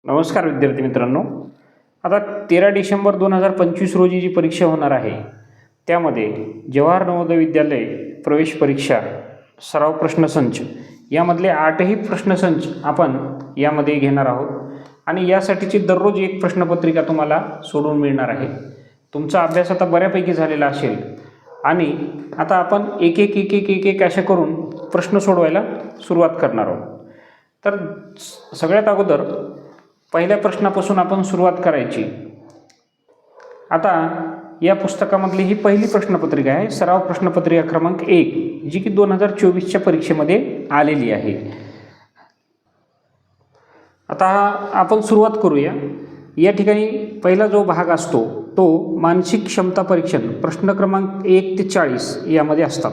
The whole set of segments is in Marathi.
नमस्कार विद्यार्थी मित्रांनो. आता 13 डिसेंबर 2025 रोजी जी परीक्षा होणार आहे त्यामध्ये जवाहर नवोदय विद्यालय प्रवेश परीक्षा सराव प्रश्नसंच यामधले 8ही प्रश्नसंच आपण यामध्ये घेणार आहोत आणि यासाठीची दररोज एक प्रश्नपत्रिका तुम्हाला सोडून मिळणार आहे. तुमचा अभ्यास आता बऱ्यापैकी झालेला असेल आणि आता आपण एक अशा करून प्रश्न सोडवायला सुरुवात करणार आहोत. तर सगळ्यात अगोदर पहिल्या प्रश्नापासून आपण सुरुवात करायची. आता या पुस्तकामधली ही पहिली प्रश्नपत्रिका आहे, सराव प्रश्नपत्रिका क्रमांक 1, जी की 2024च्या परीक्षेमध्ये आलेली आहे. आता आपण सुरुवात करूया. या ठिकाणी पहिला जो भाग असतो तो मानसिक क्षमता परीक्षण प्रश्न क्रमांक 1 ते 40 यामध्ये असतात.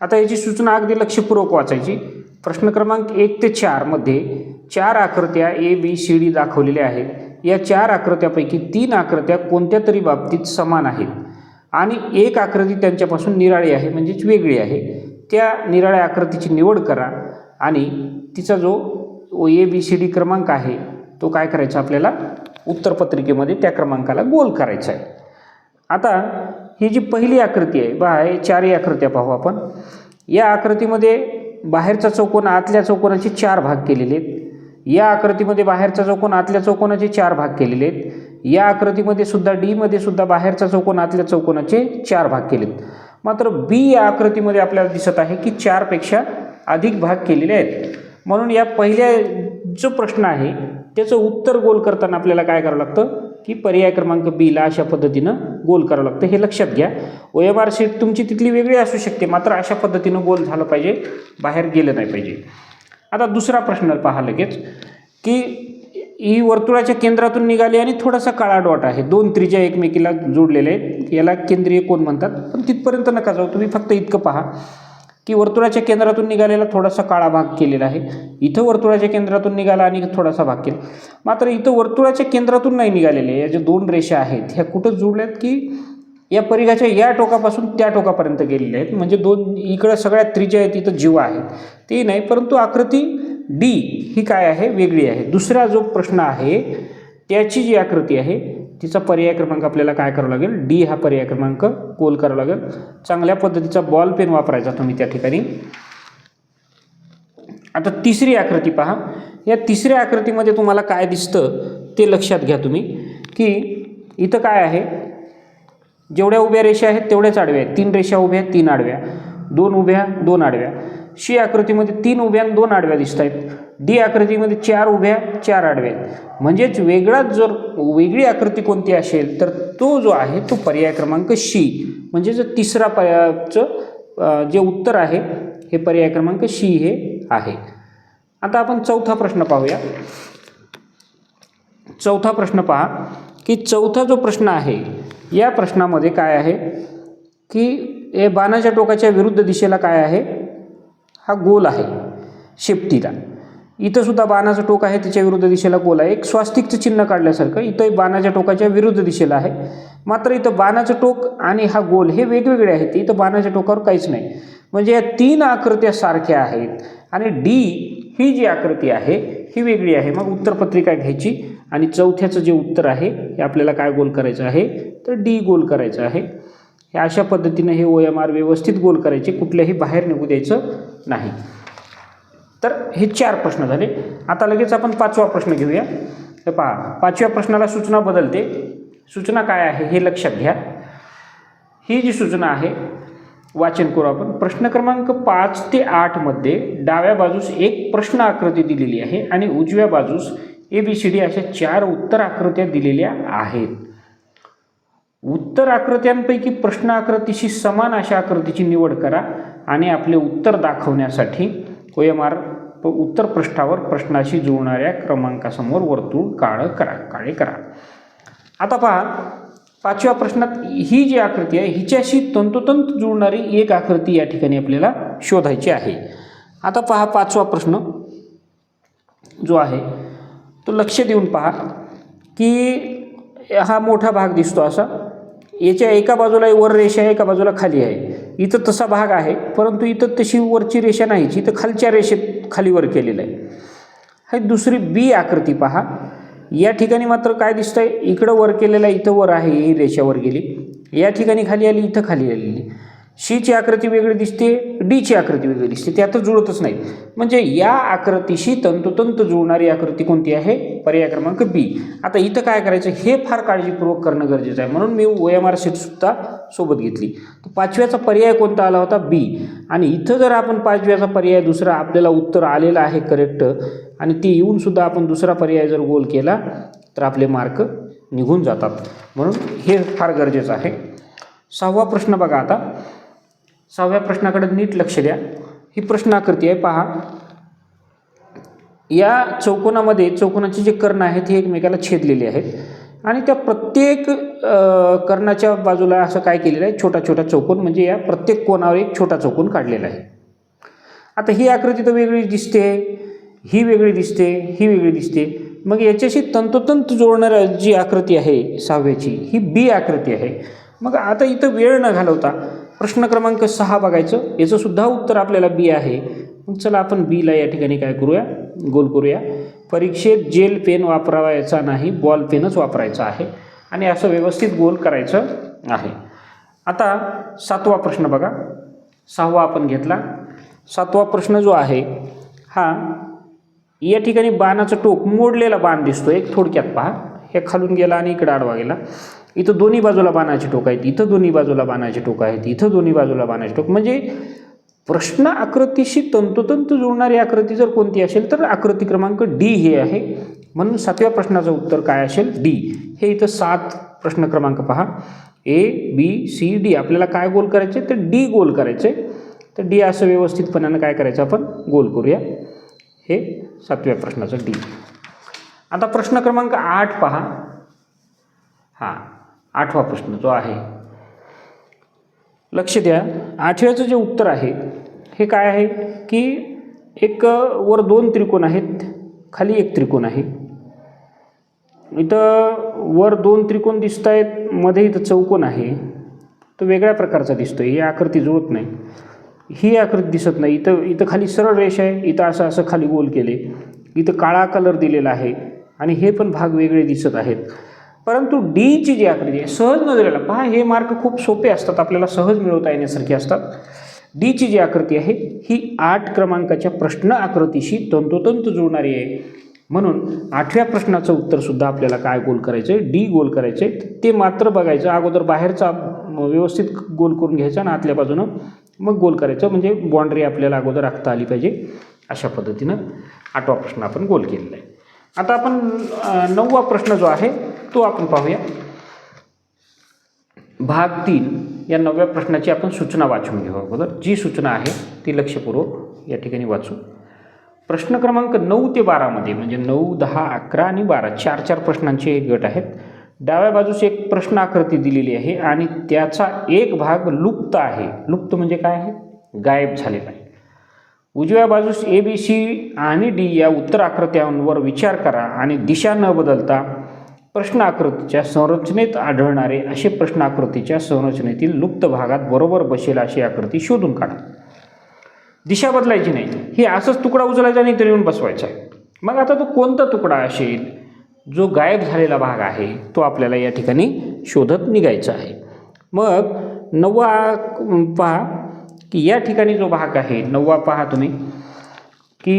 आता याची सूचना अगदी लक्षपूर्वक वाचायची. प्रश्न क्रमांक 1 ते 4 मध्ये 4 आकृत्या ABCD दाखवलेल्या आहेत. या 4 आकृत्यापैकी 3 आकृत्या कोणत्या तरी बाबतीत समान आहेत आणि एक आकृती त्यांच्यापासून निराळी आहे, म्हणजेच वेगळी आहे. त्या निराळ्या आकृतीची निवड करा आणि तिचा जो ABCD क्रमांक आहे तो काय करायचा, आपल्याला उत्तरपत्रिकेमध्ये त्या क्रमांकाला गोल करायचा आहे. आता ही जी पहिली आकृती आहे हे 4 आकृत्या पाहू आपण. या आकृतीमध्ये बाहेरचा चौकोन आतल्या चौकोनाचे 4 भाग केलेले आहेत. या आकृतीमध्ये बाहेरचा चौकोन आतल्या चौकोनाचे 4 भाग केलेले आहेत. या आकृतीमध्ये सुद्धा D मध्ये सुद्धा बाहेरचा चौकोन आतल्या चौकोनाचे 4 भाग केलेत. मात्र B या आकृतीमध्ये आपल्याला दिसत आहे की 4 पेक्षा अधिक भाग केलेले आहेत. म्हणून या पहिल्या जो प्रश्न आहे त्याचं उत्तर गोल करताना आपल्याला काय करावं लागतं की पर्याय क्रमांक B ला अशा पद्धतीनं गोल करावं लागतं. हे लक्षात घ्या. OMR शीट तुमची तिथली वेगळी असू शकते, मात्र अशा पद्धतीनं गोल झालं पाहिजे, बाहेर गेलं नाही पाहिजे. आता दुसरा प्रश्न पहा लगेच की ही वर्तुळाच्या केंद्रातून निघाली आणि थोडासा काळा डॉट आहे. 2 त्रिज्या एकमेकीला जोडलेले आहेत. याला केंद्रीय कोन म्हणतात. पण तिथपर्यंत नका जाऊ, तुम्ही फक्त इतकं पहा की वर्तुळाच्या केंद्रातून निघालेला थोडासा काळा भाग केलेला आहे. इथं वर्तुळाच्या केंद्रातून निघाला आणि थोडासा भाग केला. मात्र इथं वर्तुळाच्या केंद्रातून नाही निघालेले. या ज्या 2 रेषा आहेत ह्या कुठं जोडल्यात की या परिघाच्या या टोकापासून त्या टोकापर्यंत गेलेले आहेत. म्हणजे 2 इकडं सगळ्यात त्रिज्या आहेत, इथं जीवा आहेत ते नाही, परंतु आकृती D ही काय आहे, वेगळी आहे. दुसरा जो प्रश्न आहे त्याची जी आकृती आहे तिचा पर्याय क्रमांक आपल्याला काय करावं लागेल, D हा पर्याय क्रमांक गोल करावा लागेल. चांगल्या पद्धतीचा बॉल पेन वापरायचा तुम्ही त्या ठिकाणी. आता तिसरी आकृती पहा. या तिसऱ्या आकृतीमध्ये तुम्हाला काय दिसतं ते लक्षात घ्या तुम्ही की इथं काय आहे, जेवढ्या उभ्या रेषा आहेत तेवढ्याच आडव्या आहेत. 3 रेषा उभ्या, 3 आडव्या, 2 उभ्या, 2 आडव्या. C आकृतीमध्ये 3 उभ्या आणि 2 आडव्या दिसत आहेत. D आकृतीमध्ये 4 उभ्या, 4 आडव्या आहेत. म्हणजेच जर वेगळी आकृती कोणती असेल तर तो जो आहे तो पर्याय क्रमांक C, म्हणजे जो तिसरा पर्यायाचं जे उत्तर आहे हे पर्याय क्रमांक C हे आहे. आता आपण चौथा प्रश्न पाहूया. चौथा प्रश्न पहा की चौथा जो प्रश्न आहे या प्रश्नामध्ये काय आहे की हे बाणाच्या टोकाच्या विरुद्ध दिशेला काय आहे, हा गोल आहे शेपटीला. इथं सुद्धा बाणाचं टोक आहे, त्याच्या विरुद्ध दिशेला गोल आहे. एक स्वास्तिकचं चिन्ह काढल्यासारखं इथं बाणाच्या टोकाच्या विरुद्ध दिशेला आहे. मात्र इथं बाणाचं टोक आणि हा गोल हे वेगवेगळे आहेत. इथं बाणाच्या टोकावर काहीच नाही. म्हणजे या 3 आकृत्या सारख्या आहेत आणि D ही जी आकृती आहे ही वेगळी आहे. मग उत्तरपत्रिका घ्यायची आणि चौथ्याचं जे उत्तर आहे हे आपल्याला काय गोल करायचं आहे, तर D गोल करायचं आहे. हे अशा पद्धतीने हे OMR व्यवस्थित गोल करायचे, कुठल्याही बाहेर निघू द्यायचं नाही. तर हे 4 प्रश्न झाले. आता लगेच आपण 5वा प्रश्न घेऊया. तर पहा, 5व्या प्रश्नाला सूचना बदलते. सूचना काय आहे हे लक्षात घ्या. ही जी सूचना आहे वाचन करू आपण. प्रश्न क्रमांक 5 ते 8 मध्ये डाव्या बाजूस एक प्रश्न आकृती दिलेली आहे आणि उजव्या बाजूस ABCD अशा 4 उत्तर आकृत्या दिलेल्या आहेत. उत्तर आकृत्यांपैकी प्रश्न आकृतीशी समान अशा आकृतीची निवड करा आणि आपले उत्तर दाखवण्यासाठी OMR उत्तर पृष्ठावर प्रश्नाशी जुळणाऱ्या क्रमांकासमोर वर्तुळ काळे करा. आता पहा, 5व्या प्रश्नात ही जी आकृती आहे हिच्याशी तंतोतंत जुळणारी एक आकृती या ठिकाणी आपल्याला शोधायची आहे. आता पहा, 5वा प्रश्न जो आहे तो लक्ष देऊन पहा की हा मोठा भाग दिसतो असा. याच्या एका बाजूला वर रेषा आहे, एका बाजूला खाली आहे. इथं तसा भाग आहे, परंतु इथं तशी वरची रेषा नाहीची, इथं खालच्या रेषेत खालीवर केलेलं आहे. ही दुसरी B आकृती पहा. या ठिकाणी मात्र काय दिसतंय, इकडं वर केलेलं इथं वर आहे, ही रेषा वर गेली, या ठिकाणी खाली आली, इथं खाली आलेली. शीची आकृती वेगळी दिसते, डीची आकृती वेगळी दिसते, ते आता जुळतच नाही. म्हणजे या आकृतीशी तंतोतंत जुळणारी आकृती कोणती आहे, पर्याय क्रमांक बी. आता इथं काय करायचं हे फार काळजीपूर्वक करणं गरजेचं आहे, म्हणून मी OMR शीटसुद्धा सोबत घेतली. तर 5व्याचा पर्याय कोणता आला होता, बी. आणि इथं जर आपण 5व्याचा पर्याय दुसरा आपल्याला उत्तर आलेलं आहे करेक्ट, आणि ती येऊनसुद्धा आपण दुसरा पर्याय जर गोल केला तर आपले मार्क निघून जातात, म्हणून हे फार गरजेचं आहे. 6वा प्रश्न बघा. आता 6व्या प्रश्नाकडे नीट लक्ष द्या. ही प्रश्न आकृती आहे पहा. या चौकोनामध्ये चौकोनाचे जे कर्ण आहेत हे एकमेकाला छेदलेले आहेत आणि त्या प्रत्येक कर्णाच्या बाजूला असं काय केलेलं आहे, छोटा छोटा चौकोन, म्हणजे या प्रत्येक कोणावर एक छोटा चौकोन काढलेला आहे. आता ही आकृती तर वेगळी दिसते, ही वेगळी दिसते, ही वेगळी दिसते. मग याच्याशी तंतोतंत जोडणारी जी आकृती आहे 6व्याची, ही बी आकृती आहे. मग आता इथं वेळ न घालवता प्रश्न क्रमांक 6 बघायचं, याचं सुद्धा उत्तर आपल्याला बी आहे. मग चला आपण बीला या ठिकाणी काय करूया, गोल करूया. परीक्षेत जेल पेन वापरायचा नाही, बॉल पेनच वापरायचा आहे आणि असं व्यवस्थित गोल करायचं आहे. आता 7वा प्रश्न बघा. 6वा आपण घेतला. 7वा प्रश्न जो आहे हा, या ठिकाणी बाणाचं टोक मोडलेला बाण दिसतो एक, थोडक्यात पहा. हे खालून गेला आणि इकडे आडवा गेला. इथं दोन्ही बाजूला बाणाचे टोक आहेत, इथं दोन्ही बाजूला बाणाचे टोक आहेत, इथं दोन्ही बाजूला बाणाचे टोक. म्हणजे प्रश्न आकृतीशी तंतोतंत जुळणारी आकृती जर कोणती असेल तर आकृती क्रमांक डी हे आहे. म्हणून 7व्या प्रश्नाचं उत्तर काय असेल, डी. हे इथं 7 प्रश्न क्रमांक पहा, A B C D. आपल्याला काय गोल करायचे तर डी गोल करायचे. तर डी असं व्यवस्थितपणानं काय करायचं आपण गोल करूया. हे 7व्या प्रश्नाचं डी. आता प्रश्न क्रमांक 8 पहा. हा 8वा प्रश्न जो आहे, लक्ष द्या. 8व्याचं जे उत्तर आहे हे काय आहे की एक वर 2 त्रिकोण आहेत, खाली एक त्रिकोण आहे. इथं वर 2 त्रिकोण दिसत आहेत, मध्ये इथं चौकोन आहे, तो वेगळ्या प्रकारचा दिसतो. ही आकृती जुळत नाही, ही आकृती दिसत नाही. इथं खाली सरळ रेषा आहे, इथं असं खाली गोल केले, इथं काळा कलर दिलेला आहे आणि हे पण भाग वेगळे दिसत आहेत. परंतु डीची जी आकृती आहे सहज नजरेला पहा, हे मार्क खूप सोपे असतात, आपल्याला सहज मिळवता येण्यासारखे असतात. डीची जी आकृती आहे ही 8 क्रमांकाच्या प्रश्न आकृतीशी तंतोतंत जुळणारी आहे. म्हणून 8व्या प्रश्नाचं उत्तरसुद्धा आपल्याला काय गोल करायचं आहे, डी गोल करायचं आहे. ते मात्र बघायचं अगोदर बाहेरचा व्यवस्थित गोल करून घ्यायचा आणि आतल्या बाजूनं मग गोल करायचं, म्हणजे बाँड्री आपल्याला अगोदर आखता आली पाहिजे. अशा पद्धतीनं 8वा प्रश्न आपण गोल केलेला आहे. आता आपण 9वा प्रश्न जो आहे तो आपण पाहूया. भाग 3 या 9व्या प्रश्नाची आपण सूचना वाचून घेऊ. अगोदर जी सूचना आहे ती लक्षपूर्वक या ठिकाणी वाचू. प्रश्न क्रमांक 9 ते 12 मध्ये, म्हणजे 9, 10, 11 आणि 12 4 प्रश्नांचे एक गट आहेत. डाव्या बाजूस एक प्रश्न आकृती दिलेली आहे आणि त्याचा एक भाग लुप्त आहे. लुप्त म्हणजे काय आहे, गायब झालेला आहे. उजव्या बाजूस ABC आणि D या उत्तर आकृत्यांवर विचार करा आणि दिशा न बदलता प्रश्न आकृतीच्या संरचनेत आढळणारे असे प्रश्न आकृतीच्या संरचनेतील लुप्त भागात बरोबर बसेल अशी आकृती शोधून काढा. दिशा बदलायची नाही, हे असंच तुकडा उचलायचा आणि इथे येऊन बसवायचा आहे. मग आता तो कोणता तुकडा असेल जो गायब झालेला भाग आहे तो आपल्याला या ठिकाणी शोधत निघायचा आहे. मग 9वा पहा की या ठिकाणी जो भाग आहे 9वा पहा तुम्ही की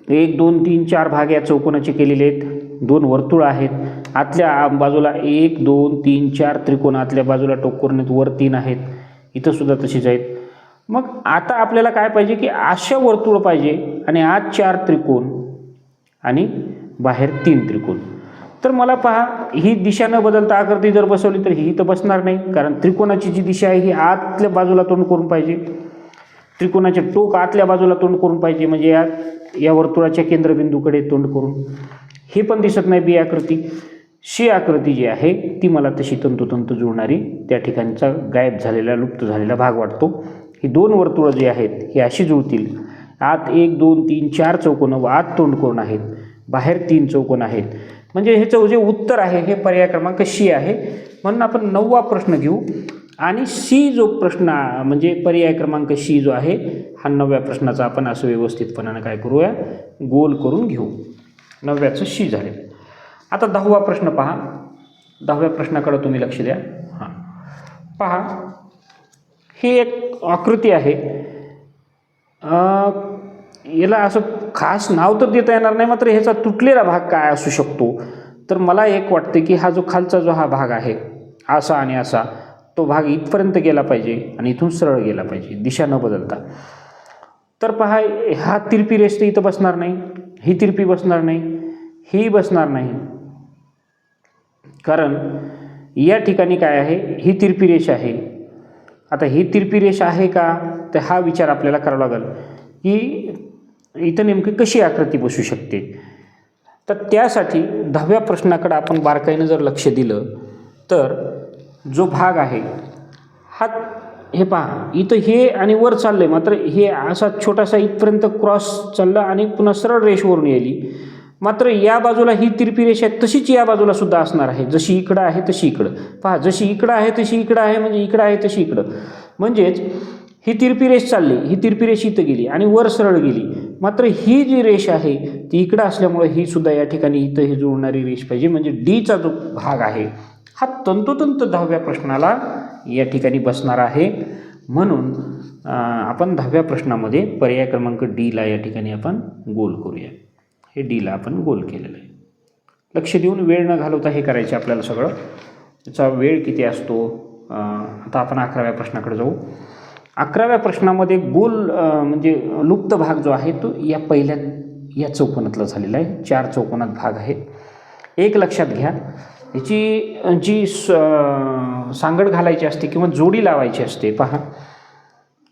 1, 2, 3, 4 भाग या चौकोनाचे केलेले आहेत. 2 वर्तुळ आहेत, आतल्या बाजूला 1, 2, 3, 4 त्रिकोण, आतल्या बाजूला टोक करून वर 3 आहेत, इथं सुद्धा तशीच आहेत. मग आता आपल्याला काय पाहिजे की अशा वर्तुळ पाहिजे आणि आत 4 त्रिकोण आणि बाहेर 3 त्रिकोण. तर मला पहा ही दिशा न बदलता आकृती जर बसवली तर ही तर बसणार नाही, कारण त्रिकोणाची जी दिशा आहे ही आतल्या बाजूला तोंड करून पाहिजे, त्रिकोणाचे टोक आतल्या बाजूला तोंड करून पाहिजे, म्हणजे या वर्तुळाच्या केंद्रबिंदूकडे तोंड करून. हे पण दिसत नाही बी आकृती. शी आकृती जी आहे ती मला तशी तंतोतंत जुळणारी त्या ठिकाणचा गायब झालेला लुप्त झालेला भाग वाटतो. ही 2 वर्तुळं जी आहेत ही अशी जुळतील. आत 1, 2, 3, 4 चौकोन व आत तोंड करून आहेत, बाहेर 3 चौकोन आहेत. म्हणजे ह्याचं जे उत्तर आहे हे पर्याय क्रमांक सी आहे. म्हणून आपण 9वा प्रश्न घेऊ आणि सी जो प्रश्न म्हणजे पर्याय क्रमांक सी जो आहे हा 9व्या प्रश्नाचा आपण असं व्यवस्थितपणानं काय करूया, गोल करून घेऊ. 9व्याचं शी झाले. आता 10वा प्रश्न पहा. 10व्या प्रश्नाकडे तुम्ही लक्ष द्या. हां पहा, ही एक आकृती आहे. याला असं खास नाव तर देता येणार नाही, मात्र ह्याचा तुटलेला भाग काय असू शकतो, तर मला एक वाटते की हा जो खालचा जो हा भाग आहे असा आणि असा, तो भाग इथपर्यंत गेला पाहिजे आणि इथून सरळ गेला पाहिजे दिशा न बदलता. तर पहा, हा तिरपी रेष तर इथं बसणार नाही, ही तिरपी बसणार नाही, ही बसणार नाही, कारण या ठिकाणी काय आहे, ही तिरपी रेष आहे. आता ही तिरपी रेष आहे का, तर हा विचार आपल्याला करावा लागेल की इथं नेमकी कशी आकृती बसू शकते. तर त्यासाठी 10व्या प्रश्नाकडे आपण बारकाईनं जर लक्ष दिलं तर जो भाग आहे हा, हे पहा इथं हे आणि वर चाललंय, मात्र हे असा छोटासा इथपर्यंत क्रॉस चालला आणि पुन्हा सरळ रेषवरून येईल. मात्र या बाजूला ही तिरपी रेष आहे तशीच या बाजूला सुद्धा असणार आहे, जशी इकडं आहे तशी इकडं. पहा, जशी इकडं आहे तशी इकडं आहे, म्हणजे इकडं आहे तशी इकडं. म्हणजेच ही तिरपी रेष चालली, ही तिरपी रेष इथं गेली आणि वर सरळ गेली, मात्र ही जी रेष आहे ती इकडं असल्यामुळे ही सुद्धा या ठिकाणी इथं ही जुळणारी रेष पाहिजे. म्हणजे डीचा जो भाग आहे हा तंतोतंत 10व्या प्रश्नाला या ठिकाणी बसणार आहे. म्हणून आपण 10व्या प्रश्नामध्ये पर्याय क्रमांक डीला या ठिकाणी आपण गोल करूया. हे डीला आपण गोल केलेलं आहे. लक्ष देऊन वेळ न घालवता हे करायचे आपल्याला सगळं. त्याचा वेळ किती असतो. आता आपण 11व्या प्रश्नाकडे जाऊ. 11व्या प्रश्नामध्ये गोल म्हणजे लुप्त भाग जो आहे तो या पहिल्या या चौकोनातला झालेला आहे. 4 चौकोनात भाग आहे. एक लक्षात घ्या, याची जी सांगड घालायची असते किंवा जोडी लावायची असते. पहा,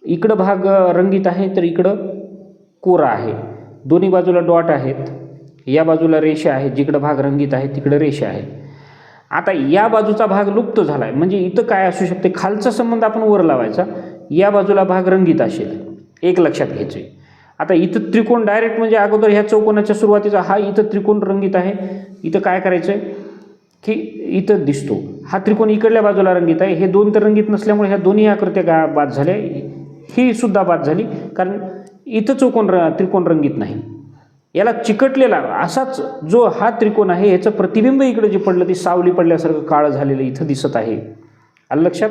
इकडं भाग रंगीत आहे तर इकडं कोरा आहे, दोन्ही बाजूला डॉट आहेत, या बाजूला रेषा आहे, जिकडं भाग रंगीत आहे तिकडं रेषा आहे. आता या बाजूचा भाग लुप्त झाला आहे, म्हणजे इथं काय असू शकते, खालचा संबंध आपण वर लावायचा, या बाजूला भाग रंगीत असेल, एक लक्षात घ्यायचं आहे. आता इथं त्रिकोण डायरेक्ट म्हणजे अगोदर ह्या चौकोनाच्या सुरुवातीचा हा इथं त्रिकोण रंगीत आहे, इथं काय करायचं आहे की इथं दिसतो हा त्रिकोण इकडल्या बाजूला रंगीत आहे, हे दोन तर रंगीत नसल्यामुळे ह्या दोन्ही आकृत्या बाद झाल्या, ही सुद्धा बाद झाली, कारण इथं त्रिकोण रंगीत नाही. याला चिकटलेला असाच जो हा त्रिकोण आहे याचं प्रतिबिंब इकडे जे पडलं ते सावली पडल्यासारखं काळं झालेलं इथं दिसत आहे. आलं लक्षात.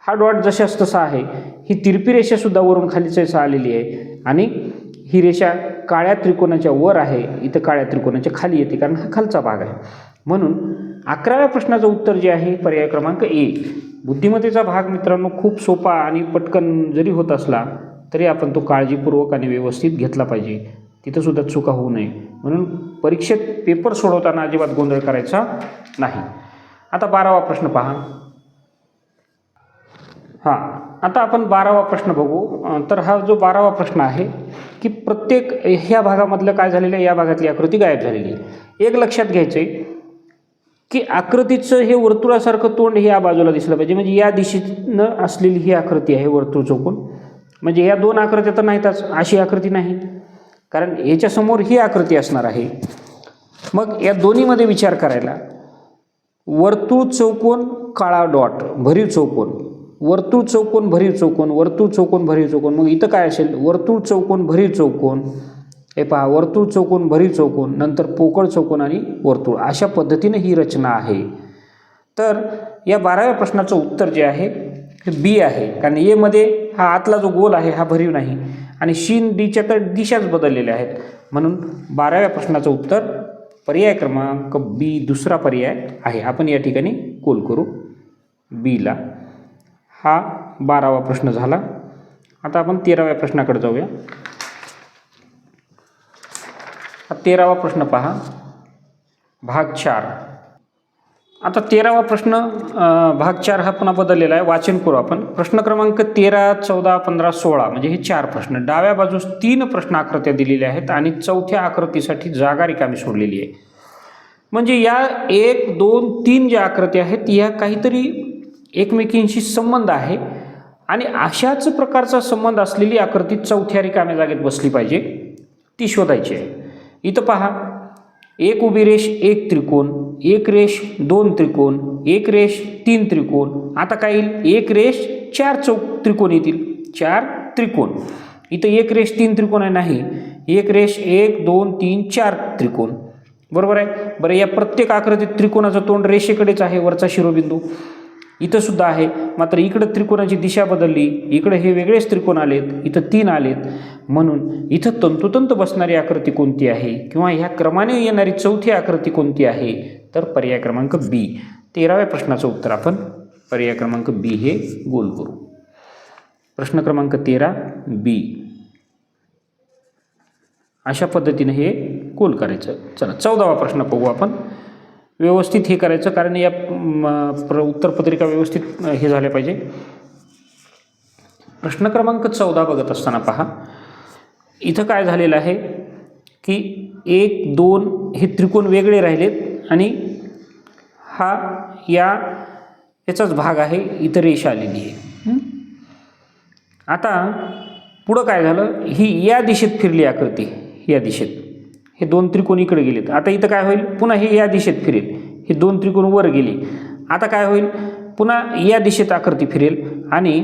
हा डॉट जशाच तसा आहे. ही तिरपी रेषासुद्धा वरून खालीच आलेली आहे आणि ही रेषा काळ्या त्रिकोणाच्या वर आहे, इथं काळ्या त्रिकोणाच्या खाली येते, कारण हा खालचा भाग आहे. म्हणून 11व्या प्रश्नाचं उत्तर जे आहे पर्याय क्रमांक ए. बुद्धिमत्तेचा भाग मित्रांनो खूप सोपा आणि पटकन जरी होत असला तरी आपण तो काळजीपूर्वक आणि व्यवस्थित घेतला पाहिजे. तिथंसुद्धा चुका होऊ नये, म्हणून परीक्षेत पेपर सोडवताना अजिबात गोंधळ करायचा नाही. आता 12वा प्रश्न पहा. हां, आता आपण 12वा प्रश्न बघू. तर हा जो 12वा प्रश्न आहे की प्रत्येक ह्या भागामधलं काय झालेलं आहे, या भागातली आकृती गायब झालेली आहे. एक लक्षात घ्यायचं आहे की आकृतीचं हे वर्तुळासारखं तोंड हे या बाजूला दिसलं पाहिजे, म्हणजे या दिशेनं असलेली ही आकृती आहे वर्तुळ चौकोन. म्हणजे या दोन आकृत्या तर नाहीतच, अशी आकृती नाही, कारण याच्यासमोर ही आकृती असणार आहे. मग या दोन्हीमध्ये विचार करायला, वर्तुळ चौकोन काळा डॉट भरीव चौकोन, वर्तुळ चौकोन भरीव चौकोन, वर्तुळ चौकोन भरीव चौकोन. मग इथं काय असेल, वर्तुळ चौकोन भरीव चौकोन, हे पहा वर्तुळ चौकोन भरीव चौकोन, नंतर पोकळ चौकोन आणि वर्तुळ, अशा पद्धतीने ही रचना आहे. तर या 12व्या प्रश्नाचं उत्तर जे आहे हे बी आहे, कारण ए मध्ये हा आतला जो गोल आहे हा भरीव नाही आणि शीन डीच्या तर दिशाच बदललेल्या आहेत. म्हणून 12व्या प्रश्नाचं उत्तर पर्याय क्रमांक बी दुसरा पर्याय आहे. आपण या ठिकाणी कोल करू बीला. हा 12वा प्रश्न झाला. आता आपण 13व्या प्रश्नाकडे जाऊया. 13वा प्रश्न पहा, भाग 4. आता 13वा प्रश्न भाग 4 हा पुन्हा बदललेला आहे. वाचन करू आपण. प्रश्न क्रमांक 13, 14, 15, 16 म्हणजे हे 4 प्रश्न. डाव्या बाजूस 3 प्रश्न आकृत्या दिलेल्या आहेत आणि चौथ्या आकृतीसाठी जागा रिकामी सोडलेली आहे. म्हणजे या 1, 2, 3 ज्या आकृत्या आहेत या काहीतरी एकमेकींशी संबंध आहे आणि अशाच प्रकारचा संबंध असलेली आकृती चौथ्या रिकाम्या जागेत बसली पाहिजे, ती शोधायची आहे. इथं पहा, एक उभी रेष, एक त्रिकोण, एक रेष, 2 त्रिकोण, एक रेष, 3 त्रिकोण. आता काय येईल, एक रेष 4 त्रिकोण येतील, 4 त्रिकोण. इथं एक रेष 3 त्रिकोण आहे नाही, एक रेष 1 2 3 4 त्रिकोण, बरोबर आहे. बरं, या प्रत्येक आकृतीत त्रिकोणाचं तोंड रेषेकडेच आहे, वरचा शिरोबिंदू इथं सुद्धा आहे. मात्र इकडं त्रिकोणाची दिशा बदलली, इकडे हे वेगळेच त्रिकोण आलेत, इथं 3 आलेत. म्हणून इथं तंतोतंत बसणारी आकृती कोणती आहे किंवा ह्या क्रमाने येणारी चौथी आकृती कोणती आहे, तर पर्याय क्रमांक बी. 13व्या प्रश्नाचं उत्तर आपण पर्याय क्रमांक बी हे गोल करू. प्रश्न क्रमांक 13 बी. अशा पद्धतीने हे गोल करायचं. चला 14वा प्रश्न पाहू आपण. व्यवस्थित हे करायचं, कारण या उत्तरपत्रिका व्यवस्थित हे झाल्या पाहिजे. प्रश्न क्रमांक 14 बघत असताना पहा, इथं काय झालेलं आहे की 1 2 हे त्रिकोण वेगळे राहिलेत आणि हा याचाच भाग आहे, इथं रेषा आलेली आहे. आता पुढं काय झालं, ही या दिशेत फिरली आकृती, या दिशेत हे 2 त्रिकोण इकडे गेलेत. आता इथं काय होईल, पुन्हा हे या दिशेत फिरेल, हे 2 त्रिकोण वर गेले. आता काय होईल, पुन्हा या दिशेत आकृती फिरेल आणि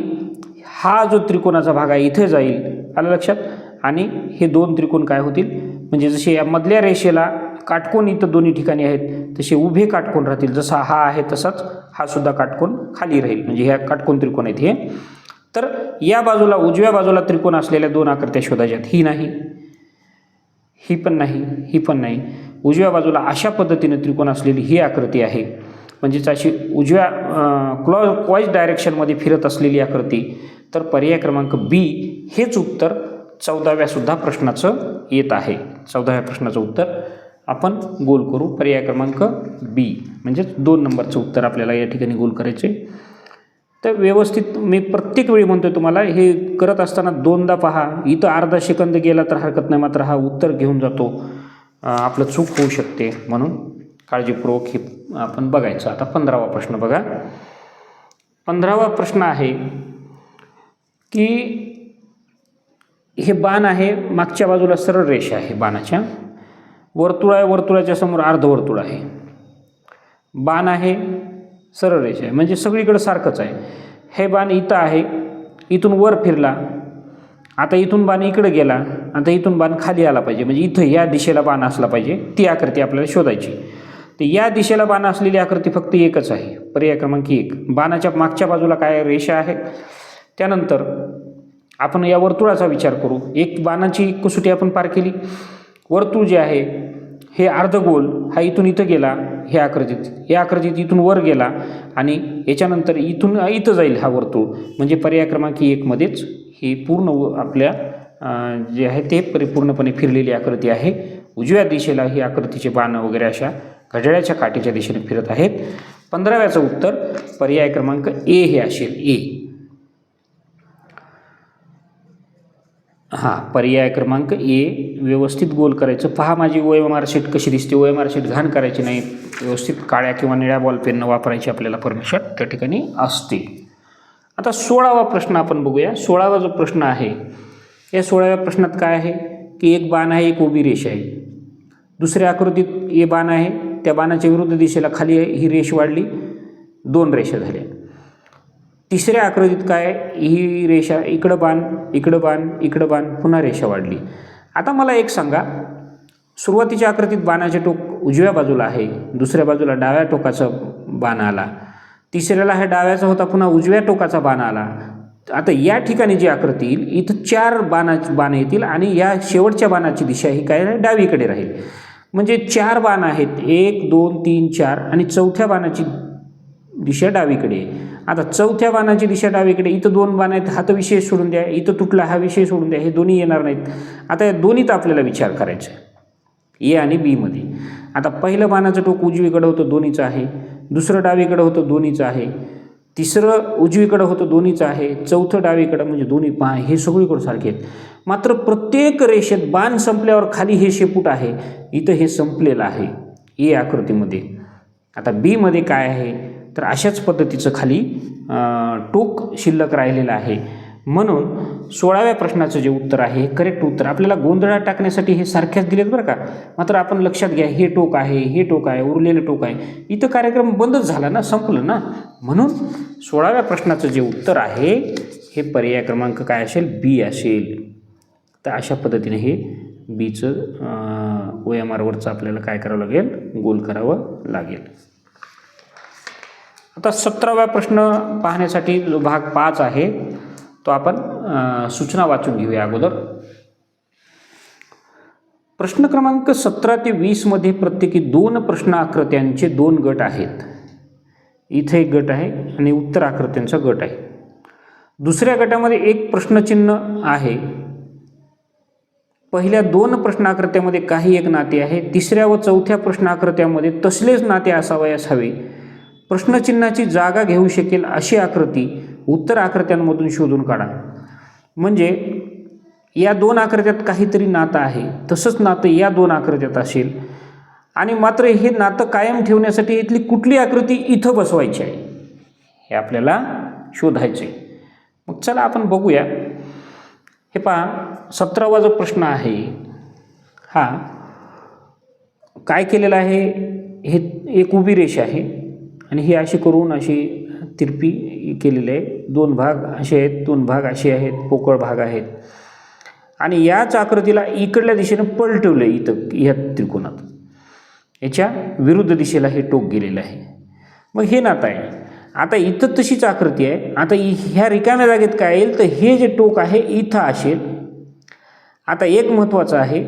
हा जो त्रिकोणाचा भाग आहे इथे जाईल, आलं लक्षात. आणि हे 2 त्रिकोण काय होतील, म्हणजे जसे या मधल्या रेषेला काटकोन इथं दोन्ही ठिकाणी आहेत, तसे उभे काटकोन राहतील. जसा हा आहे तसाच हा सुद्धा काटकोन खाली राहील, म्हणजे ह्या काटकोन त्रिकोण आहेत हे. तर या बाजूला उजव्या बाजूला त्रिकोण असलेल्या 2 आकृत्या शोधायच्यात. ही नाही, ही पण नाही, ही पण नाही. उजव्या बाजूला अशा पद्धतीने त्रिकोण असलेली ही आकृती आहे, म्हणजेच अशी उजव्या क्लॉकवाईज डायरेक्शनमध्ये फिरत असलेली आकृती. तर पर्याय क्रमांक बी हेच उत्तर 14व्या सुद्धा प्रश्नाचं येत आहे. 14व्या प्रश्नाचं उत्तर आपण गोल करू. पर्याय क्रमांक बी म्हणजेच 2 नंबरचं उत्तर आपल्याला या ठिकाणी गोल करायचे. तर व्यवस्थित मी प्रत्येक वेळी म्हणतोय तुम्हाला, हे करत असताना 2दा पहा. इथं अर्धा सेकंद गेला तर हरकत नाही, मात्र हा उत्तर घेऊन जातो, आपलं चूक होऊ शकते, म्हणून काळजीपूर्वक हे आपण बघायचं. आता 15वा प्रश्न बघा. 15वा प्रश्न आहे की हे बाण आहे, मागच्या बाजूला सरळ रेषा आहे बाणाच्या, वर्तुळ आहे, वर्तुळाच्या समोर अर्धवर्तुळ आहे, बाण आहे, सरळ रेषा आहे, म्हणजे सगळीकडे सारखंच आहे. हे बाण इथं आहे, इथून वर फिरला, आता इथून बाण इकडे गेला, आता इथून बाण खाली आला पाहिजे, म्हणजे इथं या दिशेला बाण असला पाहिजे. ती आकृती आपल्याला शोधायची. तर या दिशेला बाण असलेली आकृती फक्त एकच आहे, पर्याय क्रमांक 1. बाणाच्या मागच्या बाजूला काय रेषा आहे. त्यानंतर आपण या वर्तुळाचा विचार करू. एक बाणाची कसोटी आपण पार केली. वर्तुळ जे आहे हे अर्धगोल, हा इथून इथं गेला, ह्या आकृतीत इथून वर गेला आणि याच्यानंतर इथून इथं जाईल हा वर्तुळ, म्हणजे पर्याय क्रमांक 1 मध्येच ही पूर्ण आपल्या जे आहे ते परिपूर्णपणे फिरलेली आकृती आहे. उजव्या दिशेला ही आकृतीचे बाण वगैरे अशा घड्याळाच्या काठीच्या दिशेने फिरत आहेत. 15व्याचं उत्तर पर्याय क्रमांक ए हे असेल, ए. हां, पर्याय क्रमांक ए व्यवस्थित गोल करायचं. पहा माझी OMR शीट कशी दिसते. OMR शीट घाण करायची नाही, व्यवस्थित काळ्या किंवा निळ्या बॉलपेननं वापरायची आपल्याला परमिशन त्या ठिकाणी असते. आता 16वा प्रश्न आपण बघूया. 16वा जो प्रश्न आहे, या 16व्या प्रश्नात काय आहे की एक बाण आहे, एक उभी रेष आहे. दुसऱ्या आकृतीत ए बाण आहे, त्या बाणाच्या विरुद्ध दिशेला खाली ही रेष वाढली, 2 रेषा झाल्या. तिसऱ्या आकृतीत काय, ही रेषा इकडं बाण, इकडं बाण, इकडं बाण, पुन्हा रेषा वाढली. आता मला एक सांगा, सुरुवातीच्या आकृतीत बाणाचे टोक उजव्या बाजूला आहे, दुसऱ्या बाजूला डाव्या टोकाचा बाण आला, तिसऱ्याला हा डाव्याचा होता, पुन्हा उजव्या टोकाचा बाण आला. आता या ठिकाणी जी आकृती येईल, इथं 4 बाण येतील आणि या शेवटच्या बाणाची दिशा ही काय डावीकडे राहील. म्हणजे 4 बाण आहेत, 1 2 3 4, आणि चौथ्या बाणाची दिशा डावीकडे आहे. आता चौथ्या बाणाची दिशा डावीकडे, इथं 2 बाण आहेत, हा तर विषय सोडून द्या, इथं तुटला हा विषय सोडून द्या, हे दोन्ही येणार नाहीत. आता या दोन्हीत आपल्याला विचार करायचा आहे, ए आणि बी मध्ये. आता पहिलं बाणाचं टोक उजवीकडं होतं, दोन्हीचं आहे. दुसरं डावीकडं होतं, दोन्हीचं आहे. तिसरं उजवीकडं होतं, दोन्हीचं आहे. चौथं डावीकडं, म्हणजे दोन्ही हे सगळीकडं सारखे आहेत. मात्र प्रत्येक रेषेत बाण संपल्यावर खाली हे शेपूट आहे, इथं हे संपलेलं आहे ए आकृतीमध्ये. आता बी मध्ये काय आहे, तर अशाच पद्धतीचं खाली टोक शिल्लक राहिलेलं आहे. म्हणून 16व्या प्रश्नाचं जे उत्तर आहे हे करेक्ट उत्तर. आपल्याला गोंधळात टाकण्यासाठी हे सारख्याच दिलेत बरं का, मात्र आपण लक्षात घ्या, हे टोक आहे, हे टोक आहे, उरलेलं टोक आहे. इथं कार्यक्रम बंदच झाला ना, संपलं ना. म्हणून 16व्या प्रश्नाचं जे उत्तर आहे हे पर्याय क्रमांक काय असेल, बी असेल. तर अशा पद्धतीने हे बीचं OMRवरचं आपल्याला काय करावं लागेल, गोल करावं लागेल. आता 17वा प्रश्न पाहण्यासाठी जो भाग 5 आहे तो आपण सूचना वाचून घेऊया अगोदर. प्रश्न क्रमांक 17 ते 20 मध्ये प्रत्येकी 2 प्रश्न आकृत्यांचे 2 गट आहेत. इथे एक गट आहे आणि उत्तर आकृत्यांचा गट आहे. दुसऱ्या गटामध्ये एक प्रश्नचिन्ह आहे. पहिल्या 2 प्रश्न आकृत्यामध्ये काही एक नाते आहे. तिसऱ्या व चौथ्या प्रश्न आकृत्यामध्ये तसलेच नाते असावयास हवे. प्रश्नचिन्हाची जागा घेऊ शकेल अशी आकृती उत्तर आकृत्यांमधून शोधून काढा. म्हणजे या 2 आकृत्यात काहीतरी नातं आहे, तसंच नातं या 2 आकृत्यात असेल आणि मात्र हे नातं कायम ठेवण्यासाठी इथली कुठली आकृती इथं बसवायची आहे हे आपल्याला शोधायचे. मग चला आपण बघूया. हे पहा, 17वा जो प्रश्न आहे हा काय केलेला आहे, हे एक उभी रेषा आहे आणि ही अशी करून अशी तिरपी केलेली आहे. 2 भाग असे आहेत, 2 भाग असे आहेत, पोकळ भाग आहेत आणि याच आकृतीला इकडल्या दिशेनं पलटवलं आहे. इथं ह्या त्रिकोणात याच्या विरुद्ध दिशेला हे टोक गेलेलं आहे. मग हे नातं आहे. आता इथं तशीच आकृती आहे. आता ह्या रिकाम्या जागेत काय येईल तर हे जे टोक आहे इथं असेल. आता एक महत्त्वाचं आहे,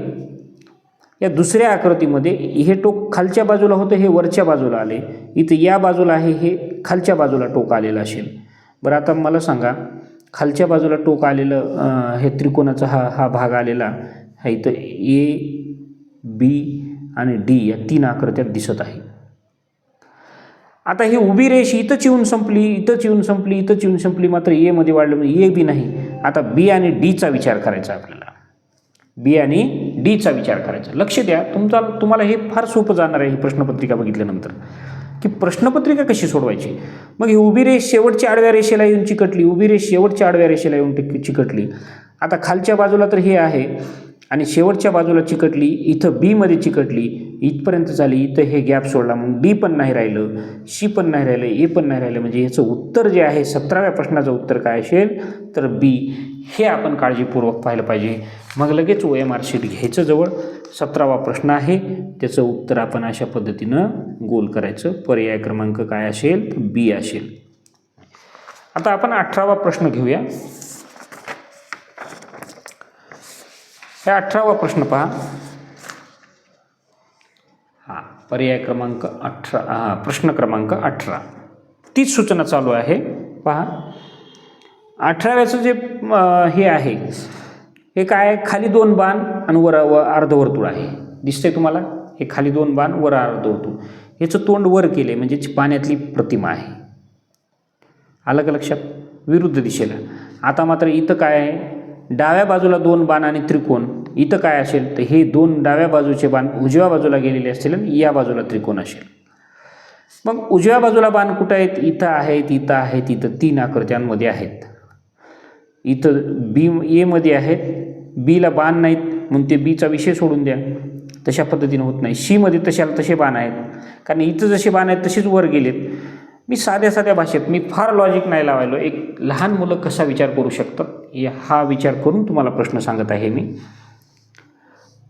या दुसऱ्या आकृतीमध्ये हे टोक खालच्या बाजूला होतं, हे वरच्या बाजूला आले. इथं या बाजूला आहे, हे खालच्या बाजूला टोक आलेलं असेल. बरं, आता मला सांगा, खालच्या बाजूला टोक आलेलं हे त्रिकोणाचा हा भाग आलेला हा इथं A, B आणि D या 3 आकृत्यात दिसत आहे. आता ही उभी रेष इथंच येऊन संपली, इथंच येऊन संपली, इथंच येऊन संपली, मात्र A मध्ये वाढलं म्हणजे A, B नाही. आता B आणि Dचा विचार करायचा आपल्याला. B आणि Dचा विचार करायचा. लक्ष द्या, तुम्हाला हे फार सोपं जाणार आहे ही प्रश्नपत्रिका बघितल्यानंतर, की प्रश्नपत्रिका कशी सोडवायची. मग ही उभी रेष शेवटच्या आडव्या रेषेला येऊन चिकटली, उभी रेष शेवटच्या आडव्या रेषेला येऊन चिकटली. आता खालच्या बाजूला तर हे आहे आणि शेवटच्या बाजूला चिकटली, इथं B मध्ये चिकटली, इथपर्यंत झाली, इथं हे गॅप सोडला, मग D पण नाही राहिलं, C पण नाही राहिलं, A पण नाही राहिलं. म्हणजे ह्याचं उत्तर जे आहे 17व्या प्रश्नाचं उत्तर काय असेल तर B. हे आपण काळजीपूर्वक पाहिलं पाहिजे. मग लगेच OMR शीट घ्यायचं जवळ. 17वा प्रश्न आहे, त्याचं उत्तर आपण अशा पद्धतीनं गोल करायचं. पर्याय क्रमांक काय असेल तर B असेल. आता आपण 18वा प्रश्न घेऊया. हा 18वा प्रश्न पहा. हा पर्याय क्रमांक 18, प्रश्न क्रमांक 18. तीच सूचना चालू आहे. पहा, 18व्याचं जे हे आहे हे काय, खाली 2 बाण आणि वर अर्धवर्तुळ आहे. दिसतंय तुम्हाला, हे खाली 2 बाण वर अर्धवर्तुळ. ह्याचं तोंड वर केले म्हणजे पाण्यातली प्रतिमा आहे. आलं का लक्षात, विरुद्ध दिशेला. आता मात्र इथं काय आहे, डाव्या बाजूला 2 बाण आणि त्रिकोण. इथं काय असेल तर हे 2 डाव्या बाजूचे बाण उजव्या बाजूला गेलेले असतील आणि या बाजूला त्रिकोण असेल. मग उजव्या बाजूला बाण कुठं आहेत, इथं आहेत, इथं आहेत, इथं 3 आकृत्यांमध्ये आहेत. इथं A मध्ये आहेत, Bला बाण नाहीत म्हणून ते Bचा विषय सोडून द्या, तशा पद्धतीने होत नाही. C मध्ये तसे बाण आहेत, कारण इथं जसे बाण आहेत तसेच वर गेलेत. मी साध्या भाषेत, मी फार लॉजिक नाही लावायलो, एक लहान मुलं कसा विचार करू शकतात हा विचार करून तुम्हाला प्रश्न सांगत आहे मी.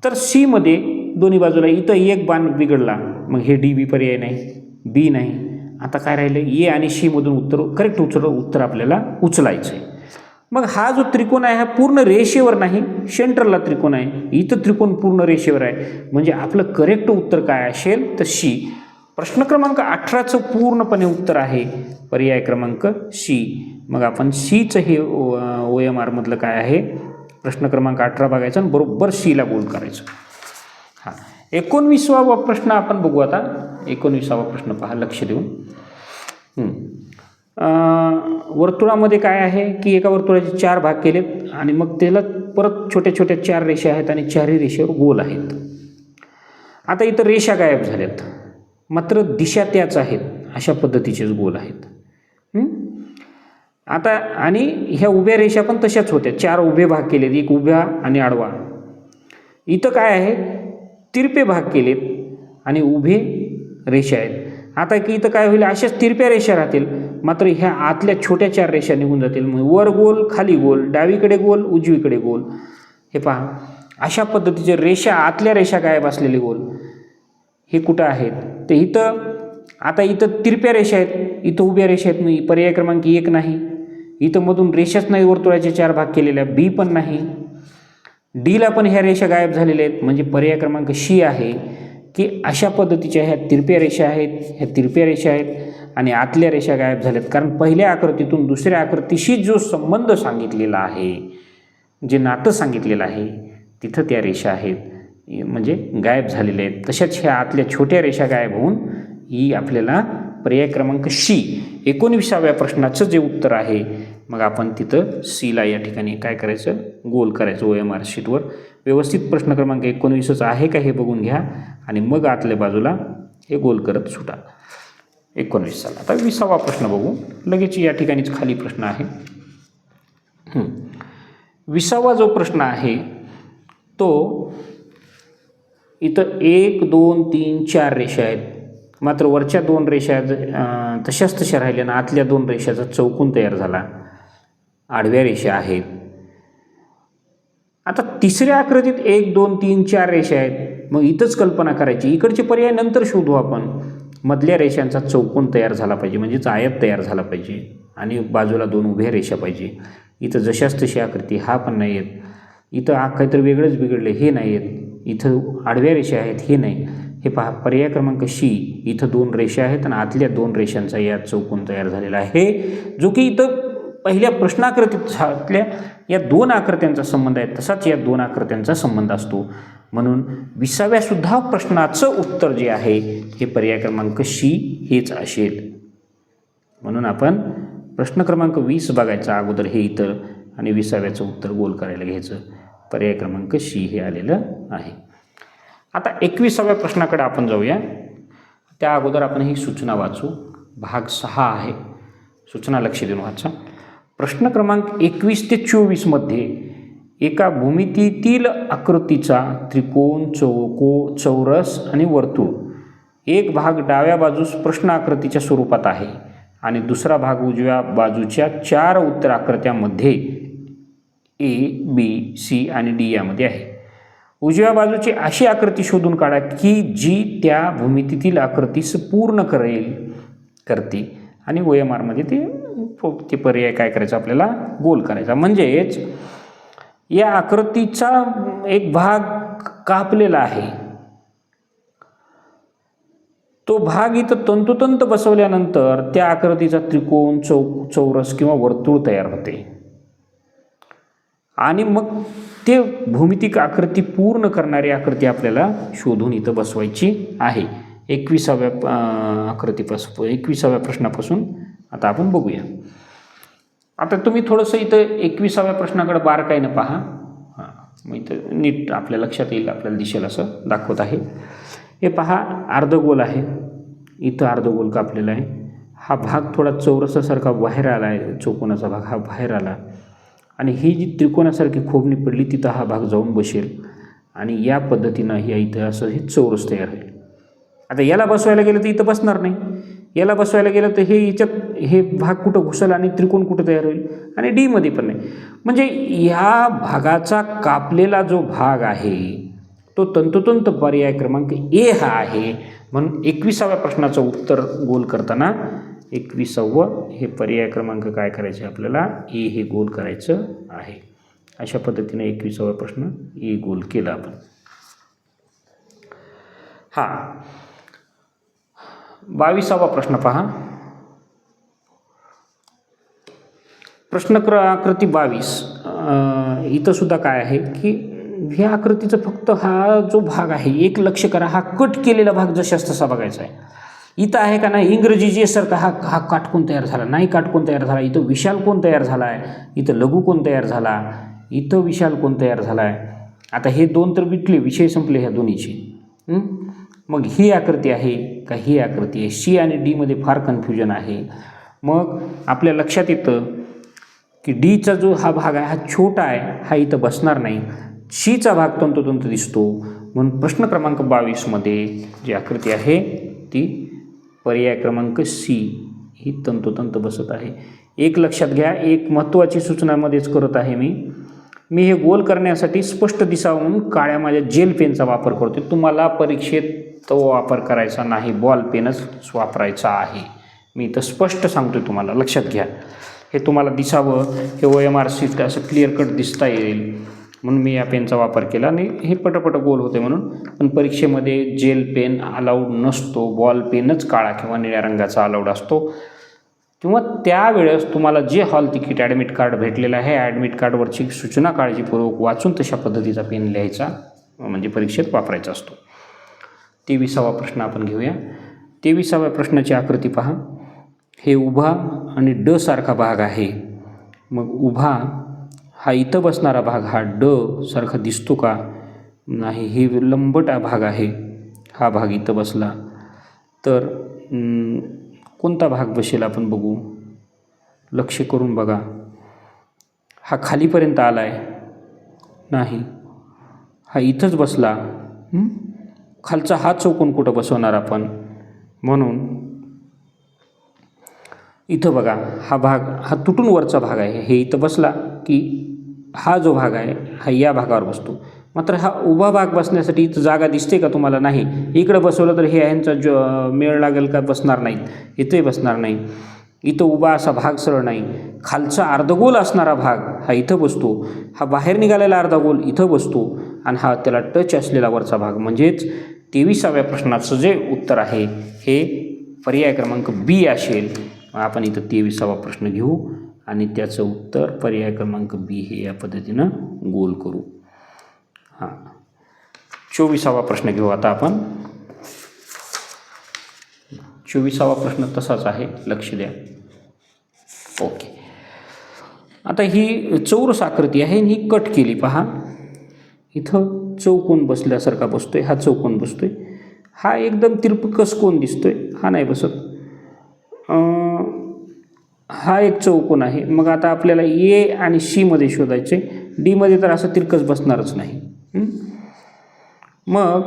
तर C मध्ये दोन्ही बाजूला इथं एक बाण बिघडला, मग हे DB पर्याय नाही, B नाही. आता काय राहिलं, A आणि C मधून उत्तर आपल्याला उचलायचं आहे. मग हा जो त्रिकोण आहे हा पूर्ण रेषेवर नाही, सेंटरला त्रिकोण आहे. इथं त्रिकोण पूर्ण रेषेवर आहे, म्हणजे आपलं करेक्ट उत्तर काय असेल तर C. प्रश्न क्रमांक 18चं पूर्णपणे उत्तर आहे पर्याय क्रमांक C. मग आपण Cचं हे OMR मधलं काय आहे, प्रश्न क्रमांक 18 बघायचा आणि बरोबर Cला गोल करायचं. हां, 19वा प्रश्न आपण बघू. आता 19वा प्रश्न पहा लक्ष देऊन. वर्तुळामध्ये काय आहे की एका वर्तुळाचे 4 भाग केलेत आणि मग त्याला परत छोट्या 4 रेषा आहेत आणि 4ही रेषेवर गोल आहेत. आता इथं रेषा गायब झाल्यात, मात्र दिशा त्याच आहेत, अशा पद्धतीचेच गोल आहेत. आता आणि ह्या उभ्या रेषा पण तशाच होत्या, 4 उभे भाग केलेत, एक उभ्या आणि आडवा. इथं काय आहे, तिरपे भाग केलेत आणि उभे रेषा आहेत. आता की इथं काय होईल, अशाच तिरप्या रेषा राहतील, मात्र ह्या आतल्या छोट्या 4 रेषा निघून जातील. मग वर गोल, खाली गोल, डावीकडे गोल, उजवीकडे गोल. हे पहा, अशा पद्धतीचे रेषा, आतल्या रेषा गायब असलेले गोल हे कुठं आहेत? ते इथं, आता इथं तिरप्या रेषा आहेत, इथं उभ्या रेषा आहेत, मग पर्याय क्रमांक 1 नाही. इथं मधून रेषाच नाही, वर्तुळाचे 4 भाग केलेल्या, बी पण नाही. डीला पण ह्या रेषा गायब झालेल्या आहेत, म्हणजे पर्याय क्रमांक सी आहे की अशा पद्धतीच्या ह्या तिरप्या रेषा आहेत, ह्या तिरप्या रेषा आहेत आणि आतल्या रेषा गायब झाल्यात. कारण पहिल्या आकृतीतून दुसऱ्या आकृतीशी जो संबंध सांगितलेला आहे, जे नातं सांगितलेलं आहे, तिथं त्या रेषा आहेत, म्हणजे गायब झालेल्या आहेत. तशाच ह्या आतल्या छोट्या रेषा गायब होऊन ही आपल्याला पर्याय क्रमांक सी 19व्या प्रश्नाचं जे उत्तर आहे, मग आपण तिथं सीला या ठिकाणी काय करायचं? गोल करायचं OMR शीटवर. व्यवस्थित प्रश्न क्रमांक 19च आहे का हे बघून घ्या आणि मग आतल्या बाजूला हे गोल करत सुटा. 19 चला. आता 20वा प्रश्न बघू. लगेच या ठिकाणीच खाली प्रश्न आहे. 20वा जो प्रश्न आहे तो इथं 1 2 3 4 रेषा आहेत, मात्र वरच्या 2 रेषा तशाच तशा राहिल्या ना, आतल्या 2 रेषाचा चौकोन तयार झाला, आडव्या रेषा आहेत. आता तिसऱ्या आकृतीत 1 2 3 4 रेषा आहेत, मग इथंच कल्पना करायची, इकडचे पर्याय नंतर शोधू आपण. मधल्या रेषांचा चौकोन तयार झाला पाहिजे, म्हणजेच आयत तयार झाला पाहिजे आणि बाजूला 2 उभ्या रेषा पाहिजे. इथं जशाच तशी आकृती, हा पण नाही आहेत. इथं काहीतरी वेगळंच बिघडले, हे नाही आहेत. इथं आडव्या रेषा आहेत, हे नाही. हे पहा, पर्याय क्रमांक सी, इथं 2 रेषा आहेत आणि आतल्या 2 रेषांचा यात चौकोन तयार झालेला आहे, जो की इथं पहिल्या प्रश्नाकृतीतल्या या 2 आकृत्यांचा संबंध आहे, तसाच या 2 आकृत्यांचा संबंध असतो. म्हणून 20व्या सुद्धा प्रश्नाचं उत्तर जे आहे हे पर्याय क्रमांक सी हेच असेल. म्हणून आपण प्रश्न क्रमांक 20 बघायचा अगोदर हे इथं आणि 20व्याचं उत्तर गोल करायला घ्यायचं. पर्याय क्रमांक सी हे आलेलं आहे. आता 21व्या प्रश्नाकडे आपण जाऊया. त्या अगोदर आपण ही सूचना वाचू. भाग 6 आहे, सूचना लक्ष देऊन वाचा. प्रश्न क्रमांक 21 ते 24 मध्ये एका भूमितीतील आकृतीचा त्रिकोण, चौरस आणि वर्तुळ एक भाग डाव्या बाजूस प्रश्न आकृतीच्या स्वरूपात आहे आणि दुसरा भाग उजव्या बाजूच्या 4 उत्तर आकृत्यांमध्ये A, B, C आणि D यामध्ये आहे. उजव्या बाजूची अशी आकृती शोधून काढा की जी त्या भूमितीतील आकृतीस पूर्ण करते आणि OMR मध्ये ते पर्याय काय करायचं? आपल्याला गोल करायचा. म्हणजेच या आकृतीचा एक भाग कापलेला आहे, तो भाग इथं तंतोतंत बसवल्यानंतर त्या आकृतीचा त्रिकोण, चौरस किंवा वर्तुळ तयार होते आणि मग ते भूमितिक आकृती पूर्ण करणारी आकृती आपल्याला शोधून इथं बसवायची आहे. 21व्या प्रश्नापासून आता आपण बघूया. आता तुम्ही थोडंसं इथं 21व्या प्रश्नाकडे बारकाईनं पहा. मग इथं नीट आपल्या लक्षात येईल, आपल्याला दिसेल असं दाखवत आहे. हे पहा, अर्धगोल आहे, इथं अर्धगोल कापलेला आहे. हा भाग थोडा चौरसासारखा बाहेर आला आहे, चौकोनाचा भाग हा बाहेर आला आणि ही जी त्रिकोणासारखी खोबणी पडली तिथं हा भाग जाऊन बसेल आणि या पद्धतीनं या इथं असं हे चौरस तयार होईल. आता याला बसवायला गेलं तर इथं बसणार नाही, याला बसवायला गेलं तर हे भाग कुठं घुसल आणि त्रिकोण कुठं तयार होईल आणि डी मध्ये पण नाही. म्हणजे ह्या भागाचा कापलेला जो भाग आहे तो तंतोतंत पर्याय क्रमांक ए हा आहे. म्हणून 21व्या प्रश्नाचं उत्तर गोल करताना 21वं हे पर्याय क्रमांक काय करायचे? आपल्याला ए हे गोल करायचं आहे. अशा पद्धतीने 21वा प्रश्न ए गोल केला आपण. हा 22वा प्रश्न पहा. प्रश्न आकृती 22. इथं सुद्धा काय आहे की ह्या आकृतीचं फक्त हा जो भाग आहे, एक लक्ष करा, हा कट केलेला भाग जशाच तसा बघायचा आहे. इथं आहे का नाही इंग्रजी जे सारखा हा काटकोन तयार झाला नाही, काटकोन तयार झाला. इथं विशाल कोण तयार झाला आहे, इथं लघु कोण तयार झाला, इथं विशाल कोण तयार झाला आहे. आता हे 2 तर विटले, विषय संपले ह्या दोन्हीचे. मग ही आकृती आहे का ही आकृती आहे? सी आणि डी मध्ये फार कन्फ्युजन आहे. मग आपल्या लक्षात येतं की डीचा जो हा भाग आहे हा छोटा आहे, हा इथं बसणार नाही. सीचा भाग तंतोतंत दिसतो. म्हणून प्रश्न क्रमांक 22 मध्ये जी आकृती आहे ती पर्याय क्रमांक सी ही तंतोतंत बसत आहे. एक लक्षात घ्या, एक महत्त्वाची सूचनामध्येच करत आहे मी मी हे गोल करण्यासाठी स्पष्ट दिसावं म्हणून काळ्या माझ्या जेल पेनचा वापर करतो. तुम्हाला परीक्षेत तो वापर करायचा नाही, बॉल पेनच वापरायचा आहे. मी इथं स्पष्ट सांगतोय तुम्हाला, लक्षात घ्या. हे तुम्हाला दिसावं, हे OMR शीट असं क्लिअर कट दिसता येईल म्हणून मी या पेनचा वापर केला आणि हे पटपट गोल होते म्हणून. पण परीक्षेमध्ये जेल पेन अलाउड नसतो, बॉल पेनच काळा किंवा निळ्या रंगाचा अलाउड असतो. किंवा त्यावेळेस तुम्हाला जे हॉल तिकीट ॲडमिट कार्ड भेटलेलं आहे, ॲडमिट कार्डवरची सूचना काळजीपूर्वक वाचून तशा पद्धतीचा पेन लिहायचा, म्हणजे परीक्षेत वापरायचा असतो. 23वा प्रश्न आपण घेऊया. 23व्या प्रश्नाची आकृती पहा. हे उभा आणि ड सारखा भाग आहे. मग उभा हा इथं बसणारा भाग हा ड सारखा दिसतो का? नाही. हे लंबट भाग आहे, हा भाग इथं बसला तर कोणता भाग बसेल आपण बघू, लक्ष करून बघा. हा खालीपर्यंत आला आहे, नाही. हा इथंच बसला. खालचा हा चौकोन कुठं बसवणार आपण? म्हणून इथं बघा, हा भाग हा तुटून वरचा भाग आहे, हे इथं बसला की हा जो भाग आहे हा या भागावर बसतो. मात्र हा उभा भाग बसण्यासाठी इथं जागा दिसते का तुम्हाला? नाही. इकडं बसवलं तर हे ह्यांचा मेळ लागेल का? बसणार नाहीत. इथंही बसणार नाही. इथं उभा असा भाग सरळ नाही. खालचा अर्धगोल असणारा भाग हा इथं बसतो, हा बाहेर निघालेला अर्धगोल इथं बसतो आणि हा त्याला टच असलेला वरचा भाग. म्हणजेच 23व्या प्रश्नाचं जे उत्तर आहे हे पर्याय क्रमांक बी असेल. आपण इथं 23वा प्रश्न घेऊ आणि त्याचं उत्तर पर्याय क्रमांक बी हे या पद्धतीनं गोल करू. हां, 24वा प्रश्न घेऊ आता आपण. 24वा प्रश्न तसाच आहे, लक्ष द्या. ओके. आता ही चौरस आकृती आहे, ही कट केली पहा. इथं चौकोन बसल्यासारखा बसतोय, हा चौकोन बसतोय. हा एकदम तिरपकस कोण दिसतोय, हा नाही बसत. हा एक चौकोन आहे. मग आता आपल्याला ए आणि सी मध्ये शोधायचे. डी मध्ये तर असं तिरकस बसणारच नाही. मग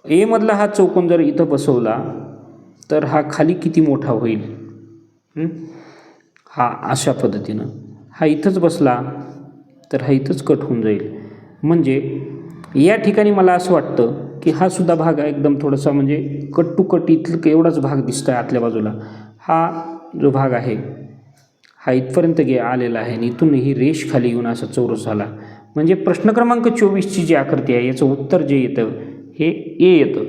ए मधला हा चौकोन जर इथं बसवला तर हा खाली किती मोठा होईल? हा अशा पद्धतीनं. हा इथंच बसला तर हा इथंच कट होऊन जाईल. म्हणजे या ठिकाणी मला असं वाटतं की हा सुद्धा भाग एकदम थोडासा म्हणजे कट टू कट इथलं एवढाच भाग दिसतो आहे आतल्या बाजूला. हा जो भाग आहे हा इथपर्यंत आलेला आहे आणि इथून ही रेष खाली येऊन असा चौरस झाला. म्हणजे प्रश्न क्रमांक 24ची जी आकृती आहे याचं उत्तर जे येतं हे ए येतं.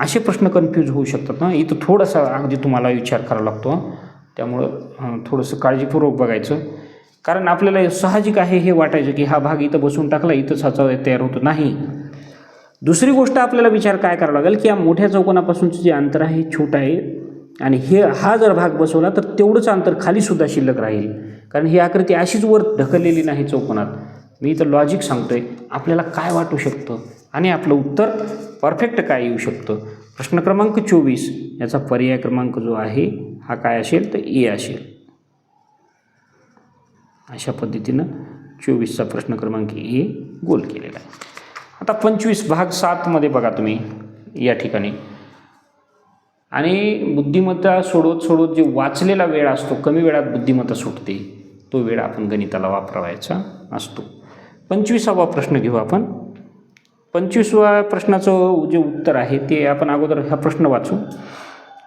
असे प्रश्न कन्फ्यूज होऊ शकतात ना. इथं थोडासा अगदी तुम्हाला विचार करावा लागतो. त्यामुळं थोडंसं काळजीपूर्वक बघायचं. कारण आपल्याला साहजिक आहे हे वाटायचं की हा भाग इथं बसून टाकला इथंच हा तयार होतो. नाही. दुसरी गोष्ट आपल्याला विचार काय करावा लागेल की या मोठ्या चौकोनापासूनचं जे अंतर आहे हे छोटं आहे आणि हा जर भाग बसवला तर तेवढंच अंतर खालीसुद्धा शिल्लक राहील. कारण ही आकृती अशीच वर ढकललेली नाही चौकोनात. मी इथं लॉजिक सांगतोय, आपल्याला काय वाटू शकतं आणि आपलं उत्तर परफेक्ट काय येऊ शकतं. प्रश्न क्रमांक 24 याचा पर्याय क्रमांक जो आहे हा काय असेल तर ए असेल. अशा पद्धतीनं 24चा प्रश्न क्रमांक ए गोल केलेला आहे. आता 25 भाग 7 मध्ये बघा तुम्ही या ठिकाणी. आणि बुद्धिमत्ता सोडवत जे वाचलेला वेळ असतो, कमी वेळात बुद्धिमत्ता सुटते, तो वेळ आपण गणिताला वापरायचा असतो. 25वा प्रश्न घेऊ आपण. 25व्या प्रश्नाचं जे उत्तर आहे ते आपण अगोदर हा प्रश्न वाचू.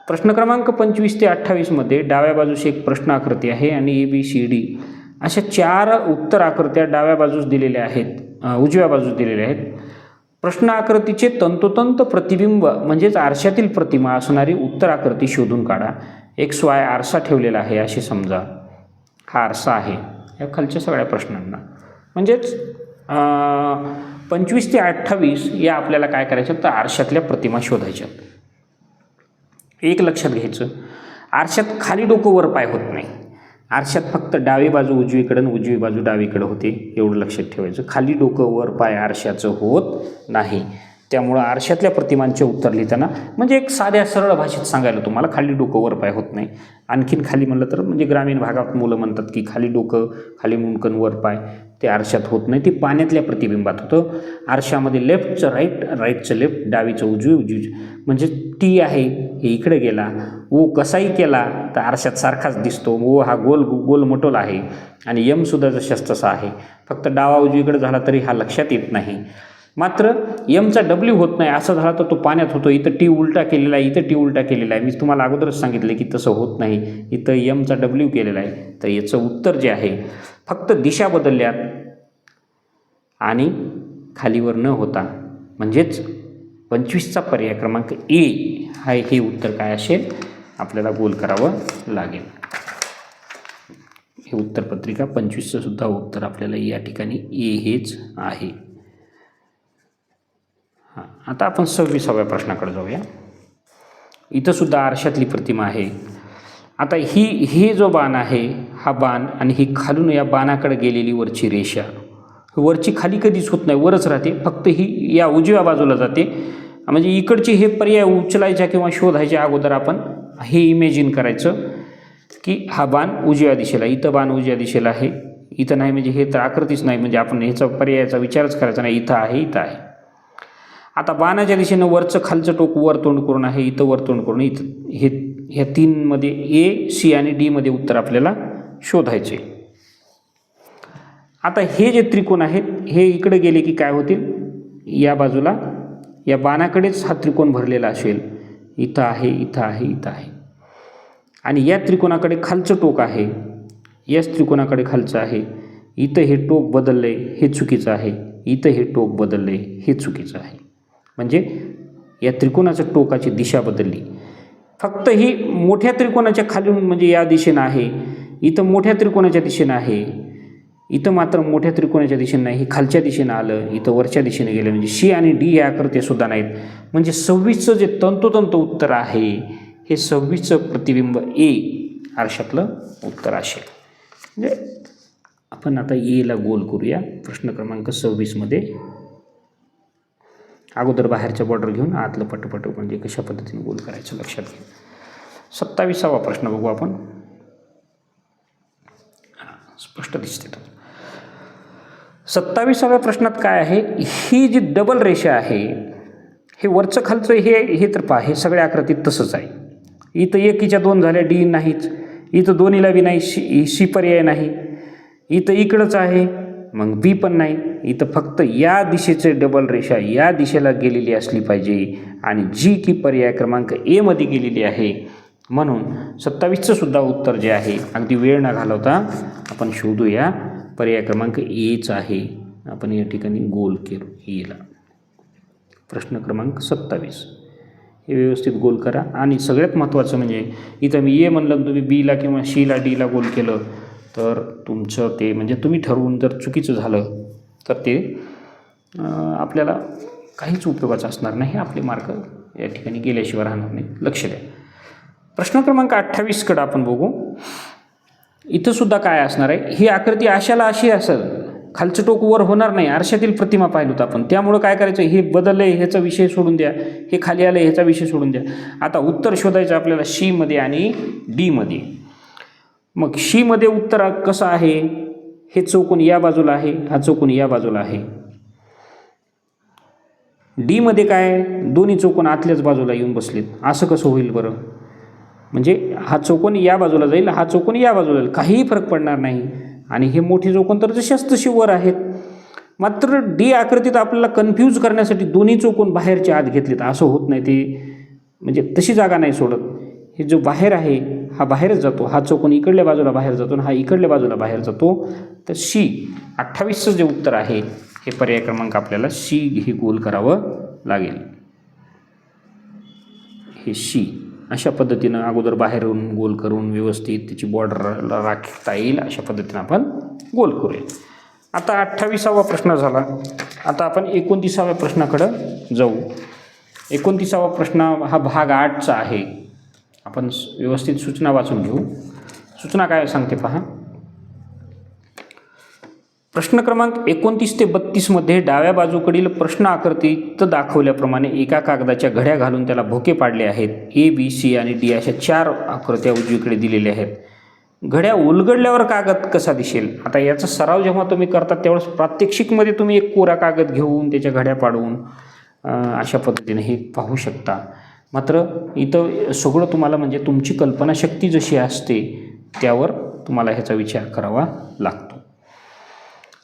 प्रश्न क्रमांक 25 ते 28मध्ये डाव्या बाजूस एक प्रश्न आकृती आहे आणि ABCD अशा 4 उत्तर आकृत्या डाव्या बाजूस दिलेल्या आहेत, उजव्या बाजूस दिलेल्या आहेत. प्रश्न आकृतीचे तंतोतंत प्रतिबिंब म्हणजेच आरशातील प्रतिमा असणारी उत्तर आकृती शोधून काढा. XY आरसा ठेवलेला आहे असे समजा. हा आरसा आहे या खालच्या सगळ्या प्रश्नांना. म्हणजेच 25 ते 28 या आपल्याला काय करायचं तर आरशातल्या प्रतिमा शोधायच्या. एक लक्षात घ्यायचं, आरशात खाली डोकं वर पाय होत नाही. आरशात फक्त डावी बाजू उजवीकडे आणि उजवी बाजू डावीकडे होते, एवढं लक्षात ठेवायचं. खाली डोकं वर पाय आरशाचं होत नाही. त्यामुळं आरशातल्या प्रतिमांचे उत्तर लिहिताना म्हणजे एक साध्या सरळ भाषेत सांगायला तुम्हाला खाली डोकं वर पाय होत नाही. आणखीन खाली म्हणलं तर म्हणजे ग्रामीण भागात मुलं म्हणतात की खाली डोकं खाली मुंडकन वर पाय, ते आरशात होत नाही, ते पाण्यातल्या प्रतिबिंबात होतं. आरशामध्ये लेफ्टचं राईट, राईटचं लेफ्ट, डावीचं उजवी. म्हणजे टी आहे हे इकडे गेला, ओ कसाही केला तर आरशात सारखाच दिसतो. ओ हा गोल गोल मोठोल आहे आणि यमसुद्धा जशाच तसा आहे, फक्त डावा उजवीकडे झाला तरी हा लक्षात येत नाही. मात्र यमचा डब्ल्यू होत नाही, असं झाला तर तो पाण्यात होतो. इथं टी उलटा केलेला आहे, इथं टी उलटा केलेला आहे. मी तुम्हाला अगोदरच सांगितले की तसं होत नाही, इथं यमचा डब्ल्यू केलेला आहे. तर याचं उत्तर जे आहे फक्त दिशा बदलल्यात आणि खालीवर न होता, म्हणजेच 25चा पर्याय क्रमांक ए हा हे उत्तर काय असेल आपल्याला गोल करावं लागेल. हे उत्तरपत्रिका 25चं सुद्धा उत्तर आपल्याला या ठिकाणी ए हेच आहे. हां, आता आपण 26व्या प्रश्नाकडे जाऊया. इथं सुद्धा आरशातली प्रतिमा आहे. आता हे जो बाण आहे हा बाण आणि ही खालून या बाणाकडे गेलेली वरची रेषा, वरची खाली कधीच होत नाही, वरच राहते. फक्त ही या उजव्या बाजूला जाते. म्हणजे इकडचे हे पर्याय उचलायच्या किंवा शोधायच्या अगोदर आपण हे इमेजिन करायचं की हा बाण उजव्या दिशेला, इथं बाण उजव्या दिशेला आहे, इथं नाही, म्हणजे हे तर आकृतीच नाही, म्हणजे आपण ह्याचा पर्यायाचा विचारच करायचा नाही, इथं आहे, इथं आहे. आता बाणाच्या दिशेनं वरचं खालचं टोक वर तोंड करून आहे, इथं वर तोंड करून, इथं हे ह्या तीनमध्ये ए, सी आणि डीमध्ये उत्तर आपल्याला शोधायचे. आता हे जे त्रिकोण आहेत हे इकडे गेले की काय होतील, या बाजूला या बाणाकडेच हा त्रिकोण भरलेला असेल. इथं आहे, इथं आहे, इथं आहे. आणि या त्रिकोणाकडे खालचं टोक आहे, याच त्रिकोणाकडे खालचं आहे. इथं हे टोक बदललं आहे, हे चुकीचं आहे. इथं हे टोक बदललं आहे, हे चुकीचं आहे. म्हणजे या त्रिकोणाच्या टोकाची दिशा बदलली. फक्त ही मोठ्या त्रिकोणाच्या खालून म्हणजे या दिशेनं आहे, इथं मोठ्या त्रिकोणाच्या दिशेनं आहे, इथं मात्र मोठ्या त्रिकोणाच्या दिशेनं नाही, हे खालच्या दिशेनं आलं, इथं वरच्या दिशेने गेलं. म्हणजे सी आणि डी या आकृत्यासुद्धा नाहीत. म्हणजे 26चं जे तंतोतंत उत्तर आहे हे 26चं प्रतिबिंब ए आरशातलं उत्तर असेल. म्हणजे आपण आता एला गोल करूया. प्रश्न क्रमांक 26मध्ये अगोदर बाहेरच्या बॉर्डर घेऊन आतलं पटपट म्हणजे कशा पद्धतीने गोल करायचं लक्षात घ्या. 27वा प्रश्न बघू आपण. स्पष्ट दिसते. 27व्या प्रश्नात काय आहे, ही जी डबल रेषा आहे हे वरचं खालचं हे तर पहा, हे सगळ्या आकृतीत तसंच आहे. इथं एकीच्या 2 झाल्या, डी नाहीच, इथं दोन्हीला बी नाही, सी पर्याय नाही, इथं इकडंच आहे, मग बी पण नाही. इथं फक्त या दिशेचे डबल रेषा या दिशेला गेलेली असली पाहिजे आणि जी की पर्याय क्रमांक ए मध्ये गेलेली आहे. म्हणून 27चं सुद्धा उत्तर जे आहे अगदी वेळ न घालवता आपण शोधूया. पर्याय क्रमांक एच आहे. आपण या ठिकाणी गोल केलो एला. प्रश्न क्रमांक 27 हे व्यवस्थित गोल करा. आणि सगळ्यात महत्त्वाचं म्हणजे इथं मी ए म्हणलं, तुम्ही बीला किंवा सीला डीला गोल केलं तर तुमचं ते म्हणजे तुम्ही ठरवून जर चुकीचं झालं तर ते आपल्याला काहीच उपयोगाचं असणार नाही. आपले मार्क या ठिकाणी गेल्याशिवाय राहणार नाही. लक्ष द्या. प्रश्न क्रमांक 28कडे आपण बघू. इथं सुद्धा काय असणार आहे, ही आकृती अशाला अशी असेल, खालचं टोक वर होणार नाही. आरशातील प्रतिमा पाहिलं होतं आपण, त्यामुळं काय करायचं, हे बदललं आहे ह्याचा विषय सोडून द्या, हे खाली आलं ह्याचा विषय सोडून द्या. आता उत्तर शोधायचं आपल्याला सी मध्ये आणि डी मध्ये. मग सी मध्ये उत्तर कसं आहे, हे चौकोन या बाजूला आहे, हा चौकोन या बाजूला आहे. डी मध्ये काय, दोन्ही चौकोन आतल्याच बाजूला येऊन बसलेत. असं कसं होईल बरं, म्हणजे हा चौकोन या बाजूला जाईल, हा चौकोन या बाजूला जाईल, काहीही फरक पडणार नाही. आणि हे मोठे चौकोन तर जशाच तसे वर आहेत. मात्र डी आकृतीत आपल्याला कन्फ्यूज करण्यासाठी दोन्ही चौकोन बाहेरच्या आत घेतलेत. असं होत नाही, ते म्हणजे तशी जागा नाही सोडत. हे जो बाहेर आहे हा बाहेरच जातो, हा चौकोन इकडल्या बाजूला बाहेर जातो आणि हा इकडल्या बाजूला बाहेर जातो. तर सी 28चं जे उत्तर आहे हे पर्याय क्रमांक आपल्याला सी हे गोल करावं लागेल. हे सी अशा पद्धतीनं अगोदर बाहेरून गोल करून व्यवस्थित त्याची बॉर्डर राखता येईल अशा पद्धतीनं आपण गोल करूया. आता 28वा प्रश्न झाला. आता आपण 29व्या प्रश्नाकडं जाऊ. 29वा प्रश्न हा भाग 8चा आहे. आपण व्यवस्थित सूचना वाचून घेऊ. सूचना काय सांगते पहा. प्रश्न क्रमांक 29 ते 32 मध्ये डाव्या बाजूकडील प्रश्न आकृतीत दाखवल्याप्रमाणे एका कागदाच्या घड्या घालून त्याला भोके पाडले आहेत. ए, बी, सी आणि डी अशा 4 आकृत्या उजवीकडे दिलेल्या आहेत. घड्या उलगडल्यावर कागद कसा दिसेल? आता याचा सराव जेव्हा तुम्ही करता त्यावेळेस प्रात्यक्षिकमध्ये तुम्ही एक कोरा कागद घेऊन त्याच्या घड्या पाडून अशा पद्धतीने हे पाहू शकता. मात्र इथं सगळं तुम्हाला म्हणजे तुमची कल्पनाशक्ती जशी असते त्यावर तुम्हाला ह्याचा विचार करावा लागतो.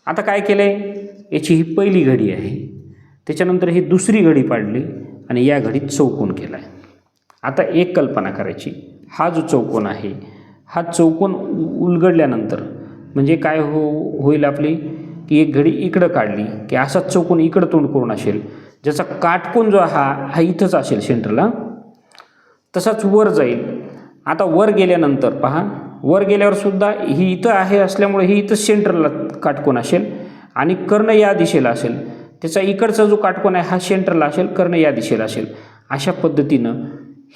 आता काय केलं आहे, याची ही पहिली घडी आहे, त्याच्यानंतर ही दुसरी घडी पाडली आणि या घडीत चौकोन केला आहे. आता एक कल्पना करायची, हा जो चौकोन आहे हा चौकोन उलगडल्यानंतर म्हणजे काय होईल आपली की एक घडी इकडं काढली की असाच चौकोन इकडं तोंड करून असेल, ज्याचा काटकोन जो हा इथंच असेल सेंटरला, तसाच वर जाईल. आता वर गेल्यानंतर पहा, वर गेल्यावर सुद्धा ही इथं आहे असल्यामुळे ही इथं सेंटरला काटकोन असेल आणि कर्ण या दिशेला असेल. त्याचा इकडचा जो काटकोन आहे हा सेंटरला असेल, कर्ण या दिशेला असेल. अशा पद्धतीनं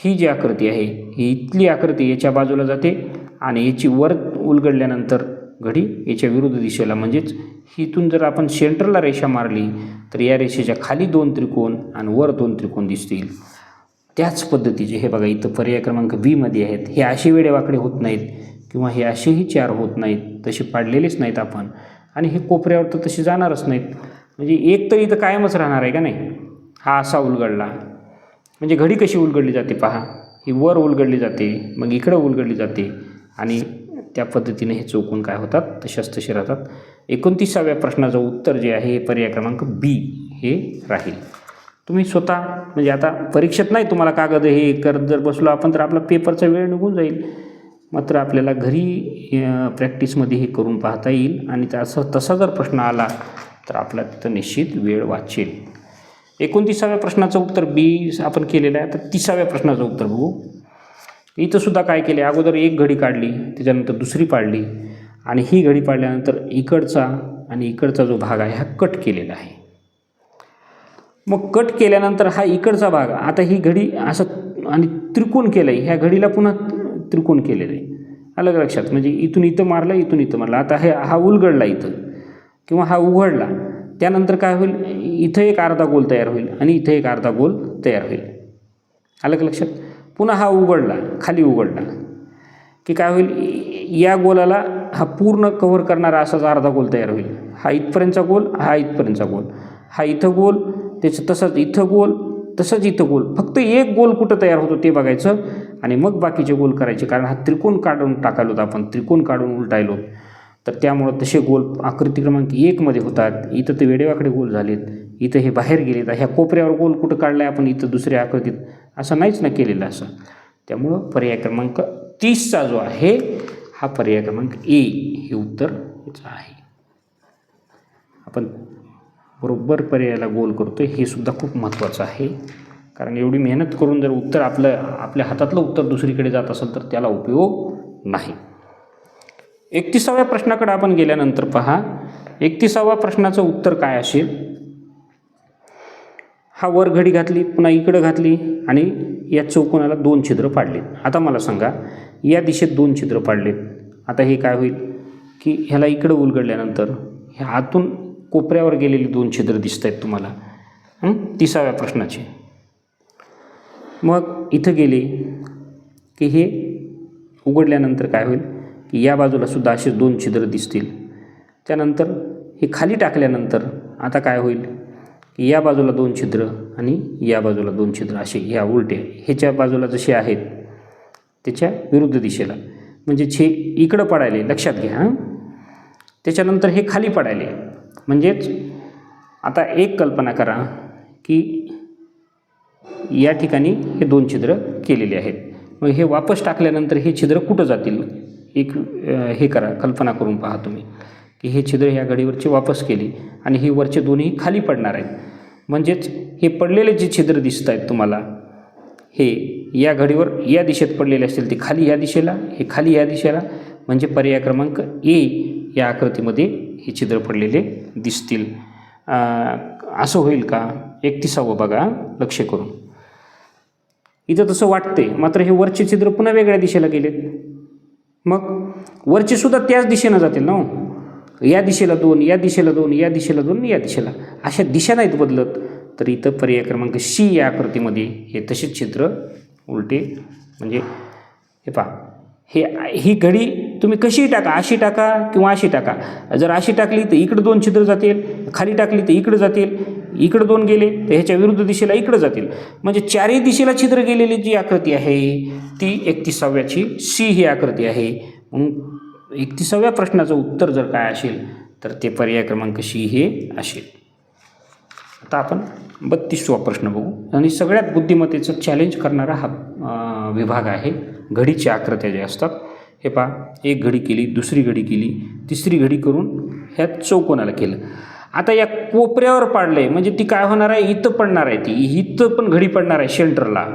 ही जी आकृती आहे ही इथली आकृती याच्या बाजूला जाते आणि याची वर उलगडल्यानंतर घडी याच्या विरुद्ध दिशेला, म्हणजेच इथून जर आपण सेंटरला रेषा मारली तर या रेषेच्या खाली 2 त्रिकोण आणि वर 2 त्रिकोण दिसतील. त्याच पद्धतीचे हे बघा इथं पर्याय क्रमांक बी मध्ये आहेत. हे असे वेडेवाकडे होत नाहीत किंवा हे असेही 4 होत नाहीत, तसे पाडलेलेच नाहीत आपण, आणि हे कोपऱ्यावर तर तसे जाणारच नाहीत. म्हणजे एक तर इथं कायमच राहणार आहे का नाही. हा असा उलगडला म्हणजे घडी कशी उलगडली जाते पहा, ही वर उलगडली जाते, मग इकडं उलगडली जाते आणि त्या पद्धतीने हे चौकोन काय होतात, तशाच तसे राहतात. 29व्या प्रश्नाचं उत्तर जे आहे हे पर्याय क्रमांक बी हे राहील. तुम्ही स्वतः म्हणजे आता परीक्षेत नाही तुम्हाला कागद हे करत जर बसलो आपण तर आपला पेपरचा वेळ निघून जाईल. मात्र आपल्याला घरी प्रॅक्टिसमध्ये हे करून पाहता येईल आणि तसा जर प्रश्न आला तर आपला तिथं निश्चित वेळ वाचेल. 29व्या प्रश्नाचं उत्तर बी आपण केलेलं आहे. आता 30व्या प्रश्नाचं उत्तर बघू. इथं सुद्धा काय केले, अगोदर एक घडी काढली, त्याच्यानंतर दुसरी पाडली आणि ही घडी पाडल्यानंतर इकडचा आणि इकडचा जो भाग आहे हा कट केलेला आहे. मग कट केल्यानंतर हा इकडचा भाग, आता ही घडी असं आणि त्रिकोण केलं आहे, ह्या घडीला पुन्हा त्रिकोण केलेलं आहे. अलग लक्षात, म्हणजे इथून इथं मारलं, इथून इथं मारलं. आता हा उलगडला इथं किंवा हा उघडला, त्यानंतर काय होईल, इथं एक अर्धा गोल तयार होईल आणि इथं एक अर्धा गोल तयार होईल. अलग लक्षात. पुन्हा हा उघडला, खाली उघडला की काय होईल, या गोलाला हा पूर्ण कव्हर करणारा असाच अर्धा गोल तयार होईल. हा इथपर्यंतचा गोल, हा इथपर्यंतचा गोल, हा इथं गोल, त्याचं तसंच इथं गोल, तसंच इथं गोल. फक्त एक गोल कुठं तयार होतो ते बघायचं आणि मग बाकीचे गोल करायचे. कारण हा त्रिकोण काढून टाकायलो होता आपण, त्रिकोण काढून उलटायलो, तर त्यामुळं तसे गोल आकृती क्रमांक 1 मध्ये होतात. इथं ते वेडेवाकडे गोल झालेत, इथं हे बाहेर गेलेत. ह्या कोपऱ्यावर गोल कुठं काढला आहे आपण, इथं दुसऱ्या आकृतीत, असं नाहीच ना केलेलं असं. त्यामुळं पर्याय क्रमांक 30चा जो आहे हा पर्याय क्रमांक ए हे उत्तर याचं आहे. आपण बरोबर पर्यायाला गोल करतो, हे सुद्धा खूप महत्त्वाचं आहे. कारण एवढी मेहनत करून जर उत्तर आपल्या हातातलं उत्तर दुसरीकडे जात असेल तर त्याला उपयोग नाही. 31व्या प्रश्नाकडे आपण गेल्यानंतर पहा, 31व्या प्रश्नाचं उत्तर काय असेल. हा वर घडी घातली, पुन्हा इकडं घातली आणि या चौकोनाला 2 छिद्र पाडलेत. आता मला सांगा, या दिशेत 2 छिद्र पाडलेत. आता हे काय होईल की ह्याला इकडं उलगडल्यानंतर ह्या आतून कोपऱ्यावर गेलेली 2 छिद्र दिसत आहेत तुम्हाला 30व्या प्रश्नाचे. मग इथं गेले की हे उघडल्यानंतर काय होईल की या बाजूला सुद्धा असे 2 छिद्र दिसतील. त्यानंतर हे खाली टाकल्यानंतर आता काय होईल की या बाजूला 2 छिद्र आणि या बाजूला 2 छिद्र, असे ह्या उलटे ह्याच्या बाजूला जसे आहेत त्याच्या विरुद्ध दिशेला, म्हणजे छे इकडं पडायले, लक्षात घ्या. त्याच्यानंतर हे खाली पडायले, म्हणजेच आता एक कल्पना करा की या ठिकाणी हे 2 छिद्र केलेले आहेत. मग हे वापस टाकल्यानंतर हे छिद्र कुठं जातील, एक हे करा, कल्पना करून पहा तुम्ही की हे छिद्र ह्या घडीवरचे वापस केली आणि हे वरचे दोन्ही खाली पडणार आहेत. म्हणजेच हे पडलेले जे छिद्र दिसत आहेत तुम्हाला, हे या घडीवर या दिशेत पडलेले असतील, ते खाली या दिशेला, हे खाली या दिशेला, म्हणजे पर्याय क्रमांक ए या आकृतीमध्ये हे छिद्र पडलेले दिसतील. असं होईल का. 31वं बघा, लक्ष करून. इथं तसं वाटते, मात्र हे वरचे छिद्र पुन्हा वेगळ्या दिशेला गेलेत. मग वरचे सुद्धा त्याच दिशेनं जातील ना, या दिशेला 2, या दिशेला 2, या दिशेला 2, या दिशेला, अशा दिशा नाहीत बदलत. तर इथं पर्याय क्रमांक सी या आकृतीमध्ये हे तसेच छिद्र उलटे, म्हणजे हे पहा, ही घडी तुम्ही कशीही टाका, अशी टाका किंवा अशी टाका. जर अशी टाकली तर इकडं 2 छिद्र जातील, खाली टाकली तर इकडं जातील, इकडं 2 गेले तर ह्याच्या विरुद्ध दिशेला इकडं जातील. म्हणजे चारही दिशेला छिद्र गेलेली जी आकृती आहे ती 31व्याची सी ही आकृती आहे. मग 31व्या प्रश्नाचं उत्तर जर काय असेल तर ते पर्याय क्रमांक सी हे असेल. आता आपण 32वा प्रश्न बघू आणि सगळ्यात बुद्धिमत्तेचं चॅलेंज करणारा हा विभाग आहे. घडीच्या आकृत्या ज्या असतात हे पहा, एक घडी केली, दुसरी घडी केली, तिसरी घडी करून ह्या चौकोनाला केलं. आता या कोपऱ्यावर पाडलं आहे म्हणजे ती काय होणार आहे, इथं पडणार आहे, ती इथं पण घडी पडणार आहे सेंटरला.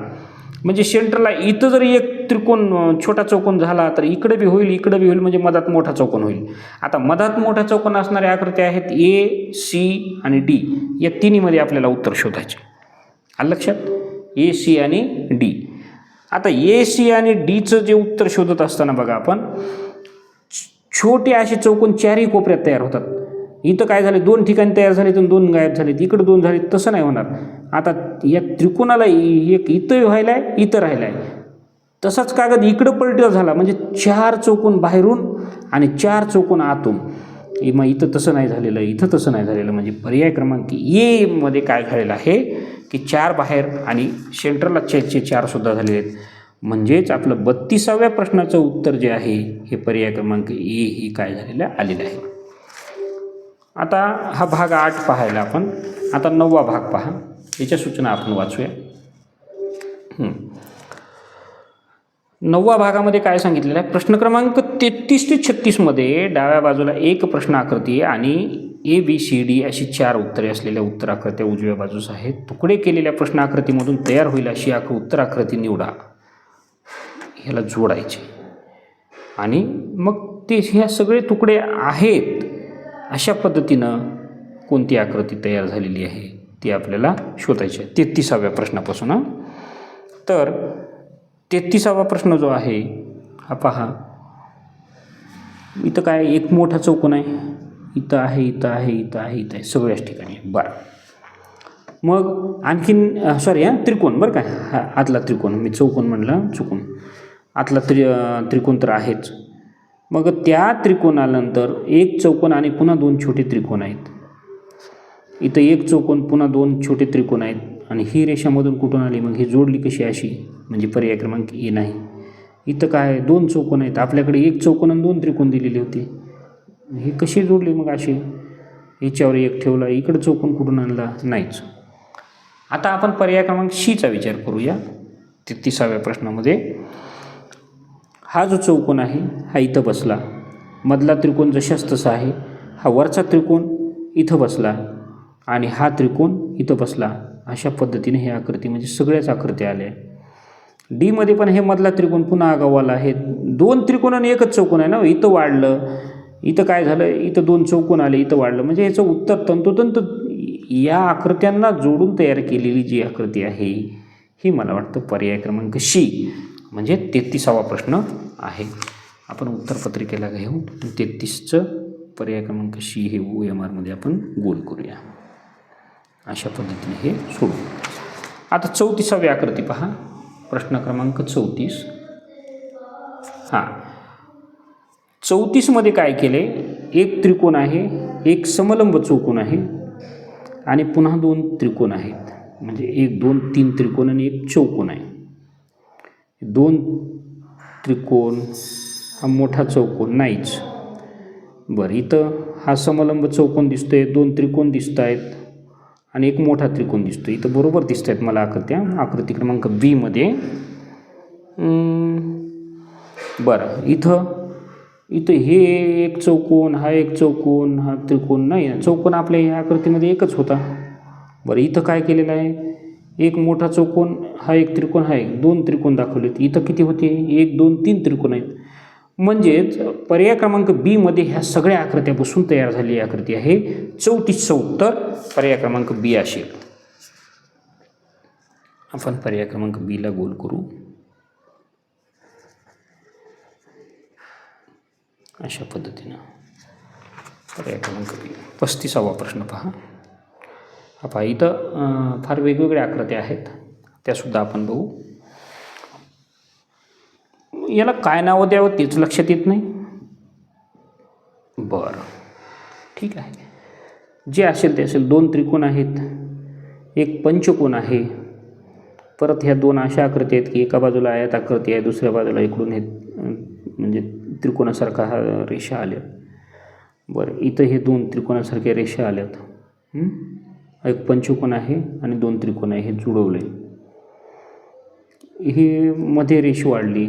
म्हणजे सेंटरला इथं जर एक त्रिकोण छोटा चौकोन झाला तर इकडे बी होईल, इकडे बी होईल, म्हणजे मधात मोठा चौकोन होईल. आता मधात मोठा चौकोन असणाऱ्या आकृत्या आहेत ए, सी आणि डी. या तिन्हीमध्ये आपल्याला उत्तर शोधायचे. आलं लक्षात, ए, सी आणि डी. आता ए, सी आणि डीचं जे उत्तर शोधत असताना बघा आपण छोटे असे चौकोन चारही कोपऱ्यात तयार होतात. इथं काय झाले, 2 ठिकाणी तयार झाले तर 2 गायब झालेत, इकडं 2 झाले, तसं नाही होणार. आता या त्रिकोणाला एक इथं व्हायला आहे, इथं राहिला आहे. तसाच कागद इकडं पलटा झाला म्हणजे 4 चौकोन बाहेरून आणि 4 चौकोन आतून. मग इथं तसं नाही झालेलं, इथं तसं नाही झालेलं. म्हणजे पर्याय क्रमांक ए मध्ये काय झालेलं आहे की 4 बाहेर आणि सेंटरला 4सुद्धा झालेले आहेत. म्हणजेच आपलं 32व्या प्रश्नाचं उत्तर जे आहे हे पर्याय क्रमांक ए ही काय झालेलं आलेलं आहे. आता हा भाग 8 पाहायला आपण. आता 9वा भाग पहा, याच्या सूचना आपण वाचूया. 9व्या भागामध्ये काय सांगितलेलं आहे, प्रश्न क्रमांक 33 ते 36 मध्ये डाव्या बाजूला एक प्रश्न आकृती आणि ए, बी, सी, डी अशी 4 उत्तरे असलेल्या उत्तर आकृत्या उजव्या बाजूस आहेत. तुकडे केलेल्या प्रश्न आकृतीमधून तयार होईल अशी उत्तर आकृती निवडा. ह्याला जोडायचे आणि मग ते ह्या सगळे तुकडे आहेत अशा पद्धतीनं कोणती आकृती तयार झालेली आहे ती आपल्याला शोधायची आहे 33व्या प्रश्नापासून. तर 33वा प्रश्न जो आहे हा पहा, इथं काय एक मोठा चौकोन आहे, इथं आहे, इथं आहे, इथं आहे, इथं आहे, सगळ्याच ठिकाणी. बरं, मग आणखीन त्रिकोण बरं काय, हा आतला त्रिकोण, मी चौकोन म्हणलं चुकून, आतला त्रिकोण तर आहेच. मग त्या त्रिकोणानंतर एक चौकोन आणि पुन्हा 2 छोटे त्रिकोण आहेत. इथं एक चौकोन पुन्हा 2 छोटे त्रिकोण आहेत आणि ही रेषामधून कुठून आली, मग ही जोडली कशी अशी, म्हणजे पर्याय क्रमांक ए नाही. इथं काय 2 चौकोन आहेत, आपल्याकडे एक चौकोन आणि 2 त्रिकोण दिलेले होते, हे कशी जोडले मग असे, याच्यावर एक ठेवला, इकडं चौकोन कुठून आणला, नाहीच. आता आपण पर्याय क्रमांक सीचा विचार करूया. 33व्या प्रश्नामध्ये हा जो चौकोन आहे हा इथं बसला, मधला त्रिकोण जशाच तसा आहे, हा वरचा त्रिकोण इथं बसला आणि हा त्रिकोण इथं बसला. अशा पद्धतीने हे आकृती म्हणजे सगळ्याच आकृत्या आल्या. डीमध्ये पण हे मधला त्रिकोण पुन्हा आगावाला आहे, 2 त्रिकोण आणि एकच चौकोन आहे ना, इथं वाढलं, इथं काय झालं, इथं 2 चौकोन आले, इथं वाढलं. म्हणजे याचं उत्तर तंतोतंत या आकृत्यांना जोडून तयार केलेली जी आकृती आहे ही मला वाटतं पर्याय क्रमांक सी म्हणजे 33वा प्रश्न आहे. आपण उत्तरपत्रिकेला घेऊ 33चं पर्याय क्रमांक सी हे OMR मध्ये आपण गोल करूया. अशा पद्धतीने हे सोडू. आता 34वी आकृती पहा, प्रश्न क्रमांक 34. हां, 34मध्ये काय केले, एक त्रिकोण आहे, एक समलंब चौकोन आहे आणि पुन्हा 2 त्रिकोण आहेत. म्हणजे 1, 2, 3 त्रिकोण आणि एक चौकोन आहे. 2 त्रिकोण, हा मोठा चौकोन नाहीच. बरं, इथं हा समलंब चौकोन दिसतोय, 2 त्रिकोण दिसत आहेत आणि एक मोठा त्रिकोण दिसतो. इथं बरोबर दिसत आहेत मला आकृत्या. आकृती क्रमांक बी मध्ये बरं, इथं हे एक चौकोन, हा एक चौकोन, हा त्रिकोण नाही, चौकोन आपल्या या आकृतीमध्ये एकच होता. बरं, इथं काय केलेलं आहे, एक मोठा चौकोन, हा एक त्रिकोण आहे, 2 त्रिकोण दाखवलेत. इथं किती होते, 1, 2, 3 त्रिकोण आहेत. म्हणजेच पर्याय क्रमांक बी मध्ये ह्या सगळ्या आकृत्या बसून तयार झालेली आकृती आहे. 34चं उत्तर पर्याय क्रमांक बी असेल. आपण पर्याय क्रमांक बीला गोल करू. अशा पद्धतीनं पर्याय क्रमांक बी. 35वा प्रश्न पहा. हा पहा, इथं फार वेगवेगळ्या आकृत्या आहेत, त्यासुद्धा आपण बघू. याला काय नावं द्यावं तेच लक्षात येत नाही. बरं ठीक आहे, जे असेल ते असेल. 2 त्रिकोण आहेत, एक पंचकोन आहे, परत ह्या 2 अशा आकृती आहेत की एका बाजूला आयत आकृती आहे, दुसऱ्या बाजूला इकडून हे म्हणजे त्रिकोणासारखा हा रेषा आल्या. बरं, इथं हे 2 त्रिकोणासारख्या रेषा आल्यात. एक पंचकोन आहे आणि 2 त्रिकोण आहे, हे जुळवले. हे मध्ये रेषा वाढली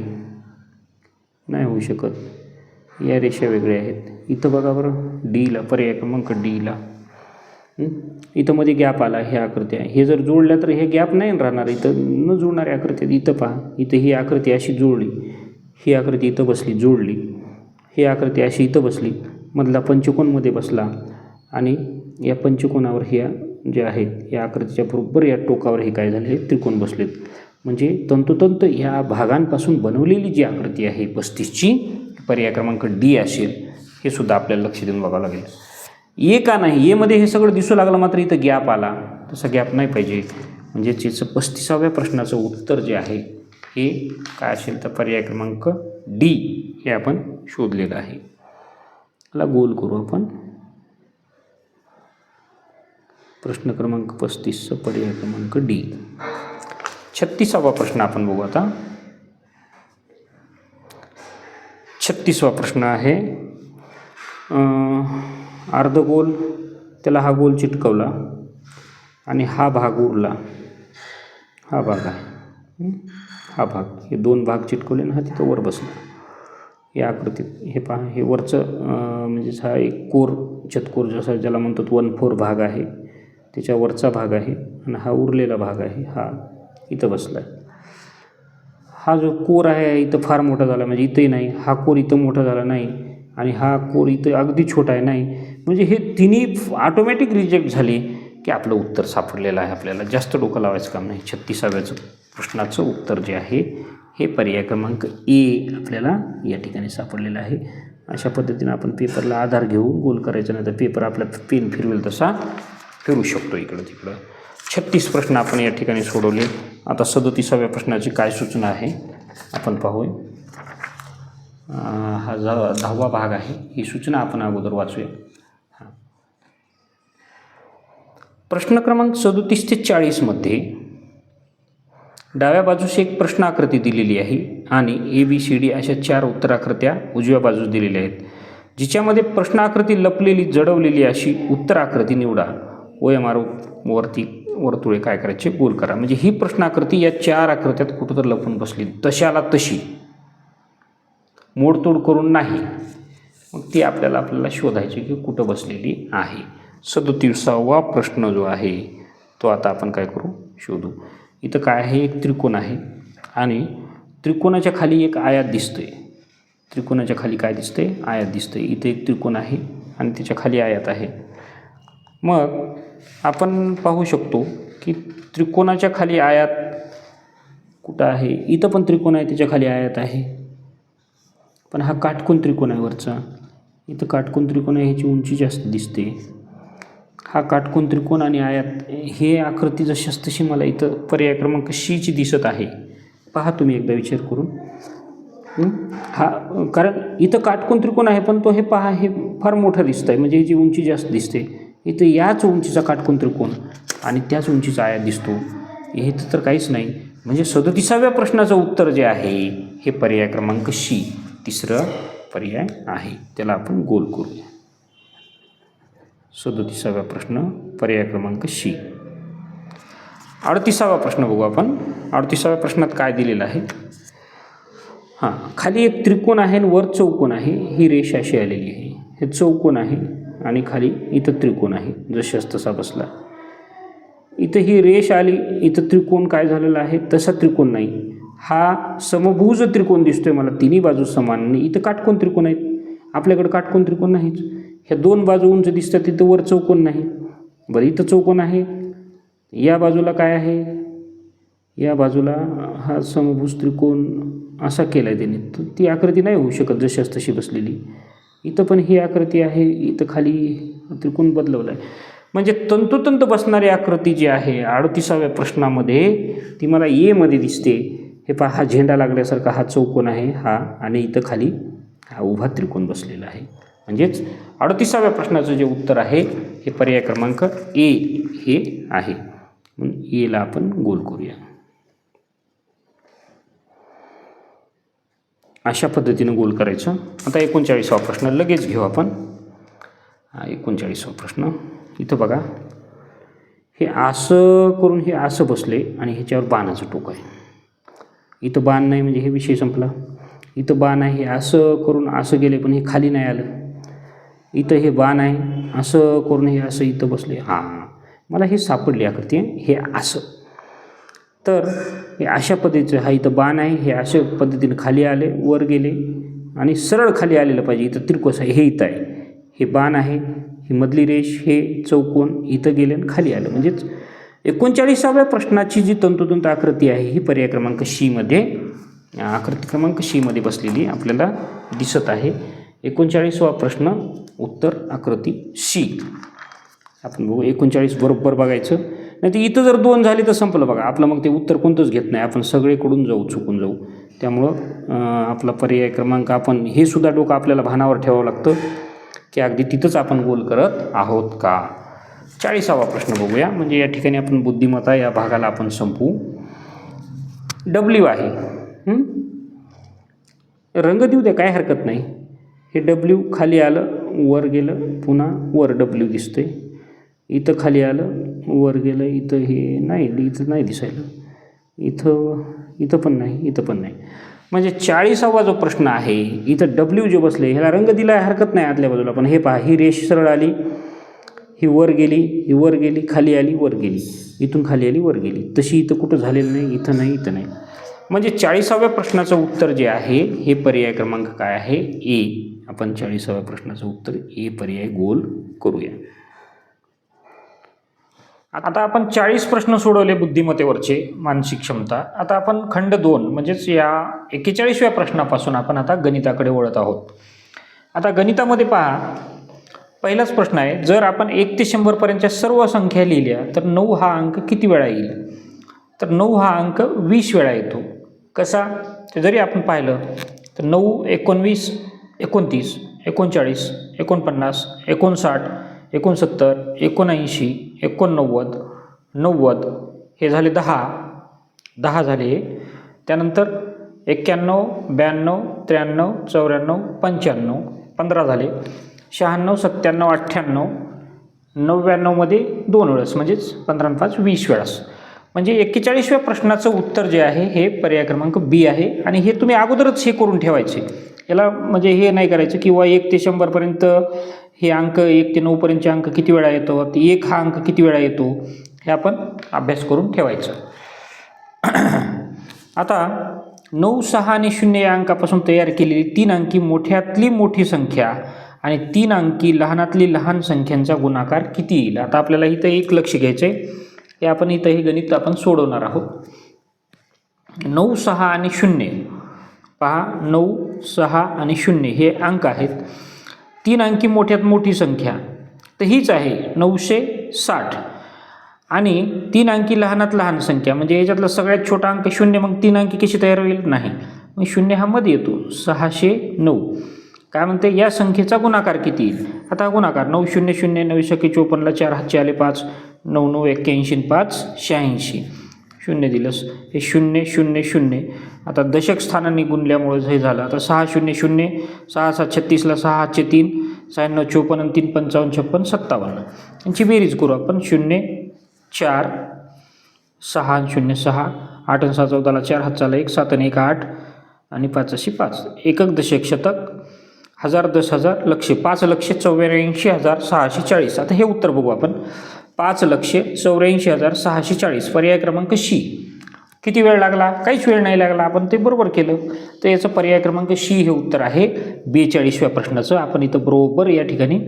नाही होऊ शकत, या रेषा वेगळ्या आहेत. इथं बघा बरं, डीला पर्याय क्रमांक डीला इथं मध्ये गॅप आला, ह्या आकृती आहे. हे जर जोडल्या तर हे गॅप नाही राहणार, इथं न जुळणाऱ्या आकृती. इथं पहा, इथं ही आकृती अशी जुळली, ही आकृती इथं बसली जोडली, ही आकृती अशी इथं बसली, मधला पंचकोनमध्ये बसला आणि या पंचकोनावर ह्या जे आहेत या आकृतीच्या बरोबर या टोकावर हे काय झाले, त्रिकोण बसलेत. म्हणजे तंतोतंत ह्या भागांपासून बनवलेली जी आकृती आहे 35ची, पर्याय क्रमांक डी असेल. हे सुद्धा आपल्याला लक्ष देऊन बघावं लागेल. ए का नाही, एमध्ये हे सगळं दिसू लागलं, मात्र इथं गॅप आला, तसा गॅप नाही पाहिजे. म्हणजे त्याचं 35व्या प्रश्नाचं उत्तर जे आहे हे काय असेल तर पर्याय क्रमांक डी हे आपण शोधलेलं आहे. याला गोल करू आपण. प्रश्न क्रमांक 35 पर्याय क्रमांक डी. 36वा प्रश्न आपण बघू आता. 36वा प्रश्न आहे, अर्धगोल, त्याला हा गोल चिटकवला आणि हा भाग उरला, हा भाग आहे, हा भाग, हे 2 भाग चिटकवले आणि हा तिथं वर बसला या आकृतीत. हे पहा, हे वरचं म्हणजे हा एक कोर चतकोर जसा ज्याला म्हणतो 1/4 भाग आहे, त्याच्या वरचा भाग आहे आणि हा उरलेला भाग आहे, हा इथं बसला आहे. हा जो कोर आहे इथं फार मोठा झाला, म्हणजे इथंही नाही, हा कोर इथं मोठा झाला नाही आणि हा कोर इथं अगदी छोटा आहे नाही. म्हणजे हे तिन्ही ऑटोमॅटिक रिजेक्ट झाले की आपलं उत्तर सापडलेलं आहे. आपल्याला जास्त डोकं लावायचं काम नाही. 36व्या प्रश्नाचं उत्तर जे आहे हे पर्याय क्रमांक ए आपल्याला या ठिकाणी सापडलेलं आहे. अशा पद्धतीनं आपण पेपरला आधार घेऊन गोल करायचं, नाही तर पेपर आपला पेन फिरवेल तसा फिरू शकतो इकडं तिकडं. 36 प्रश्न आपण या ठिकाणी सोडवले. आता 37व्या प्रश्नाची काय सूचना आहे आपण पाहूया. हा 10वा भाग आहे, ही सूचना आपण अगोदर वाचूया. प्रश्न क्रमांक 37 ते 40 मध्ये डाव्या बाजूस एक प्रश्न आकृती दिलेली आहे आणि ABCD अशा 4 उत्तराकृत्या उजव्या बाजूस दिलेल्या आहेत. जिच्यामध्ये प्रश्न आकृती लपलेली जडवलेली अशी उत्तर आकृती निवडा. OMR वरती वर्तुळे काय करायचे, गोल करा. म्हणजे ही प्रश्न आकृती या 4 आकृत्यात कुठं तर लपून बसली, तशाला तशी, मोडतोड करून नाही. मग ती आपल्याला शोधायची की कुठं बसलेली आहे. 37वा प्रश्न जो आहे तो आता आपण काय करू, शोधू. इथं काय आहे, एक त्रिकोण आहे आणि त्रिकोणाच्या खाली एक आयत दिसतोय. त्रिकोणाच्या खाली काय दिसतंय, आयत दिसतंय. इथे एक त्रिकोण आहे आणि त्याच्या खाली आयत आहे. मग आपण पाहू शकतो की त्रिकोणाच्या खाली आयत कुठं आहे, इथं पण त्रिकोण आहे, त्याच्या खाली आयत आहे. पण हा काटकोन त्रिकोण आहे वरचा, इथं काटकोन त्रिकोण आहे, ह्याची उंची जास्त दिसते. हा काटकोन त्रिकोण आणि आयत हे आकृती जशीच तशी मला इथं पर्याय क्रमांक सी ची दिसत आहे. पहा तुम्ही एकदा विचार करून. हा कारण इथं काटकोन त्रिकोण आहे, पण तो हे पहा हे फार मोठा दिसत आहे, म्हणजे ह्याची उंची जास्त दिसते. इथं याच उंचीचा काटकोन त्रिकोण आणि त्याच उंचीचा आयत दिसतो, इथं तर काहीच नाही. म्हणजे 37व्या प्रश्नाचं उत्तर जे आहे हे पर्याय क्रमांक सी, तिसरं पर्याय आहे. त्याला आपण गोल करूया. 37वा प्रश्न पर्याय क्रमांक सी. 38वा प्रश्न बघू आपण. 38व्या प्रश्नात काय दिलेलं आहे. खाली एक त्रिकोण आहे आणि वर चौकोन आहे. ही रेषा अशी आलेली आहे. हे चौकोन आहे आणि खाली इथं त्रिकोण आहे, जशाच तसा बसला. इथं ही रेष आली, इथं त्रिकोण काय झालेला आहे, तसा त्रिकोण नाही. हा समभुज त्रिकोण दिसतोय मला, तिन्ही बाजू समान. आणि इथं काटकोन त्रिकोण आहेत, आपल्याकडे काटकोन त्रिकोण नाहीच. ह्या 2 बाजू उंच दिसतात, तिथं वर चौकोन नाही. बरं, इथं चौकोन आहे, या बाजूला काय आहे, या बाजूला हा समभुज त्रिकोण असा केला आहे त्याने. ती आकृती नाही होऊ शकत जशाच तशी बसलेली. इथं पण ही आकृती आहे, इथं खाली त्रिकोण बदलवला आहे. म्हणजे तंतोतंत बसणारी आकृती जी आहे 38व्या प्रश्नामध्ये ती मला ए मध्ये दिसते. हे पहा, हा झेंडा लागल्यासारखा हा चौकोन आहे हा, आणि इथं खाली हा उभा त्रिकोण बसलेला आहे. म्हणजेच 38व्या प्रश्नाचं जे उत्तर आहे हे पर्याय क्रमांक ए हे आहे. म्हणून एला आपण गोल करूया. अशा पद्धतीनं गोल करायचं. आता 39वा प्रश्न लगेच घेऊ आपण. 39वा प्रश्न इथं बघा, हे असं करून हे असं बसले आणि ह्याच्यावर बाणाचं टोक आहे. इथं बाण नाही म्हणजे हे विषय संपला. इथं बाण आहे, हे असं करून असं गेले पण हे खाली नाही आलं. इथं हे बाण आहे, असं करून हे असं इथं बसले. हां, मला हे सापडले आकृती. हे असं, तर हे अशा पद्धतीचं, हा इथं बाण आहे, हे अशा पद्धतीने खाली आले, वर गेले आणि सरळ खाली आलेलं पाहिजे. इथं त्रिकोस आहे, हे इथं आहे, हे बाण आहे, ही मधली रेष, हे चौकोन इथं गेले आणि खाली आलं. म्हणजेच 39व्या प्रश्नाची जी तंतोतंत आकृती आहे ही पर्याय क्रमांक सी मध्ये, आकृती क्रमांक सी मध्ये बसलेली आपल्याला दिसत आहे. 39वा प्रश्न उत्तर आकृती सी. आपण बघू 39 बरोबर बघायचं. नाही तर इथं जर 2 झाले तर संपलं बघा आपलं. मग ते उत्तर कोणतंच घेत नाही आपण, सगळेकडून जाऊ, चुकून जाऊ. त्यामुळं आपला पर्याय क्रमांक, आपण हे सुद्धा डोकं आपल्याला भानावर ठेवावं लागतं की अगदी तिथंच आपण गोल करत आहोत का. 40वा प्रश्न बघूया. म्हणजे या ठिकाणी आपण बुद्धिमत्ता या भागाला आपण संपवू. डब्ल्यू आहे, रंग देऊ द्या, काय हरकत नाही. हे डब्ल्यू खाली आलं, वर गेलं, पुन्हा वर डब्ल्यू दिसतंय. इथं खाली आलं, वर गेलं, इथं हे नाही, इथं नाही दिसायला, इथं पण नाही, इथं पण नाही. म्हणजे 40वा जो प्रश्न आहे इथं डब्ल्यू जे बसले, ह्याला रंग दिला हरकत नाही आतल्या बाजूला. पण हे पहा, ही रेष सरळ आली, ही वर गेली, ही वर गेली, खाली आली, वर गेली, इथून खाली आली, वर गेली. तशी इथं कुठं झालेलं नाही, इथं नाही, इथं नाही. म्हणजे 40व्या प्रश्नाचं उत्तर जे आहे हे पर्याय क्रमांक काय आहे, ए. आपण 40व्या प्रश्नाचं उत्तर ए पर्याय गोल करूया. आता आपण 40 प्रश्न सोडवले बुद्धिमत्तेवरचे, मानसिक क्षमता. आता आपण खंड 2 म्हणजेच या 41व्या प्रश्नापासून आपण आता गणिताकडे वळत आहोत. आता गणितामध्ये पहा, पहिलाच प्रश्न आहे, जर आपण 1 ते 100 पर्यंतच्या सर्व संख्या लिहिल्या तर 9 हा अंक किती वेळा येईल. तर 9 हा अंक 20 वेळा येतो. कसा, ते जरी आपण पाहिलं तर 9, 19, 29, 39, 49, 59, 69, 79, 89, 90, हे झाले 10 झाले. त्यानंतर 91, 92, 93, 94, 95, 15 झाले. 96, 97, 98, 99मध्ये 2 वेळेस, म्हणजेच 15 आणि 5 20 वेळास. म्हणजे 41व्या प्रश्नाचं उत्तर जे आहे हे पर्याय क्रमांक बी आहे. आणि हे तुम्ही अगोदरच हे करून ठेवायचे. याला म्हणजे हे नाही करायचं किंवा 1 ते 100 पर्यंत हे अंक, 1 ते 9 पर्यंतचे अंक किती वेळा येतो, 1 हा अंक किती वेळा येतो, हे आपण अभ्यास करून ठेवायचं. आता 9, 6 आणि 0 या अंकापासून तयार केलेली 3 अंकी मोठ्यातली मोठी संख्या आणि 3 अंकी लहानातली लहान संख्यांचा गुणाकार किती येईल. आता आपल्याला इथं एक लक्ष घ्यायचं आहे, हे आपण इथं हे गणित आपण सोडवणार आहोत. 9, 6 आणि 0 पहा, 9, 6 आणि 0 हे अंक आहेत. 3 अंकी मोठ्यात मोठी संख्या तर हीच आहे 960. आणि 3 अंकी लहानात लहान संख्या म्हणजे याच्यातला सगळ्यात छोटा अंक 0. मग 3 अंकी कशी तयार होईल, नाही, मग 0 हा मध्ये येतो, 609. काय म्हणते, या संख्येचा गुणाकार किती येईल. आता गुणाकार 9 0 0, 9 × 54, 4 हातचे आले 5, 9 9 81, 5 86, 0 दिलंस, हे 0 0 0. आता दशक स्थानांनी गुणल्यामुळे हे झालं. आता 6 0 0, 6 7 36ला 6 हातचे 3, 6 9 54 आणि 3 55 56 57. यांची बेरीज करू आपण. 0 4 6 0 6, 8 आणि 6 14ला 4 हातचा आला 1, 7 आणि 1 8 आणि 5 अशी 5. एकक दशक शतक, हजार, 10,000, लक्ष, 5,84,640. आता हे उत्तर बघू आपण. 5,84,640 पर्याय क्रमांक सी. किती वेळ लागला, काहीच वेळ नाही लागला, आपण ते बरोबर केलं. तर याचं पर्याय क्रमांक सी हे उत्तर आहे 42व्या प्रश्नाचं. आपण इथं बरोबर या ठिकाणी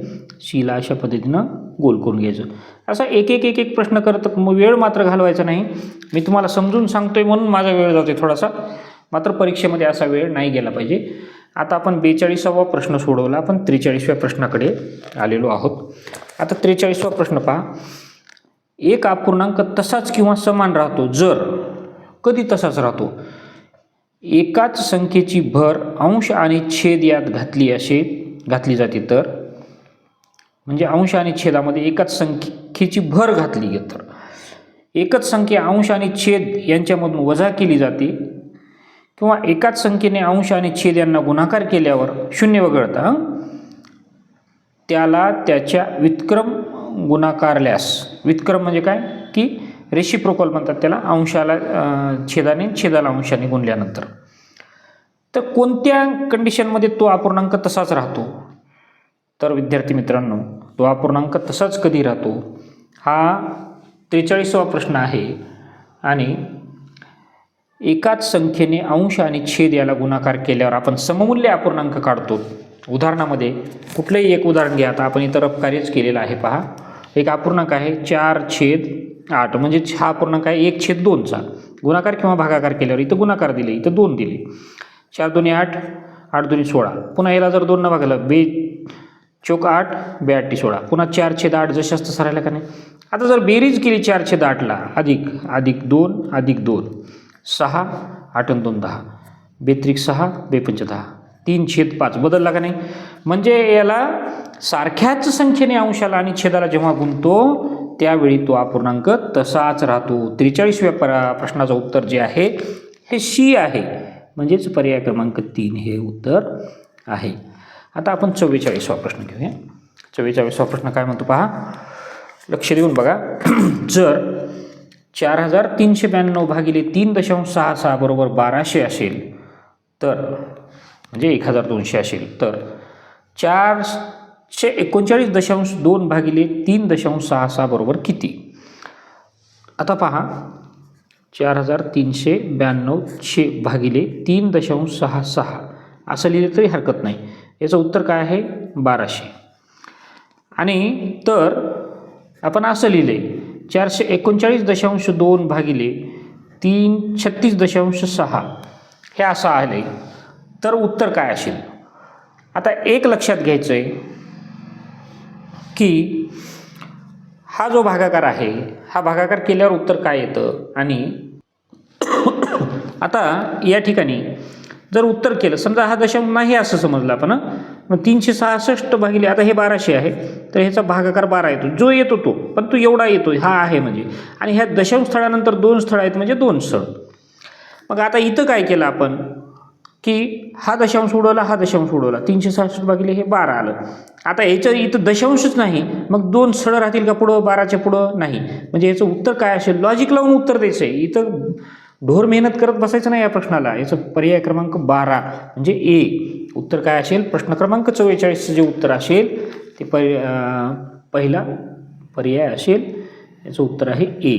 सीला अशा पद्धतीनं गोल करून घ्यायचं. असा एक एक प्रश्न करत मग वेळ मात्र घालवायचा नाही. मी तुम्हाला समजून सांगतोय म्हणून माझा वेळ जातोय थोडासा, मात्र परीक्षेमध्ये असा वेळ नाही गेला पाहिजे. आता आपण 42वा प्रश्न सोडवला, आपण 43व्या प्रश्नाकडे आलेलो आहोत. आता 43वा प्रश्न पहा. एक अपूर्णांक तसाच किंवा समान राहतो जर, कधी तसाच राहतो, एकाच संख्येची भर अंश आणि छेद यात घातली जाते तर, म्हणजे अंश आणि छेदामध्ये एकाच संख्येची भर घातली तर एकच संख्या अंश आणि छेद यांच्यामधून वजा केली जाते, किंवा एकाच संख्येने अंश आणि छेद यांना गुणाकार केल्यावर शून्य वगळता त्याला त्याच्या व्युत्क्रम गुणाकारल्यास, व्युत्क्रम म्हणजे काय की रेसिप्रोकल म्हणतात त्याला, अंशाला छेदाने छेदाला अंशाने गुणल्यानंतर, तर कोणत्या कंडिशनमध्ये तो अपूर्णांक तसाच राहतो? तर विद्यार्थी मित्रांनो, तो अपूर्णांक तसाच कधी राहतो? हा 43वा प्रश्न आहे आणि एकाच संख्येने अंश आणि छेद याला गुणाकार केल्यावर आपण सममूल्य अपूर्णांक काढतो. उदाहरणामध्ये कुठलंही एक उदाहरण घ्या. आता आपण इथं रफ कार्यच केलेलं आहे. पहा, एक अपूर्णांक आहे 4/8, म्हणजे हा अपूर्णांक आहे 1/2चा गुणाकार किंवा भागाकार केल्यावर इथं गुणाकार दिले, इथं 2 दिले. 4 2 8, 8 2 16. पुन्हा याला जर 2 न भागलं, 2 चौक 8, 2 8 16. पुन्हा 4/8 जशाच तसं राहिलं का नाही. आता जर बेरीज केली 4/8ला, अधिक 2 अधिक 2 6, 8 2 10, 2 6, 2 5 10, 3/5 बदलला का नाही. म्हणजे याला सारख्याच संख्येने अंशाला आणि छेदाला जेव्हा गुणतो त्यावेळी तो अपूर्णांक तसाच राहतो. 43व्या प्रश्नाचं उत्तर जे आहे हे सी आहे, म्हणजेच पर्याय क्रमांक 3 हे उत्तर आहे. आता आपण 44वा प्रश्न घेऊया. 44वा प्रश्न काय म्हणतो पहा, लक्ष देऊन बघा. जर 4392 भागिले 3.66 बरोबर 1200 असेल तर, म्हणजे 1200 असेल तर 439.2 भागिले 3.66 बरोबर किती? आता पहा, 4392 भागिले 3.66 असं लिहिलं तरी हरकत नाही. याचं उत्तर काय आहे? 1200. आणि तर आपण असं लिहिले 439.2 भागिले 336.6 हे असं आलं, तर उत्तर काय असेल? आता एक लक्षात घ्यायचं आहे की हा जो भागाकार आहे, हा भागाकार केल्यावर उत्तर काय येतं. आणि आता या ठिकाणी जर उत्तर केलं, समजा हा दशांश नाही असं समजलं आपण, मग 366 भागिले, आता हे 1200 आहे तर ह्याचा भागाकार 12 येतो, जो येतो तो, पण तो एवढा येतो, हा आहे म्हणजे. आणि ह्या दशांश स्थळानंतर 2 स्थळ आहेत म्हणजे 2 स्थळ. मग आता इथं काय केलं आपण की हा दशांश उडवला, हा दशांश उडवला, 366 भागिले हे 12 आलं. आता याचं इथं दशांशच नाही, मग 2 स्थळ राहतील का पुढं? 12च्या पुढं नाही. म्हणजे याचं उत्तर काय असेल? लॉजिक लावून उत्तर द्यायचं आहे. इथं ढोर मेहनत करत बसायचं नाही या प्रश्नाला. याचं पर्याय क्रमांक 12 म्हणजे ए. उत्तर काय असेल? प्रश्न क्रमांक 44चं जे उत्तर असेल ते पहिला पर्याय असेल. याचं उत्तर आहे ए.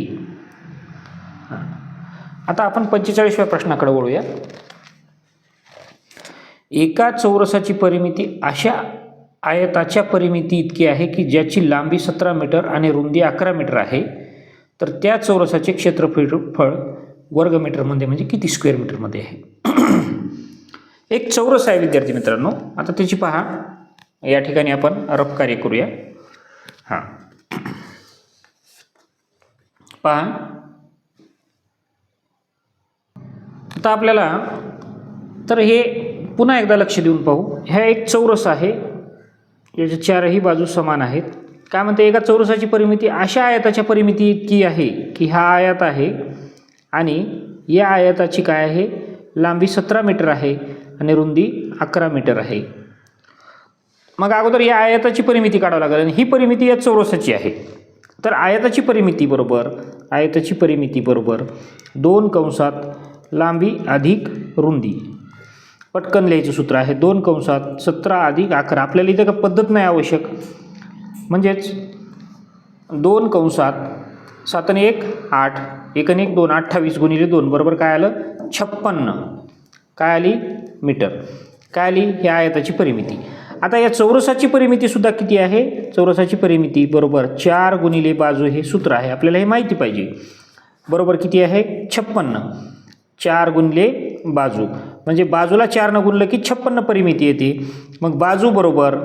आता आपण 45व्या प्रश्नाकडे वळूया. एका चौरसाची परिमिती अशा आयताच्या परिमिती इतकी आहे की ज्याची लांबी 17 मीटर आणि रुंदी 11 मीटर आहे, तर त्या चौरसाचे क्षेत्रफळ वर्ग मीटरमध्ये म्हणजे किती स्क्वेअर मीटरमध्ये आहे? एक चौरस आहे विद्यार्थी मित्रांनो. आता त्याची पहा, या ठिकाणी आपण रफ कार्य करूया. हां, पहा, आता आपल्याला तर हे पुन्हा एकदा लक्ष देऊन पाहू. ह्या एक चौरस आहे, याच्या चारही बाजू समान आहेत. काय म्हणते? एका चौरसाची परिमिती अशा आयताच्या परिमिती इतकी आहे की हा आयत आहे आणि या आयताची काय आहे? लांबी 17 मीटर आहे आणि रुंदी 11 मीटर आहे. मग अगोदर या आयताची परिमिती काढावी लागेल आणि ही परिमिती या चौरसाची आहे. तर आयताची परिमिती बरोबर 2 कंसात लांबी अधिक रुंदी, पटकन लिहायचं सूत्र आहे 2 कंसात 17 अधिक 11. आपल्याला इथे का पद्धत नाही आवश्यक, म्हणजेच 2 कंसात 7 आणि 1 8, 1 आणि 1 2, 28 गुणिले 2 बरोबर काय आलं? 56. काय आली? मीटर. काय आली? ह्या आयताची परिमिती. आता या चौरसाची परिमिती सुद्धा किती आहे? चौरसाची परिमिती बरोबर 4 गुणिले बाजू हे सूत्र आहे, आपल्याला हे माहिती पाहिजे. बरोबर किती आहे? 56. 4 गुणिले बाजू म्हणजे बाजूला 4 न गुणलं की 56 परिमिती येते. मग बाजू बरोबर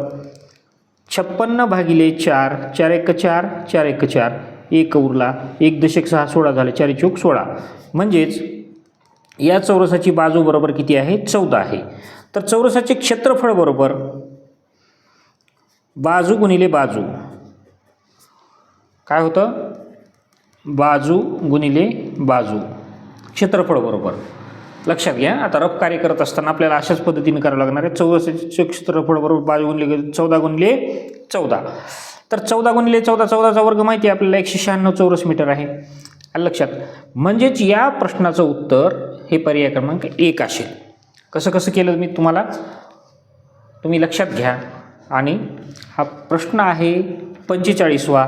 56 भागिले 4, 4 1 4, 4 1 4, 1 उरला, 1 दशक 6 16 झाले, 4 चौक 16. म्हणजेच या चौरसाची बाजू बरोबर किती आहे? 14 आहे. तर चौरसाचे क्षेत्रफळ बरोबर बाजू गुणिले बाजू काय होतं? बाजू गुणिले बाजू क्षेत्रफळ बरोबर. लक्षात घ्या, आता रफ कार्य करत असताना आपल्याला अशाच पद्धतीने करावं लागणार आहे. चौरसाचे क्षेत्रफळ बरोबर बाजू गुणिले 14 गुणिले 14. तर 14 गुणिले 14, 14चा वर्ग माहिती आहे आपल्याला 196 चौरस मीटर आहे. लक्षात, म्हणजेच या प्रश्नाचं उत्तर हे पर्याय क्रमांक 1 असेल. कसं कसं केलं मी तुम्हाला तुम्ही लक्षात घ्या. आणि हा प्रश्न आहे 45वा,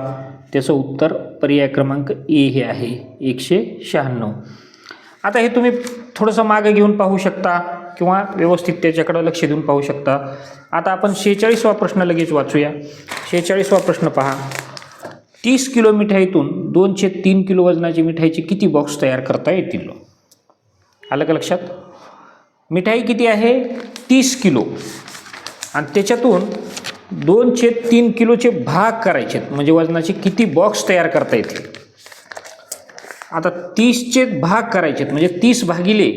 त्याचं उत्तर पर्याय क्रमांक ए हे आहे 196. आता हे तुम्ही थोडंसं मागे घेऊन पाहू शकता किंवा व्यवस्थित त्याच्याकडं लक्ष देऊन पाहू शकता. आता आपण 46वा प्रश्न लगेच वाचूया. 46वा प्रश्न पहा. 30 किलो मिठाईतून 2/3 किलो वजनाची मिठाईचे किती बॉक्स तयार करता येतील? आलं का लक्षात? मिठाई किती आहे? 30 किलो, आणि त्याच्यातून 2/3 किलोचे भाग करायचे, म्हणजे वजनाचे किती बॉक्स तयार करता येतील? आता 30चे भाग करायचे म्हणजे 30 भागिले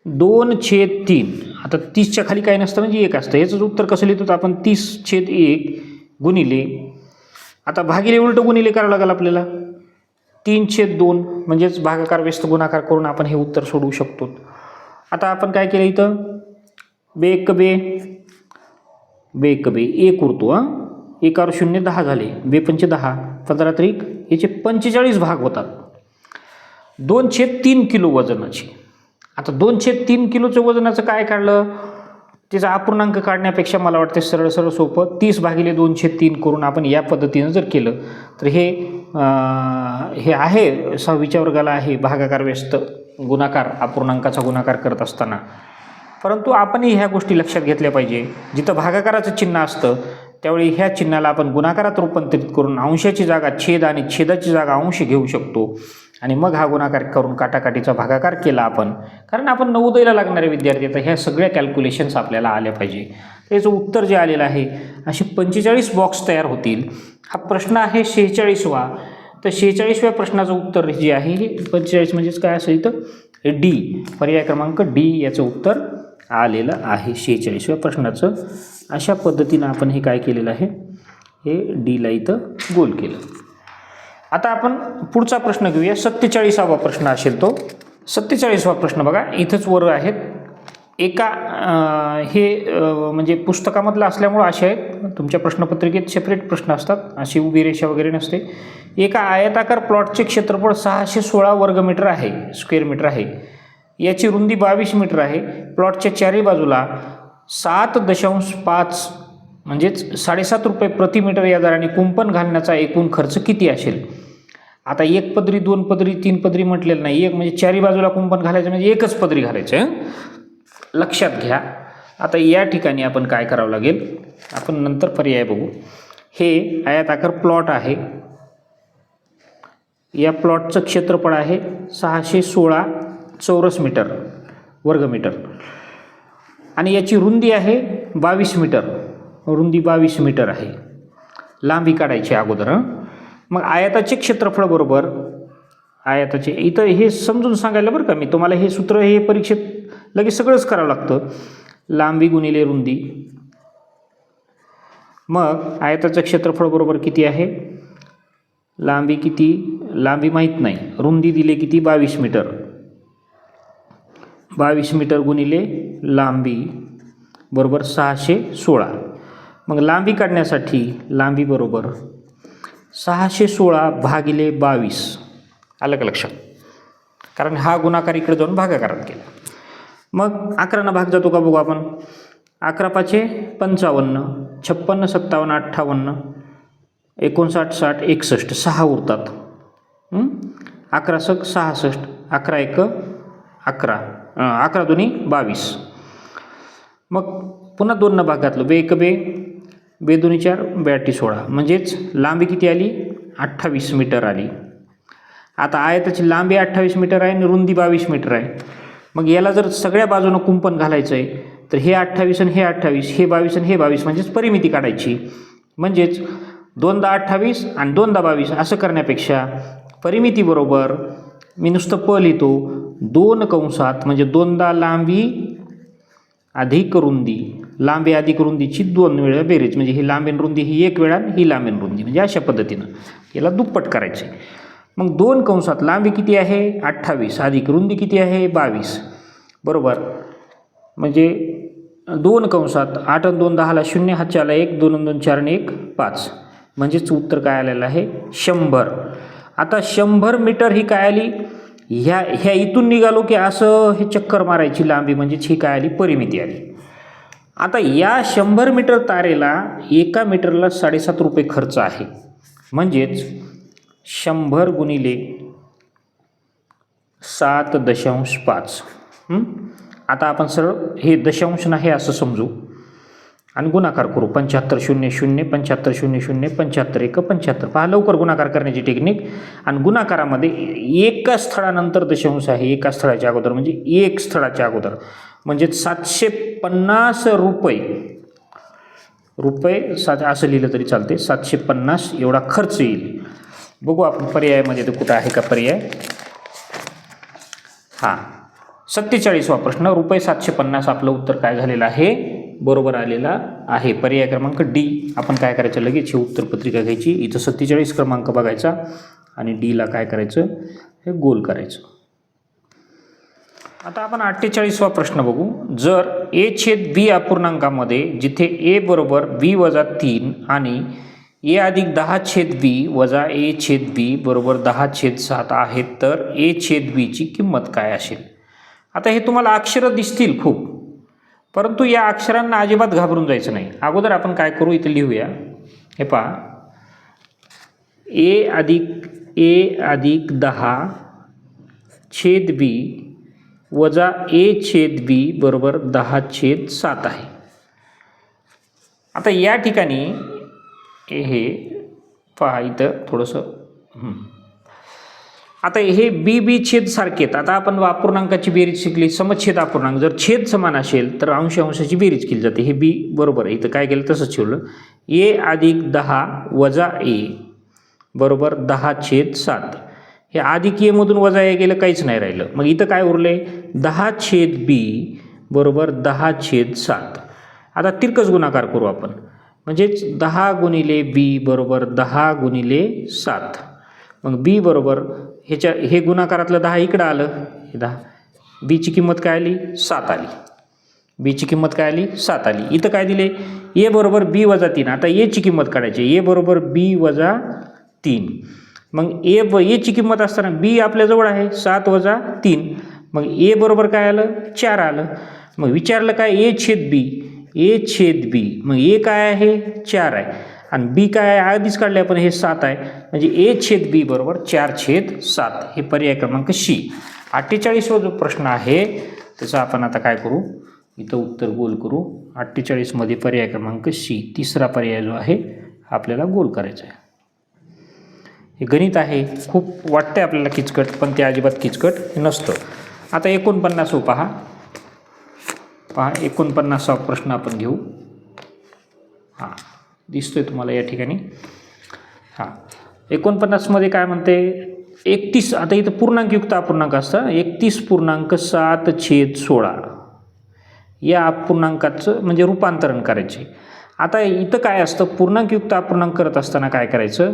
2/3. आता 30च्या खाली काय नसतं म्हणजे 1 असतं. याचं उत्तर कसं लिहितो आपण? 30/1 गुणिले, आता भागिले उलट गुणिले करावं लागेल आपल्याला, 3/2 म्हणजेच भागाकार व्यस्त गुणाकार करून आपण हे उत्तर सोडवू शकतो. आता आपण काय केलं इथं? बे एक 1 उरतो. 1 और 0 10 झाले, 2×5 10, 15 त्रिक याचे 45 भाग होतात 2/3 किलो वजनाचे. आता 2/3 किलोचं वजनाचं काय काढलं? त्याचा अपूर्णांक काढण्यापेक्षा मला वाटतं सरळ सोपं 30 भागिले 2/3 करून आपण या पद्धतीनं जर केलं तर हे आहे 6वीच्या वर्गाला आहे भागाकार व्यस्त गुणाकार, अपूर्णांकाचा गुणाकार करत असताना. परंतु आपणही ह्या गोष्टी लक्षात घेतल्या पाहिजे. जिथं भागाकाराचं चिन्ह असतं त्यावेळी ह्या चिन्हाला आपण गुणाकारात रूपांतरित करून अंशाची जागा छेद आणि छेदाची जागा अंश घेऊ शकतो, आणि मग हा गुणाकार करून काटाकाटीचा भागाकार केला आपण. कारण आपण नवोदयला लागणारे विद्यार्थी, तर ह्या सगळ्या कॅल्क्युलेशन्स आपल्याला आल्या पाहिजे. त्याचं उत्तर जे आलेलं आहे असे 45 बॉक्स तयार होतील. हा प्रश्न आहे 46वा. तर 46व्या प्रश्नाचं उत्तर जे आहे हे 45 म्हणजेच काय असेल तर डी, पर्याय क्रमांक डी याचं उत्तर आलेलं आहे 46व्या प्रश्नाचं. अशा पद्धतीनं आपण हे काय केलेलं आहे? हे डीला इथं गोल केलं. आता आपण पुढचा प्रश्न घेऊया. 47वा प्रश्न असेल तो. 47वा प्रश्न बघा, इथंच वर आहेत. एका म्हणजे पुस्तकामधलं असल्यामुळं असे आहेत, तुमच्या प्रश्नपत्रिकेत सेपरेट प्रश्न असतात, अशी उभी रेषा वगैरे नसते. एका आयताकार प्लॉटचे क्षेत्रफळ 616 वर्गमीटर आहे, स्क्वेअर मीटर आहे. याची रुंदी 22 मीटर आहे. प्लॉटच्या चारही बाजूला 7.5 म्हणजेच 7.5 रुपये प्रति मीटर या दराने कुंपण घालण्याचा एकूण खर्च किती असेल? आता 1 पदरी 2 पदरी 3 पदरी म्हटलेलं नाही, एक म्हणजे चारही बाजूला कुंपण घालायचं म्हणजे एकच पदरी घालायचं. लक्षात घ्या. आता या ठिकाणी आपण काय करावं लागेल, आपण नंतर पर्याय बघू. हे आयताकार प्लॉट आहे. या प्लॉटचं क्षेत्रफळ आहे 616 चौरस मीटर वर्गमीटर, आणि याची रुंदी आहे 22 मीटर. रुंदी 22 मीटर आहे. लांबी काढायची अगोदर. मग आयताचे क्षेत्रफळ बरोबर आयताचे, इथं हे समजून सांगायला बरं का मी तुम्हाला, हे सूत्र हे परीक्षेत लगेच सगळंच करावं लागतं. लांबी गुणिले रुंदी, मग आयताचं क्षेत्रफळ बरोबर किती आहे? लांबी किती? लांबी माहीत नाही, रुंदी दिले किती? 22 मीटर. 22 मीटर गुणिले लांबी बरोबर 616. मग लांबी काढण्यासाठी लांबी बरोबर 616 भागिले 22. आलं का लक्षात? कारण हा गुणाकार इकडे जाऊन भागाकारात केला. मग 11 भाग जातो का बघू आपण. 11 पाचे 55, 56 57 58 59 60 61 6 उरतात. 11 सक 66, 11 एक 11, 11 दोन्ही 22. मग पुन्हा 2 भाग घातलं, बे एक बे दोन्ही 4 82 16, म्हणजेच लांबी किती आली? 28 मीटर आली. आता आयताची लांबी 28 मीटर आहे आणि रुंदी 22 मीटर आहे. मग याला जर सगळ्या बाजूनं कुंपण घालायचं आहे तर हे 28 आणि हे 28, हे 22 आणि हे 22 म्हणजेच परिमिती काढायची. म्हणजेच 2दा 28 आणि 2दा 22 असं करण्यापेक्षा परिमिती बरोबर मी नुसतं प लिहितो. 2 कंसात म्हणजे दोनदा लांबी अधिक रुंदी, लांबी अधिक रुंदीची 2 वेळा बेरीज, म्हणजे ही लांबी रुंदी ही 1 वेळा, ही लांबी रुंदी, म्हणजे अशा पद्धतीनं याला दुप्पट करायचे. मग 2 कंसात लांबी किती आहे 28 अधिक रुंदी किती आहे 22 बरोबर. म्हणजे 2 कंसात 8 आणि 2 10ला 0, हातच्या आला 1, 2 आणि 2 4 आणि 1 5, म्हणजेच उत्तर काय आलेलं आहे 100. आता 100 मीटर ही काय आली, ह्या इथून निघालो की असं हे चक्कर मारायची लांबी, म्हणजेच ही काय आली परिमिती आली. आता या 100 मीटर तारेला एका मीटरला 7.5 रुपये खर्च आहे, म्हणजेच 100 गुणिले 7.5. आता आपण सरळ हे दशांश नाही असं समजू आणि गुणाकार करू. 75 0 0 75 0 0 75 1 75. पहा लवकर गुणाकार करण्याची टेक्निक. आणि गुणाकारामध्ये एका स्थळानंतर दशांश आहे, एका स्थळाच्या अगोदर, म्हणजे एक स्थळाच्या अगोदर, म्हणजे 750 रुपये असं लिहिलं तरी चालते. 750 एवढा खर्च येईल. बघू आपण पर्यायामध्ये तर कुठं आहे का पर्याय. हां 47वा प्रश्न रुपये 750 आपलं उत्तर काय झालेलं आहे बरोबर आलेला आहे. पर्याय क्रमांक डी. आपण काय करायचं लगेच ही उत्तरपत्रिका घ्यायची, इथं 47 क्रमांक बघायचा आणि डीला काय करायचं हे गोल करायचं. आता आपण 48वा प्रश्न बघू. जर a/b अपूर्णांकामध्ये जिथे a बरोबर b वजा 3 आणि a अधिक 10/b वजा a/b बरोबर 10/7 आहेत, तर a/b ची किंमत काय असेल. आता हे तुम्हाला अक्षरं दिसतील खूप, परंतु या अक्षरांना अजिबात घाबरून जायचं नाही. अगोदर आपण काय करू इथं लिहूया. हे पहा a अधिक 10/b वजा a/b बरोबर 10/7 आहे. आता या ठिकाणी हे पहा इथं थोडंसं आता हे बी छेद सारखे आहेत. आता आपण अपूर्णांकाची बेरीज शिकली. समछेद अपूर्णांक जर छेद समान असेल तर अंशांशाची बेरीज केली जाते. हे बी बरोबर आहे. इथं काय केलं तसंच ठेवलं. a अधिक 10 वजा a बरोबर 10/7. हे अधिक a मधून वजा a गेलं काहीच नाही राहिलं. मग इथं काय उरले 10/b बरोबर 10/7. आता तिरकस गुणाकार करू आपण, म्हणजेच 10 गुणिले b बरोबर 10 गुणिले 7. मग b बरोबर हे गुणाकारातलं 10 इकडं आलं, हे 10. बीची किंमत काय आली 7 आली. बीची किंमत काय आली 7 आली. इथं काय दिले a बरोबर b वजा 3. आता a ची किंमत काढायची. a बरोबर b वजा 3. मग a ची किंमत असताना b आपल्याजवळ आहे 7 वजा 3. मग a बरोबर काय आलं 4 आलं. मग विचारलं काय a/b. मग a काय आहे 4 आहे आणि b काय आहे आधीच काढले आपण, हे 7 आहे. म्हणजे a/b बरोबर 4/7. हे पर्याय क्रमांक सी. 48वा जो प्रश्न आहे त्याचा आपण आता काय करू, इथं उत्तर गोल करू. 48 मध्ये पर्याय क्रमांक सी तिसरा पर्याय जो आहे आपल्याला गोल करायचा आहे. हे गणित आहे, खूप वाटते आपल्याला किचकट, पण ते अजिबात किचकट नसतं. आता 49 पहा 49वा प्रश्न आपण घेऊ. हां दिसतोय तुम्हाला या ठिकाणी. हां 49 मध्ये काय म्हणते 31. आता इथं पूर्णांकयुक्त अपूर्णांक असतं. 31.7/16 या अपूर्णांकाचं म्हणजे रूपांतरण करायचे. आता इथं काय असतं पूर्णांकयुक्त अपूर्णांक करत असताना काय करायचं,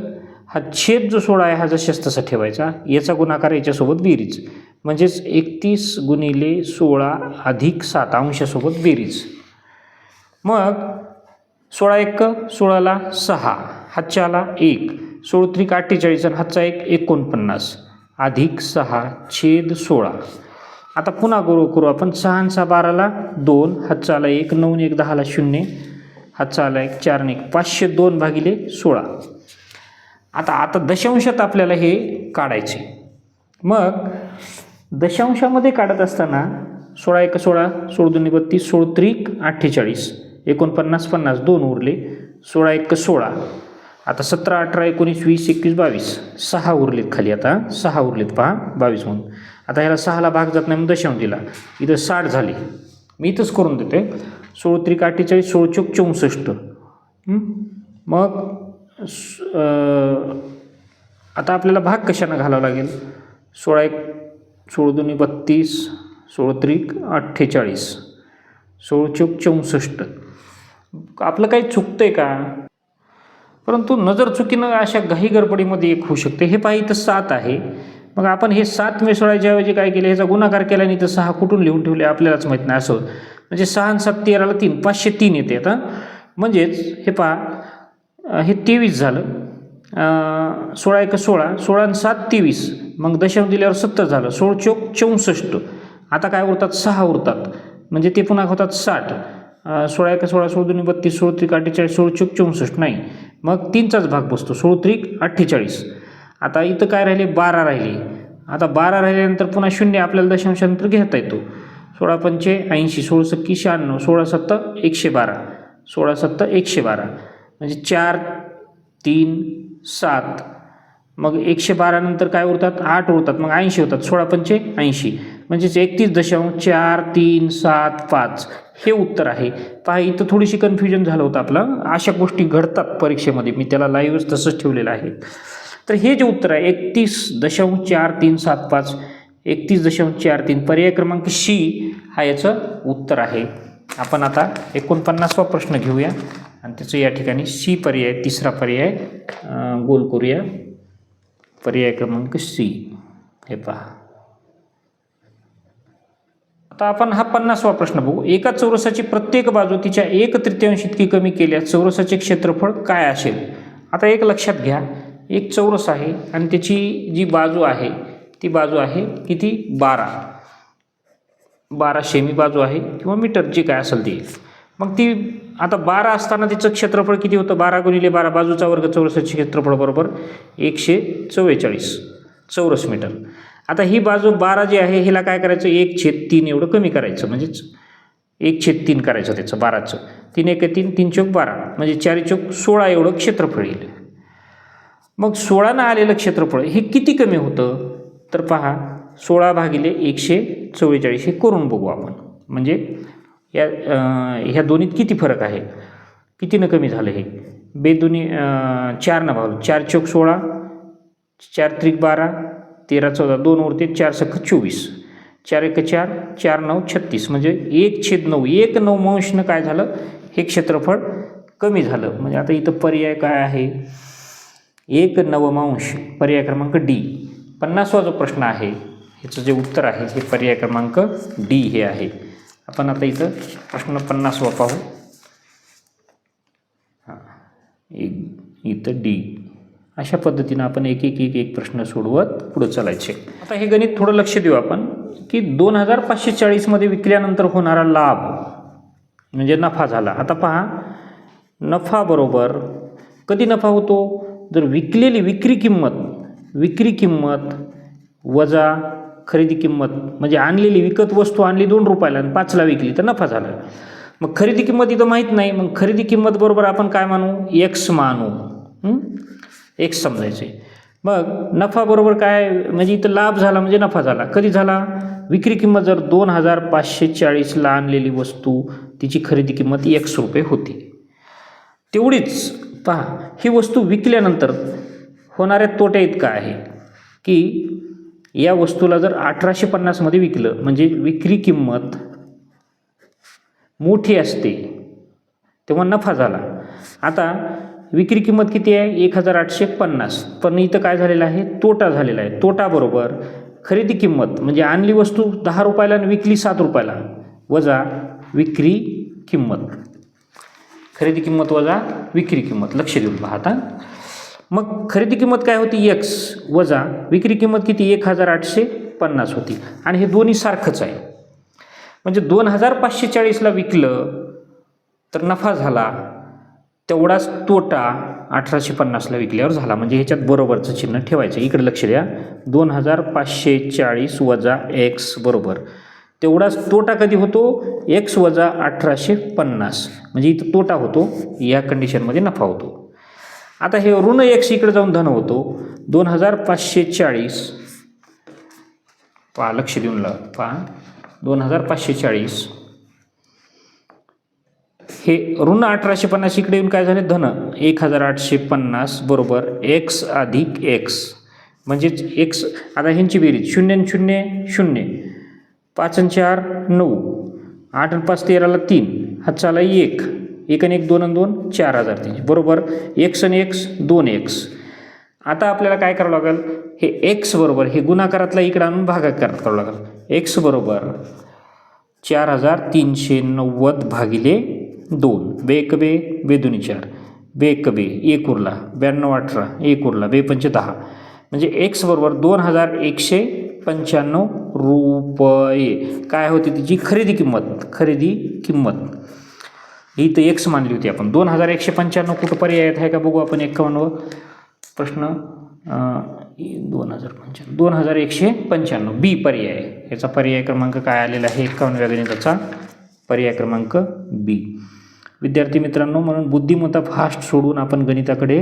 हा छेद जो 16 आहे हा जशाच तसा ठेवायचा. याचा गुणाकार याच्यासोबत बेरीज, म्हणजेच 31 गुणिले 16 अधिक 7 अंशासोबत बेरीज. मग 16 1 16ला 6, हातच्या आला 1, 16 3 48 आणि हातचा 1 49 अधिक 6/16. आता पुन्हा करू आपण. 6 आणि 6 12ला 2, हातचा आला 1, 9 1 10ला 0, हातचा आला 1 4 आणि 1 502/16. आता दशांशात आपल्याला हे काढायचे. मग दशांशामध्ये काढत असताना 16 1 16, 16 2 32, 16 3 48, 49 50 2 उरले, 16 1 16. आता 17 18 19 20 21 22 6 उरलेत खाली. आता 6 उरलेत पहा 22 म्हणून. आता ह्याला 6ला भाग जात नाही म्हणून दशांश दिला. इथं 60 झाली. मी इथंच करून देते. 16 3 48, 16 4 64. मग आता आपल्याला भाग कशानं घालावं लागेल, 16 एक 16 दुनी 32, 16 त्रिक 48, 16 चौक 64. आपलं काही चुकतं आहे का? परंतु नजर चुकीनं अशा घाई गडबडीमध्ये एक होऊ शकते. हे पहा इथं 7 आहे. मग आपण हे 7 मिसळायच्या ऐवजी काय केलं, ह्याचा गुणाकार केला आणि इथं 6 कुठून लिहून ठेवले आपल्यालाच माहीत नाही. असं म्हणजे 6 आणि 7 13ला 3, 503 येते. आता म्हणजेच हे पहा हे 23 झालं. 16 एक 16, 16 आणि 7 23, मग दशांश दिल्यावर 70 झालं. 16 चौक 64. आता काय उरतात? 6 उरतात, म्हणजे ते पुन्हा होतात 60. 16 एक 16, 16 दुनी 32, 16 त्रिक 48, 16 चौक 64 नाही, मग 3चाच भाग बसतो. 16 त्रिक 48. आता इथं काय राहिले? 12 राहिले. आता 12 राहिल्यानंतर पुन्हा 0 आपल्याला दशांशानंतर घेता येतो. 16 पंचे 80, 16 सत्ती 96, 16 सत्ता 112, 16 सत्ता 112, म्हणजे 4 3 7. मग 112 नंतर काय उरतात? 8 उरतात, मग 80 होतात. 16 पंचे 80, म्हणजेच 31.43755 हे उत्तर आहे. पहा इथं थोडीशी कन्फ्युजन झालं होतं आपलं. अशा गोष्टी घडतात परीक्षेमध्ये, मी त्याला लाईव्हच तसंच ठेवलेलं आहे. तर हे जे उत्तर आहे 31.4375, 31.43, पर्याय क्रमांक सी हा याचं उत्तर आहे. आपण आता 49वा प्रश्न घेऊया आणि त्याचं या ठिकाणी सी पर्याय, तिसरा पर्याय गोल करूया. पर्याय क्रमांक सी हे पहा. आता आपण हा 50वा प्रश्न बघू. एका चौरसाची प्रत्येक बाजू तिच्या 1/3 इतकी कमी केल्यास चौरसाचे क्षेत्रफळ काय असेल? आता एक लक्षात घ्या, एक चौरस आहे आणि त्याची जी बाजू आहे ती बाजू आहे किती? 12 सेमी बाजू आहे किंवा मीटर जे काय असेल ते. मग ती आता 12 असताना तिचं क्षेत्रफळ किती होतं? 12 गुणिले 12 बाजूचा वर्ग चौरसाचे क्षेत्रफळ बरोबर 144 चौरस मीटर. आता ही बाजू 12 जी आहे हिला काय करायचं? 1/3 एवढं कमी करायचं, म्हणजेच 1/3 करायचं त्याचं 12चं. 3 एक 3, 3 चौक 12, म्हणजे 4 चौक 16 एवढं क्षेत्रफळ येईल. मग 16नं आलेलं क्षेत्रफळ हे किती कमी होतं? तर पहा 16 भागिले 144 हे करून बघू आपण. म्हणजे ह्या दोन्हीत किती फरक आहे, कितीनं कमी झालं हे? बेदोन्ही 4 भागलं, 4 चौक 16, 4 त्रिक 12, 13 14, 2 उरते, 4 सख 24, 4 एक 4, 4 9 36, म्हणजे 1/9, 1/9 काय झालं? हे क्षेत्रफळ कमी झालं. म्हणजे आता इथं पर्याय काय आहे? 1/9, पर्याय क्रमांक डी. 50वा जो प्रश्न आहे ह्याचं जे उत्तर आहे हे पर्याय क्रमांक डी हे आहे. आपण आता इथं प्रश्न 50वा पाहू. हां, इथं डी. अशा पद्धतीनं आपण एक प्रश्न सोडवत पुढं चालायचे. आता हे गणित थोडं लक्ष देऊ आपण की 2540मध्ये विकल्यानंतर होणारा लाभ म्हणजे नफा झाला. आता पहा नफा बरोबर कधी नफा होतो? जर विकलेली विक्री किंमत वजा खरेदी किंमत, म्हणजे आणलेली विकत वस्तू आणली 2 रुपयाला आणि 5ला विकली तर नफा झाला. मग खरेदी किंमत इथं माहीत नाही, मग खरेदी किंमत बरोबर आपण काय मानू? एक्स मानू. एक्स समजायचे. मग नफा बरोबर काय? म्हणजे इथं लाभ झाला म्हणजे नफा झाला. कधी झाला? विक्री किंमत जर 2540ला आणलेली वस्तू तिची खरेदी किंमत ₹1 होती. तेवढीच पहा ही वस्तू विकल्यानंतर होणाऱ्या तोट्या इतका आहे की या वस्तूला जर 1850मध्ये विकलं म्हणजे विक्री किंमत मोठी असते तेव्हा नफा झाला. आता विक्री किंमत किती आहे? 1850, पण इथं काय झालेलं आहे? तोटा झालेला आहे. तोटा बरोबर खरेदी किंमत म्हणजे आणली वस्तू 10 रुपयाला आणि विकली 7 रुपयाला वजा विक्री किंमत. खरेदी किंमत वजा विक्री किंमत. लक्ष देऊन पहा आता. मग खरेदी किंमत काय होती? एक्स वजा विक्री किंमत किती? 1850 होती. आणि हे दोन्ही सारखंच आहे. म्हणजे 2540ला विकलं तर नफा झाला, तेवढाच तोटा 1850ला विकल्यावर झाला. म्हणजे ह्याच्यात बरोबरचं चिन्ह ठेवायचं. इकडे लक्ष द्या. 2540 वजा एक्स बरोबर तेवढाच तोटा कधी होतो? एक्स वजा 1850, म्हणजे इथं तोटा होतो, या कंडिशनमध्ये नफा होतो. आता हे ऋण एक्स इकडे जाऊन धन होतो. 2540 पहा, लक्ष देऊन पहा. 2540 हे ऋण 1850 इकडे येऊन काय झाले? धन 1850 बरोबर एक्स अधिक एक्स. म्हणजेच एक्स. आता ह्यांची बेरीज 0 आणि 0 0, 5 आणि 4 9, 8 आणि 5 13ला 3, हातचा आला 1, 1 आणि 1 2 आणि 2 4003 बरोबर. एक्स आणि एक्स 2x. आता आपल्याला काय करावं लागेल, हे एक्स बरोबर हे गुणाकारातला इकडे आणून भागाकारात करावं लागेल. एक्स बरोबर 4390 भागिले 2, बे एक बे, बे दोन्ही 4, बे एक बे, 1 उरला, 92 18, 1 उरला, बे पंच 10, म्हणजे एक्स बरोबर 2195 रुपये काय होती तिची खरेदी किंमत. ही तर एक्स मानली होती आपण. 2195 कुठं पर्याय आहे का बघू आपण. 51 प्रश्न 2195 बी पर्याय. याचा पर्याय क्रमांक काय आलेला आहे, 51व्या गणिताचा पर्याय क्रमांक बी. विद्यार्थी मित्रांनो, म्हणून बुद्धिमत्ता फास्ट सोडून आपण गणिताकडे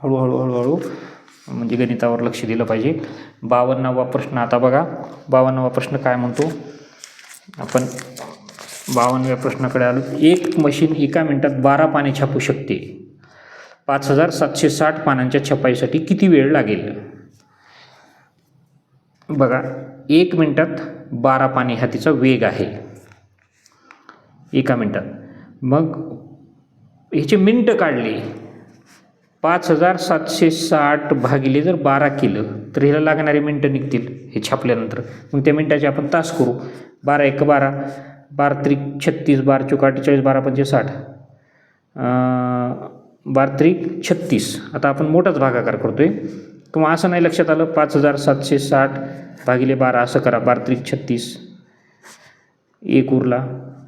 हळूहळू म्हणजे गणितावर लक्ष दिलं पाहिजे. 52वा प्रश्न आता बघा. 52वा प्रश्न काय म्हणतो आपण. 52व्या प्रश्नाकडे आलो. एक मशीन एका मिनिटात 12 पाने छापू शकते. 5760 पानांच्या छपाईसाठी किती वेळ लागेल. बघा, 1 मिनिटात 12 पाने हा तिचा वेग आहे एका मिनिटात. मग ह्याचे मिनटं काढले. 5760 भागिले जर 12 केलं तर ह्याला लागणारे मिनटं निघतील हे छापल्यानंतर. मग त्या मिनटाचे आपण तास करू. 12 1 12, 12 त्रिक 36, 12 चौक 48, 12 पंचे 60, 12 त्रिक 36. आता आपण मोठाच भागाकार करतोय किंवा असं नाही लक्षात आलं 5760 भागिले 12 असं करा. 12 त्रिक 36, 1 उरला,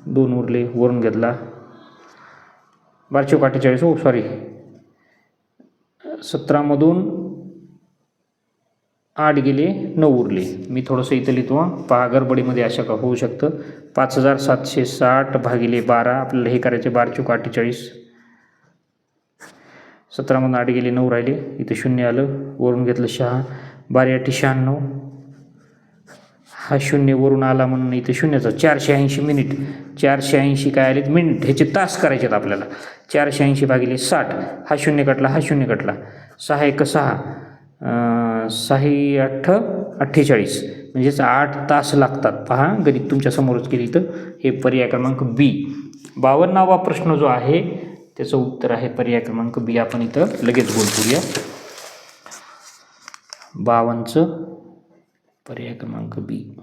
2 उरले, वरून घेतला, 12 चौक 48, हो सॉरी 17मधून 8 गेले, 9 उरले. मी थोडंसं इथं लिहितो पहा, गडबडीमध्ये अशा का होऊ शकतं. 5760 भागिले 12 आपल्याला हे करायचे. 12 चौक 48, 17मधून 8 गेले, 9 राहिले, इथं 0 आलं, वरून घेतलं 6, 12 8 96, हा 0 वरून आला म्हणून इथं 0चा 480 मिनिट. 480 काय आले मिनिट, ह्याचे तास करायचे आहेत आपल्याला. 480 भागिले 60, हा 0 कटला, हा 0 कटला, 6 1 6, 6 8 48, म्हणजेच 8 तास लागतात. पहा, गणित तुमच्या समोरच केली. इथं हे पर्याय क्रमांक बी. 52वा प्रश्न जो आहे त्याचं उत्तर आहे पर्याय क्रमांक बी. आपण इथं लगेच गोल करूया. 52चं पर्याय क्रमांक बी.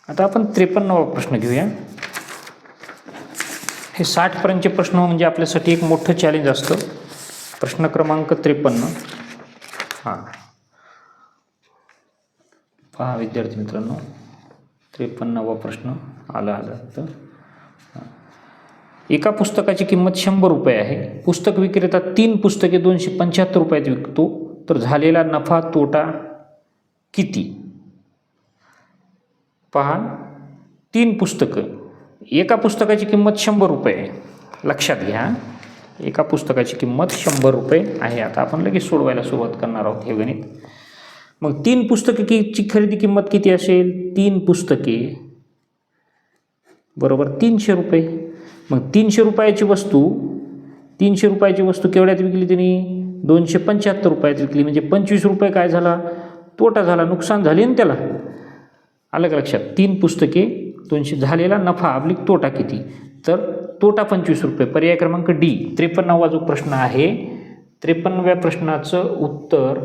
आता आपण 53वा प्रश्न घेऊया. हे 60पर्यंतचे प्रश्न म्हणजे आपल्यासाठी एक मोठं चॅलेंज असतं. प्रश्न क्रमांक 53. हां, पहा विद्यार्थी मित्रांनो, 53वा प्रश्न आला तर एका पुस्तकाची किंमत 100 रुपये आहे. पुस्तक विक्रेता 3 पुस्तके 275 रुपयात विकतो, तर झालेला नफा तोटा किती. पहा, 3 पुस्तकं, एका पुस्तकाची किंमत 100 रुपये आहे. लक्षात घ्या, एका पुस्तकाची किंमत 100 रुपये आहे. आता आपण लगेच सोडवायला सुरुवात करणार आहोत हे गणित. मग 3 पुस्तकाची खरेदी किंमत किती असेल. 3 पुस्तके बरोबर 300 रुपये. मग 300 रुपयाची वस्तू केवढ्यात विकली त्यांनी, 275 रुपयात विकली. म्हणजे 25 रुपये काय झाला, तोटा झाला, नुकसान झाले ना त्याला. आलं का लक्षात. 3 पुस्तके 200, झालेला नफा आपली तोटा किती, तर तोटा 25 रुपये. पर्याय क्रमांक डी. 53वा जो प्रश्न आहे, 53व्या प्रश्नाचं उत्तर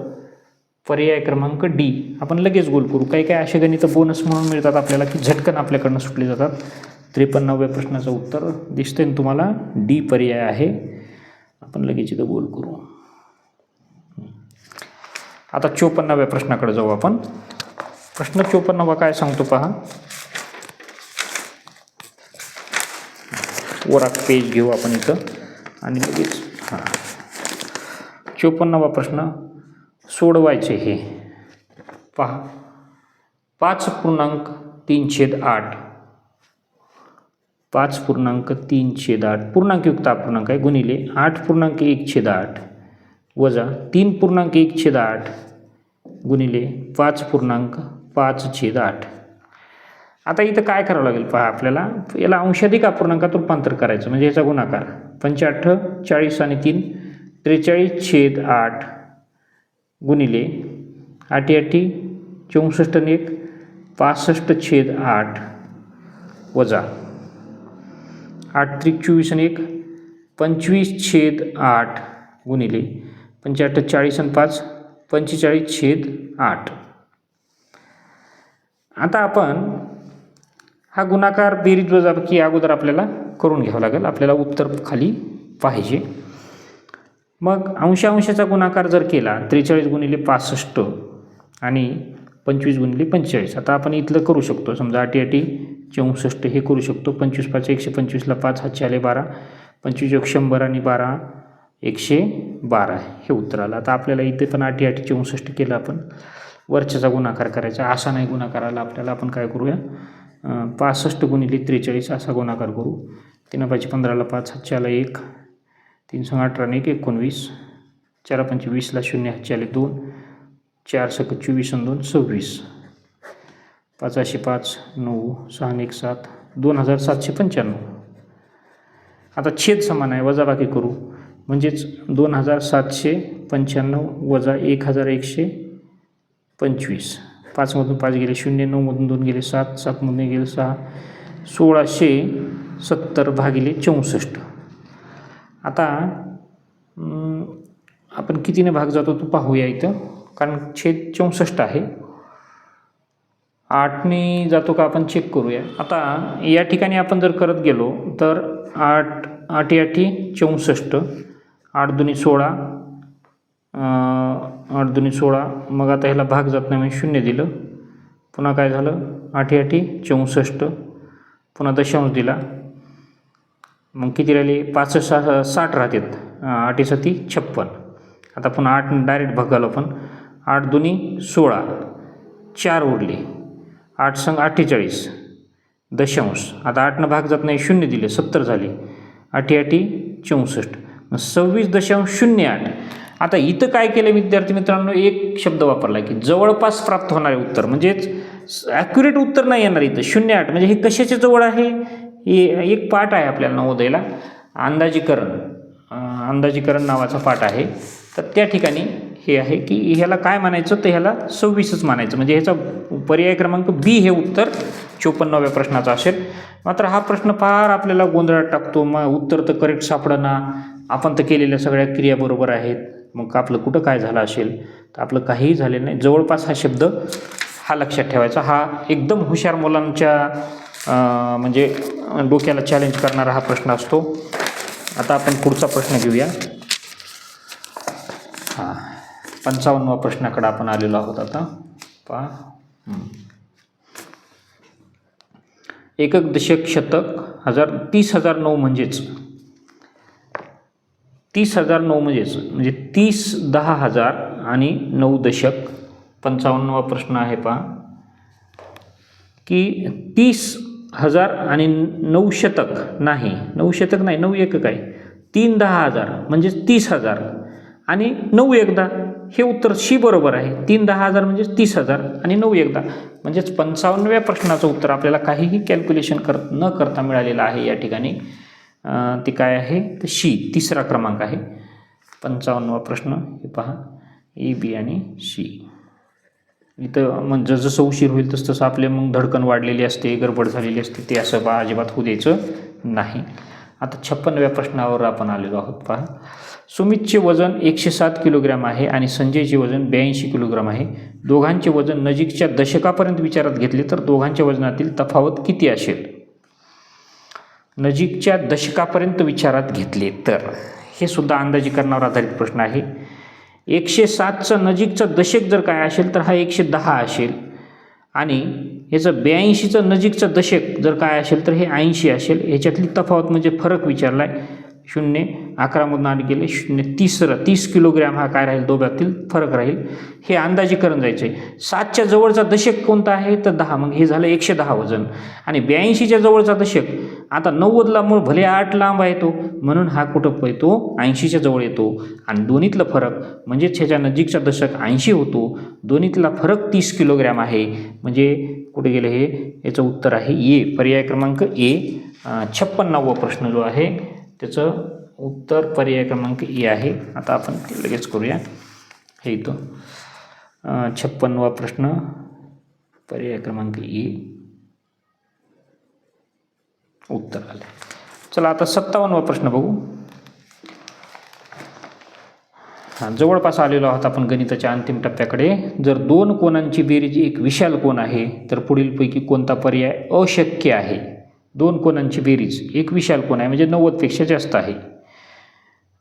पर्याय क्रमांक डी. आपण लगेच गोल करू. काही काही असे गणित बोनस म्हणून मिळतात आपल्याला की झटकन आपल्याकडनं सुटले जातात. 53व्या प्रश्नाचं उत्तर दिसतंय ना तुम्हाला, डी पर्याय आहे. आपण लगेच इथं गोल करू. आता 54व्या प्रश्नाकडे जाऊ आपण. प्रश्न 54वा काय सांगतो पहा. वर पेज घेऊ आपण इथं आणि लगेच 54वा प्रश्न सोडवायचे. हे पहा, 5.3/8, 5.3/8 पूर्णांकयुक्त अपूर्णांक आहे, गुणिले 8.1/8 वजा 3.1/8 गुणिले 5.5/8. आता इथं काय करावं लागेल पहा, आपल्याला याला अंशाधिक अपूर्णांकात रूपांतर करायचं. म्हणजे याचा गुणाकार 5 40 आणि 3 43/8 गुणिले आठी आठी 64 आणि 1 65/8 वजा 8 त्रिक 24 आणि 1 25/8 गुणिले 85 40 आणि 5 45/8. आता आपण हा गुणाकार बेरीज वजाबाकी अगोदर आपल्याला करून घ्यावं लागेल. आपल्याला उत्तर खाली पाहिजे. मग अंशाचा गुणाकार जर केला 43 गुणिले 65 आणि 25 गुणिले 45. आता आपण इथलं करू शकतो. समजा 8 8 64 हे करू शकतो. 25 5 125ला 5 हातचे आले 12, 25 1 100 आणि 12 112 हे उत्तर आलं. आता आपल्याला इथे पण 8 8 64 केलं आपण. वरच्याचा गुणाकार करायचा. असा नाही गुणाकार आला आपल्याला. आपण काय करूया 65 गुणिले 43 असा गुणाकार करू. 3 5 15ला 5 हातचे आला 1, 3 6 18 आणि 1 19, 4 5 20ला 0 हातचे आले 2, 4 6 24 आणि 2 26, 5 5 9 6 आणि 1 7 2795. आता छेद समान आहे. वजाबाकी करू. म्हणजेच 2795 वजा 1125. 5मधून 5 गेले 0, 9मधून 2 गेले 7, 7मधून गेले 6, 1670 भागिले 64. आता आपण कितीने भाग जातो तो पाहूया इथं. कारण छेद 64 आहे. 8ने जातो का आपण चेक करूया. आता या ठिकाणी आपण जर करत गेलो तर 8 8 8 64, 8 दुनी 16, 8 दुनी 16. मग आता ह्याला भाग जात नाही म्हणजे 0 दिलं. पुन्हा काय झालं 8 8 64, पुन्हा दशांश दिला. मग किती राहिले 5 6 60 राहतात. 8 7 56. आता पुन्हा 8 डायरेक्ट भागालो आपण. 8 दुनी 16, 4 उरले. 8 संग 48 दशांश. आता 8 भाग जात नाही 0 दिले 70 झाले. 8 8 64 26.08. आता इथं काय केलं विद्यार्थी मित्रांनो, एक शब्द वापरला की जवळपास प्राप्त होणारे उत्तर. म्हणजेच ॲक्युरेट उत्तर नाही येणार इथं. 08 म्हणजे हे कशाच्या जवळ आहे. हे एक पाठ आहे आपल्याला नवोदयला, अंदाजीकरण नावाचा पाठ आहे. तर त्या ठिकाणी हे आहे की ह्याला काय म्हणायचं तर ह्याला 26च म्हणायचं. म्हणजे ह्याचा पर्याय क्रमांक बी हे उत्तर 54व्या प्रश्नाचं असेल. मात्र हा प्रश्न फार आपल्याला गोंधळात टाकतो. मग उत्तर तर करेक्ट सापडना, आपण तर केलेल्या सगळ्या क्रिया बरोबर आहेत, मग आपलं कुठं काय झालं असेल. तर आपलं काहीही झालेलं नाही. जवळपास हा शब्द हा लक्षात ठेवायचा. हा एकदम हुशार मुलांच्या म्हणजे डोक्याला चॅलेंज करणारा हा प्रश्न असतो. आता आपण पुढचा प्रश्न घेऊया. 55वा प्रश्नाकडे आपण आलेलो आहोत. आता पहा, एकक दशक शतक 30,009 म्हणजेच 30,009 म्हणजे 30 10,000 आणि 9 दशक. 55वा प्रश्न आहे पहा की 30,000 आणि 9 शतक नाही, 9 शतक नाही, 9 एकक आहे. 3 10,000 म्हणजे 30,000 आणि 9 एकदा. हे उत्तर शी बरोबर आहे. 3 10,000 म्हणजे 30,000 आणि 9 एकदा. म्हणजेच 55व्या प्रश्नाचं उत्तर आपल्याला काहीही कॅल्क्युलेशन न करता मिळालेलं आहे या ठिकाणी. ते काय आहे तर शी, तिसरा क्रमांक आहे. 55वा प्रश्न हे पहा, ए बी आणि सी. इथं मग जसं उशीर होईल तसं आपले मग धडकन वाढलेली असते, गडबड झालेली असते. ते असं अजिबात होऊ द्यायचं नाही. आता 56व्या प्रश्नावर आपण आलेलो आहोत. पहा, सुमितचे वजन 107 किलोग्रॅम आहे आणि संजयचे वजन 82 किलोग्राम आहे. दोघांचे वजन नजीकच्या दशकापर्यंत विचारात घेतले तर दोघांच्या वजनातील तफावत किती असेल. नजीकच्या दशकापर्यंत विचारात घेतले तर, हे सुद्धा अंदाजीकरणावर आधारित प्रश्न आहे. 107चं नजीकचं दशक जर काय असेल तर हा 110 असेल आणि ह्याचं 82चं नजीकचं दशक जर काय असेल तर हे 80 असेल. ह्याच्यातली तफावत म्हणजे फरक विचारला आहे. 0 11मधून आठ गेले 0 30 किलोग्रॅम हा काय राहील, दोघातील फरक राहील. हे अंदाजीकरण जायचं आहे. 7च्या जवळचा दशक कोणता आहे तर 10. मग हे झालं 110 वजन. आणि 82च्या जवळचा दशक, आता 90ला मूळ भले 8 लांब आहे तो, म्हणून हा कुठं येतो 80च्या जवळ येतो. आणि दोन्हीतलं फरक म्हणजेच ह्याच्या नजीकचा दशक 80 होतो, दोन्हीतला फरक 30 किलोग्रॅम आहे. म्हणजे कुठे गेलं हे, याचं उत्तर आहे ए, पर्याय क्रमांक ए. 56वा प्रश्न जो आहे त्याचं उत्तर पर्याय क्रमांक ए आहे. आता आपण लगेच करूया. हे इथं 56वा प्रश्न पर्याय क्रमांक ए उत्तर आले. चला आता 57वा प्रश्न बघू. जवळपास आलेलो आहोत आपण गणिताच्या अंतिम टप्प्याकडे. जर दोन कोनांची बेरीज एक विशाल कोन आहे तर पुढीलपैकी कोणता पर्याय अशक्य आहे? दोन कोनांची बेरीज एक विशाल कोन आहे म्हणजे 90पेक्षा जास्त आहे,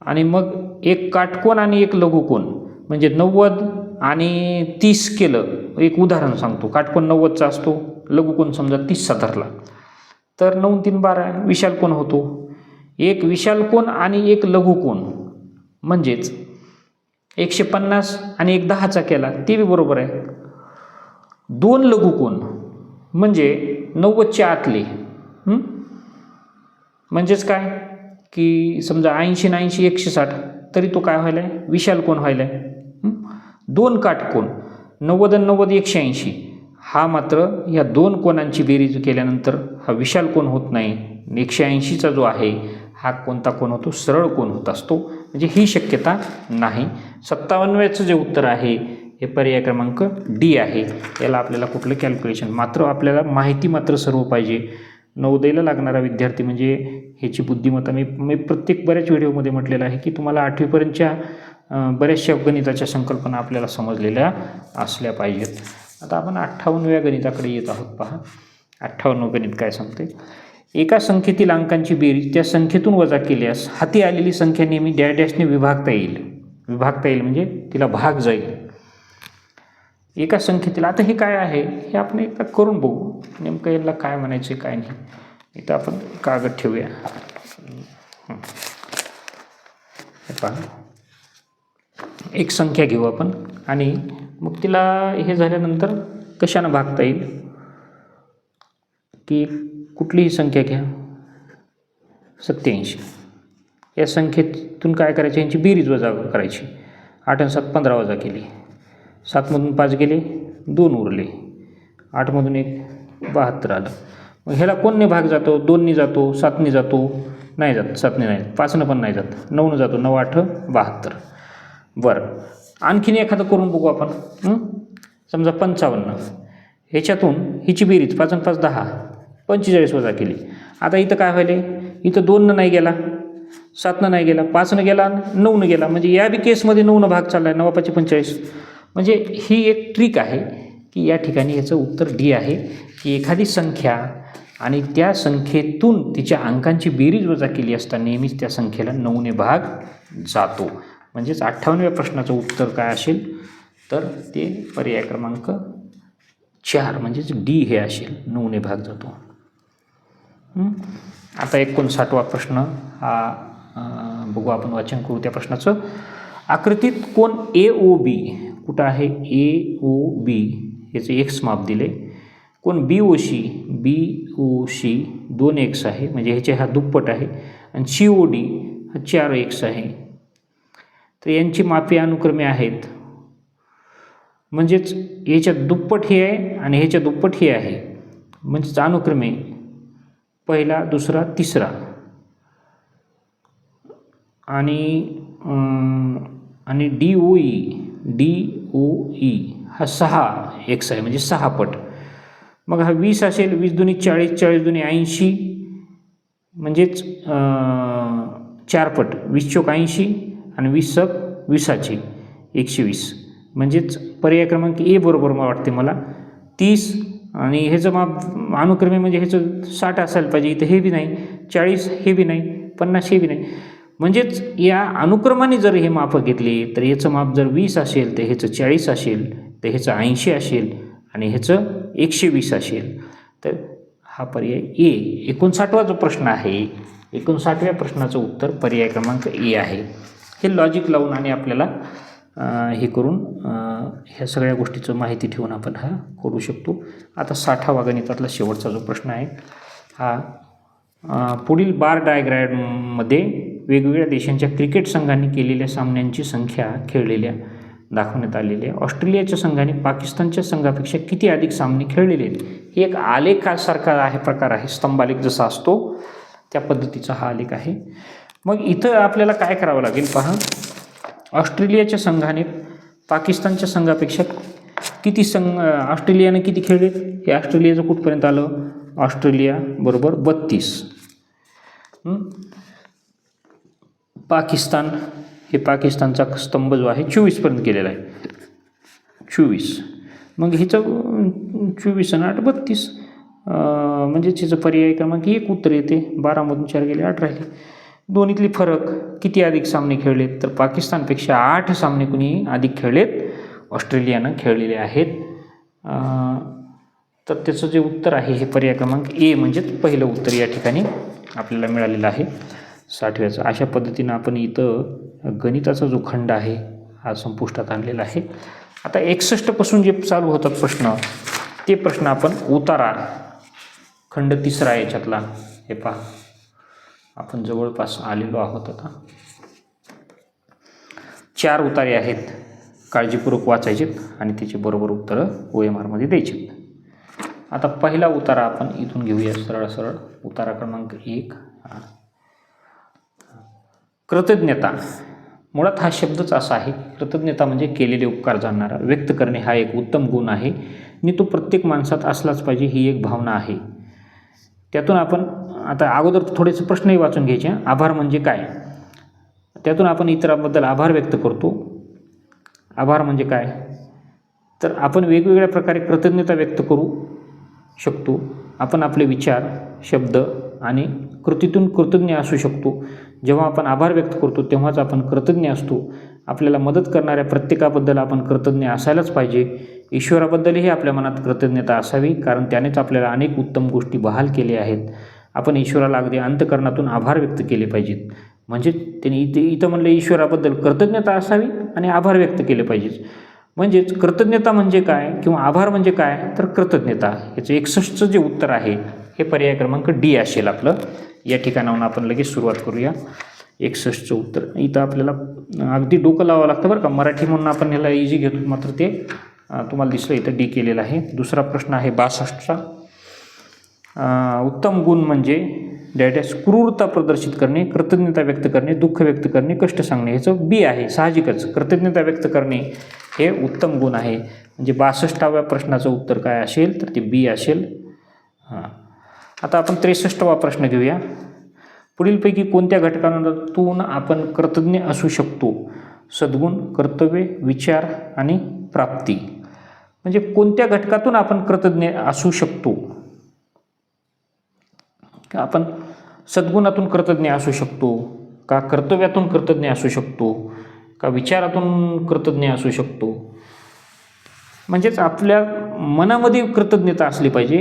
आणि मग एक काटकोन आणि एक लघुकोन म्हणजे 90 आणि 30 केलं. एक उदाहरण सांगतो. काटकोन 90चा असतो, लघुकोन समजा 30चा धरला तर 9 3 12 विशाल कोन होतो. एक विशाल कोन आणि एक लघुकोन म्हणजेच 150 आणि एक 10चा केला ते बी बरोबर आहे. दोन लघुकोन म्हणजे 90च्या आतले, म्हणजेच काय की समजा 80 आणि 80 160 तरी तो काय व्हायला आहे? विशाल कोन व्हायला आहे. दोन काटकोन 90 आणि 90 180 हा मात्र या दोन कोनांची बेरीज केल्यानंतर हा विशाल कोन होत नाही. 180चा जो आहे हा कोणता कोन होतो? सरळ कोन होत असतो. म्हणजे ही शक्यता नाही. 57वेचं जे उत्तर आहे हे पर्याय क्रमांक डी आहे. याला आपल्याला कुठलं कॅल्क्युलेशन, मात्र आपल्याला माहिती मात्र सर्व पाहिजे. नवोदयला लागणारा विद्यार्थी म्हणजे ह्याची बुद्धिमत्ता मी प्रत्येक बऱ्याच व्हिडिओमध्ये म्हटलेलं आहे की तुम्हाला 8वीपर्यंतच्या बऱ्याचशा गणिताच्या संकल्पना आपल्याला समजलेल्या असल्या पाहिजेत. आता आपण 58व्या गणिताकडे येत आहोत. पहा 58वं गणित काय सांगते. एका संख्येतील अंकांची बेरीज त्या संख्येतून वजा केल्यास हाती आलेली संख्या नेहमी डॅश डॅशने विभागता येईल. विभागता येईल म्हणजे तिला भाग जाईल एका संख्येतील. आता हे काय आहे हे आपण एकदा करून बघू नेमकं याला काय म्हणायचं काय नाही. इथं आपण कागद ठेवूया. पहा एक संख्या घेऊ आपण आणि मग तिला हे झाल्यानंतर कशानं भागता येईल की कुठलीही संख्या घ्या 87. या संख्येतून काय करायचं? यांची बेरीज वजा करायची. 8 आणि 7 15 वजा केली. 7मधून 5 गेले 2 उरले. 8मधून 1 72 आलं. मग ह्याला कोणने भाग जातो? 2ने जातो, 7ने जातो, नाही जात, 7ने नाही, 5ने पण नाही जात, 9ने जातो. 9 8 72. बरं आणखीन एखादं करून बघू आपण. समजा 55. ह्याच्यातून हिची बेरीज 5 आणि 5 10 45 वजा केली. आता इथं काय व्हायले? इथं 2न नाही गेला, 7न नाही गेला, 5न गेला, 9न गेला. म्हणजे या बी केसमध्ये 9न भाग चालला आहे. 9 5 45. म्हणजे ही एक ट्रिक आहे की या ठिकाणी याचं उत्तर डी आहे की एखादी संख्या आणि त्या संख्येतून तिच्या अंकांची बेरीज वजा केली असता नेहमीच त्या संख्येला 9ने भाग जातो. म्हणजेच 58व्या प्रश्नाचं उत्तर काय असेल तर ते पर्याय क्रमांक 4 म्हणजेच डी हे असेल. 9ने भाग जातो. आता 59वा प्रश्न हा बघू आपण. वाचन करू त्या प्रश्नाचं. आकृतीत कोण AOB कुठं आहे? AOB याचे x माप दिले. कोण BOC 2x आहे म्हणजे ह्याचे हा दुप्पट आहे. आणि COD हा 4x आहे. तर यांची मापे अनुक्रमे आहेत. म्हणजेच ह्याच्या दुप्पट हे आहे आणि ह्याच्या दुप्पट हे आहे. म्हणजेच अनुक्रमे पहिला दुसरा तिसरा आणि DOE हा 6x आहे म्हणजे 6 पट. मग हा 20 असेल. 20 दुनी 40, 40 दुनी 80 म्हणजेच 4 पट. 20 चौक 80 आणि 20 सक 20चे 120. म्हणजेच पर्याय क्रमांक ए बरोबर मला वाटते मला. 30 आणि ह्याचं माप अनुक्रमे म्हणजे ह्याचं 60 असायला पाहिजे. इथं हे बी नाही. 40 हे बी नाही. 50 हे बी नाही. म्हणजेच या अनुक्रमाने जर हे मापं घेतली तर ह्याचं माप जर 20 असेल तर ह्याचं 40 असेल, तर ह्याचं 80 असेल आणि ह्याचं 120 असेल. तर हा पर्याय ए. 59वा जो प्रश्न आहे 59व्या प्रश्नाचं उत्तर पर्याय क्रमांक ए आहे. हे लॉजिक लावून आणि आपल्याला हे करून ह्या सगळ्या गोष्टीचं माहिती ठेवून आपण हा करू शकतो. आता 60वा गणितातला शेवटचा जो प्रश्न आहे हा पुढील बार डायग्राममध्ये वेगवेगळ्या देशांच्या क्रिकेट संघांनी केलेल्या सामन्यांची संख्या खेळलेल्या दाखवण्यात आलेली आहे. ऑस्ट्रेलियाच्या संघाने पाकिस्तानच्या संघापेक्षा किती अधिक सामने खेळलेले आहेत. ही एक आलेखासारखा आहे प्रकार आहे. स्तंभालेख जसा असतो त्या पद्धतीचा हा आलेख आहे. मग इथं आपल्याला काय करावं लागेल पहा. ऑस्ट्रेलियाच्या संघाने पाकिस्तानच्या संघापेक्षा किती ऑस्ट्रेलियानं किती खेळले? हे ऑस्ट्रेलियाचं कुठपर्यंत आलं? ऑस्ट्रेलिया बरोबर 32. पाकिस्तान हे पाकिस्तानचा स्तंभ जो आहे 24पर्यंत केलेला आहे. 24 मग हिचं 24 आणि 8 32 म्हणजे तिचं पर्याय क्रमांक 1 उत्तर येते. 12मधून 4 गेले 8 राहिले. दोन्हीतली फरक किती अधिक सामने खेळलेत? तर पाकिस्तानपेक्षा 8 सामने कुणी अधिक खेळलेत ऑस्ट्रेलियानं खेळलेले आहेत. तर त्याचं जे उत्तर आहे हे पर्याय क्रमांक ए म्हणजे पहिलं उत्तर या ठिकाणी आपल्याला मिळालेलं आहे 60व्याचं. अशा पद्धतीनं आपण इथं गणिताचा जो खंड आहे हा संपुष्टात आणलेला आहे. आता 61पासून जे चालू होतात प्रश्न ते प्रश्न आपण उतारा खंड 3रा याच्यातला हे पहा आपण जवळपास आलेलो आहोत. आता 4 उतारे आहेत, काळजीपूर्वक वाचायचेत आणि त्याचे बरोबर उत्तरं OMRमध्ये द्यायचे. आता पहिला उतारा आपण इथून घेऊया सरळ सरळ. उतारा क्रमांक 1 कृतज्ञता. मुळात हा शब्दच असा आहे. कृतज्ञता म्हणजे केलेले उपकार जाणणारा, व्यक्त करणे हा एक उत्तम गुण आहे आणि तो प्रत्येक माणसात असलाच पाहिजे ही एक भावना आहे. त्यातून आपण आता अगोदर थोडेसे प्रश्नही वाचून घ्यायचे. आभार म्हणजे काय? त्यातून आपण इतरांबद्दल आभार व्यक्त करतो. आभार म्हणजे काय? तर आपण वेगवेगळ्या प्रकारे कृतज्ञता व्यक्त करू शकतो. आपण आपले विचार, शब्द आणि कृतीतून कृतज्ञ असू शकतो. जेव्हा आपण आभार व्यक्त करतो तेव्हाच आपण कृतज्ञ असतो. आपल्याला मदत करणाऱ्या प्रत्येकाबद्दल आपण कृतज्ञ असायलाच पाहिजे. ईश्वराबद्दलही आपल्या मनात कृतज्ञता असावी, कारण त्यानेच आपल्याला अनेक उत्तम गोष्टी बहाल केल्या आहेत. आपण ईश्वराला अगदी अंतःकरणातून आभार व्यक्त केले पाहिजेत. म्हणजे त्यांनी इथं म्हणलं ईश्वराबद्दल कृतज्ञता असावी आणि आभार व्यक्त केले पाहिजेत. म्हणजेच कृतज्ञता म्हणजे काय किंवा आभार म्हणजे काय? तर कृतज्ञता. याचं 61चं जे उत्तर आहे हे पर्याय क्रमांक डी असेल आपलं. या ठिकाणाहून आपण लगेच सुरुवात करूया. 61चं उत्तर. इथं आपल्याला अगदी डोकं लावावं लागतं बरं का. मराठी म्हणून आपण ह्याला इझी घेतो, मात्र ते तुम्हाला दिसलं इथं डी केलेलं आहे. दुसरा प्रश्न आहे 62चा. उत्तम गुण म्हणजे डॅडॅस क्रूरता प्रदर्शित करणे, कृतज्ञता व्यक्त करणे, दुःख व्यक्त करणे, कष्ट सांगणे. ह्याचं बी आहे साहजिकच. कृतज्ञता व्यक्त करणे हे उत्तम गुण आहे. म्हणजे 62व्या प्रश्नाचं उत्तर काय असेल तर ते बी असेल. आता आपण 63वा प्रश्न घेऊया. पुढीलपैकी कोणत्या घटकांतून आपण कृतज्ञ असू शकतो? सद्गुण, कर्तव्य, विचार आणि प्राप्ती. म्हणजे कोणत्या घटकातून आपण कृतज्ञ असू शकतो? आपण सद्गुणातून कृतज्ञ असू शकतो का? कर्तव्यातून कृतज्ञ असू शकतो का? विचारातून कृतज्ञ असू शकतो? म्हणजेच आपल्या मनामध्ये कृतज्ञता असली पाहिजे.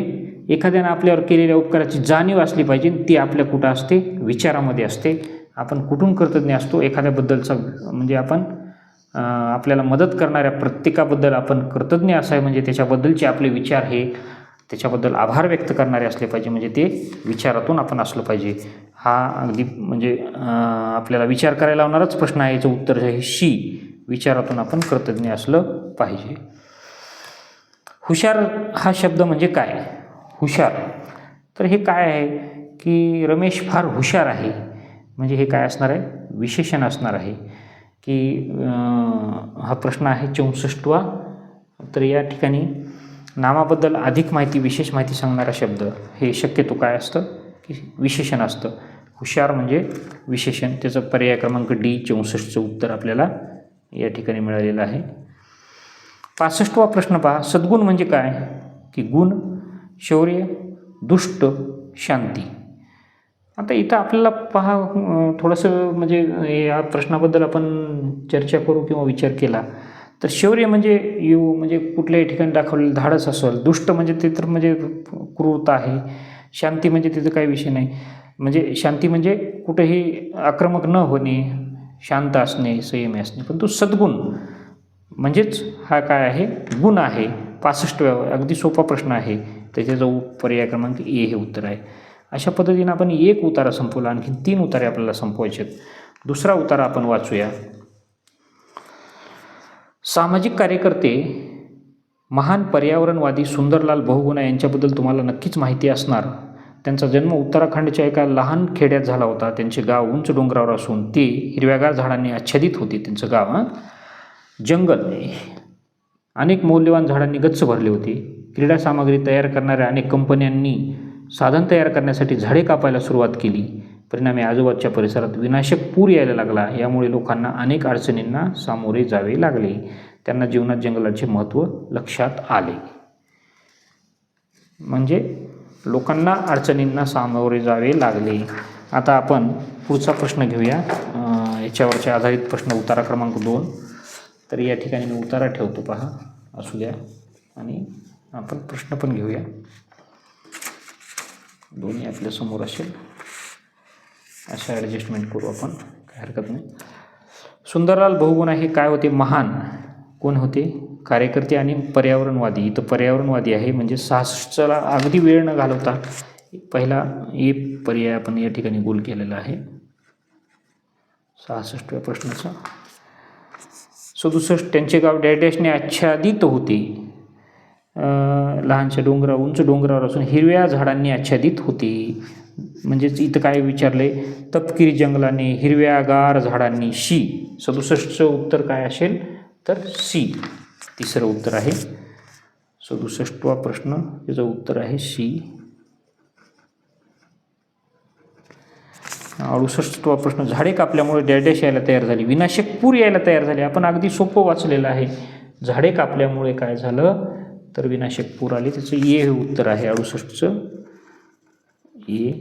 एखाद्यानं आपल्यावर केलेल्या उपकाराची जाणीव असली पाहिजे. ती आपल्या कुठं असते? विचारामध्ये असते. आपण कुठून कृतज्ञ असतो? एखाद्याबद्दलचा म्हणजे आपण आपल्याला मदत करणाऱ्या प्रत्येकाबद्दल आपण कृतज्ञ असाय म्हणजे त्याच्याबद्दलचे आपले विचार हे त्याच्याबद्दल आभार व्यक्त करणारे असले पाहिजे. म्हणजे ते विचारातून आपण असलं पाहिजे. हा अगदी म्हणजे आपल्याला विचार करायला लावणाराच प्रश्न आहे. याचं उत्तर आहे शी. विचारातून आपण कृतज्ञ असलं पाहिजे. हुशार हा शब्द म्हणजे काय? हुशार तर हे काय आहे की रमेश फार हुशार आहे. म्हणजे हे काय असणार आहे? विशेषण असणार आहे. की हा प्रश्न आहे 64वा. तर या ठिकाणी नामाबद्दल अधिक माहिती, विशेष माहिती सांगणारा शब्द हे शक्यतो काय असतं की विशेषण असतं. हुशार म्हणजे विशेषण. त्याचा पर्याय क्रमांक डी 64चं उत्तर आपल्याला या ठिकाणी मिळालेलं आहे. 65वा प्रश्न पहा. सद्गुण म्हणजे काय? की गुण, शौर्य, दुष्ट, शांती. आता इथं आपल्याला पहा थोडंसं म्हणजे या प्रश्नाबद्दल आपण चर्चा करू किंवा विचार केला तर शौर्य म्हणजे म्हणजे कुठल्याही ठिकाणी दाखवलेलं धाडस असेल. दुष्ट म्हणजे ते तर म्हणजे क्रूरता आहे. शांती म्हणजे तिथं काही विषय नाही. म्हणजे शांती म्हणजे कुठेही आक्रमक न होणे, शांत असणे, संयमी असणे. पण तो सद्गुण म्हणजेच हा काय आहे? गुण आहे. 65व्या अगदी सोपा प्रश्न आहे. त्याचा पर्याय क्रमांक ए हे उत्तर आहे. अशा पद्धतीनं आपण एक उतारा संपवला. आणखी 3 उतारे आपल्याला संपवायचे आहेत. दुसरा उतारा आपण वाचूया. सामाजिक कार्यकर्ते महान पर्यावरणवादी सुंदरलाल बहुगुणा यांच्याबद्दल तुम्हाला नक्कीच माहिती असणार. त्यांचा जन्म उत्तराखंडच्या एका लहान खेड्यात झाला होता. त्यांचे गाव उंच डोंगरावर असून ते हिरव्यागार झाडांनी आच्छादित होते. त्यांचं गाव जंगल अनेक मौल्यवान झाडांनी गच्च भरले होते. क्रीडा सामग्री तयार करणाऱ्या अनेक कंपन्यांनी साधन तयार करण्यासाठी झाडे कापायला सुरुवात केली. परिणामी आजूबाजूच्या परिसरात विनाशक पूर यायला लागला. यामुळे लोकांना अनेक अडचणींना सामोरे जावे लागले. त्यांना जीवनात जंगलाचे महत्त्व लक्षात आले. म्हणजे लोकांना अडचणींना सामोरे जावे लागले. आता आपण पुढचा प्रश्न घेऊया. याच्यावरचे आधारित प्रश्न उतारा क्रमांक 2. तर या ठिकाणी मी उतारा ठेवतो, पहा, असू द्या, आणि आपण प्रश्न पण घेऊया. दोन्ही आपल्या समोर असेल, अशा ॲडजस्टमेंट करू आपण, काय हरकत नाही. सुंदरलाल बहुगुणा हे काय होते? महान कोण होते? कार्यकर्ते आणि पर्यावरणवादी. इथं पर्यावरणवादी आहे, म्हणजे 66ला अगदी वेळ न घालवता पहिला ए पर्याय आपण या ठिकाणी गोल केलेला आहे 66व्या प्रश्नाचा. 67 त्यांचे गाव डॅशने आच्छादित होते. लहानशा डोंगरावर, उंच डोंगरावर असून हिरव्या झाडांनी आच्छादित होते. म्हणजेच इथं काय विचारले? तपकिरी जंगलाने, हिरव्यागार झाडांनी. शी 67चं उत्तर काय असेल? तर सी. तिसरं उत्तर आहे 67वा प्रश्न, त्याचं उत्तर आहे सी. 68वा प्रश्न, झाडे कापल्यामुळे डॅश यायला तयार झाली, विनाशक पूर यायला तयार झाले. आपण अगदी सोपं वाचलेलं आहे. झाडे कापल्यामुळे काय झालं? तर विनाशक पूर आले. त्याचं ए हे उत्तर आहे 68चं ए.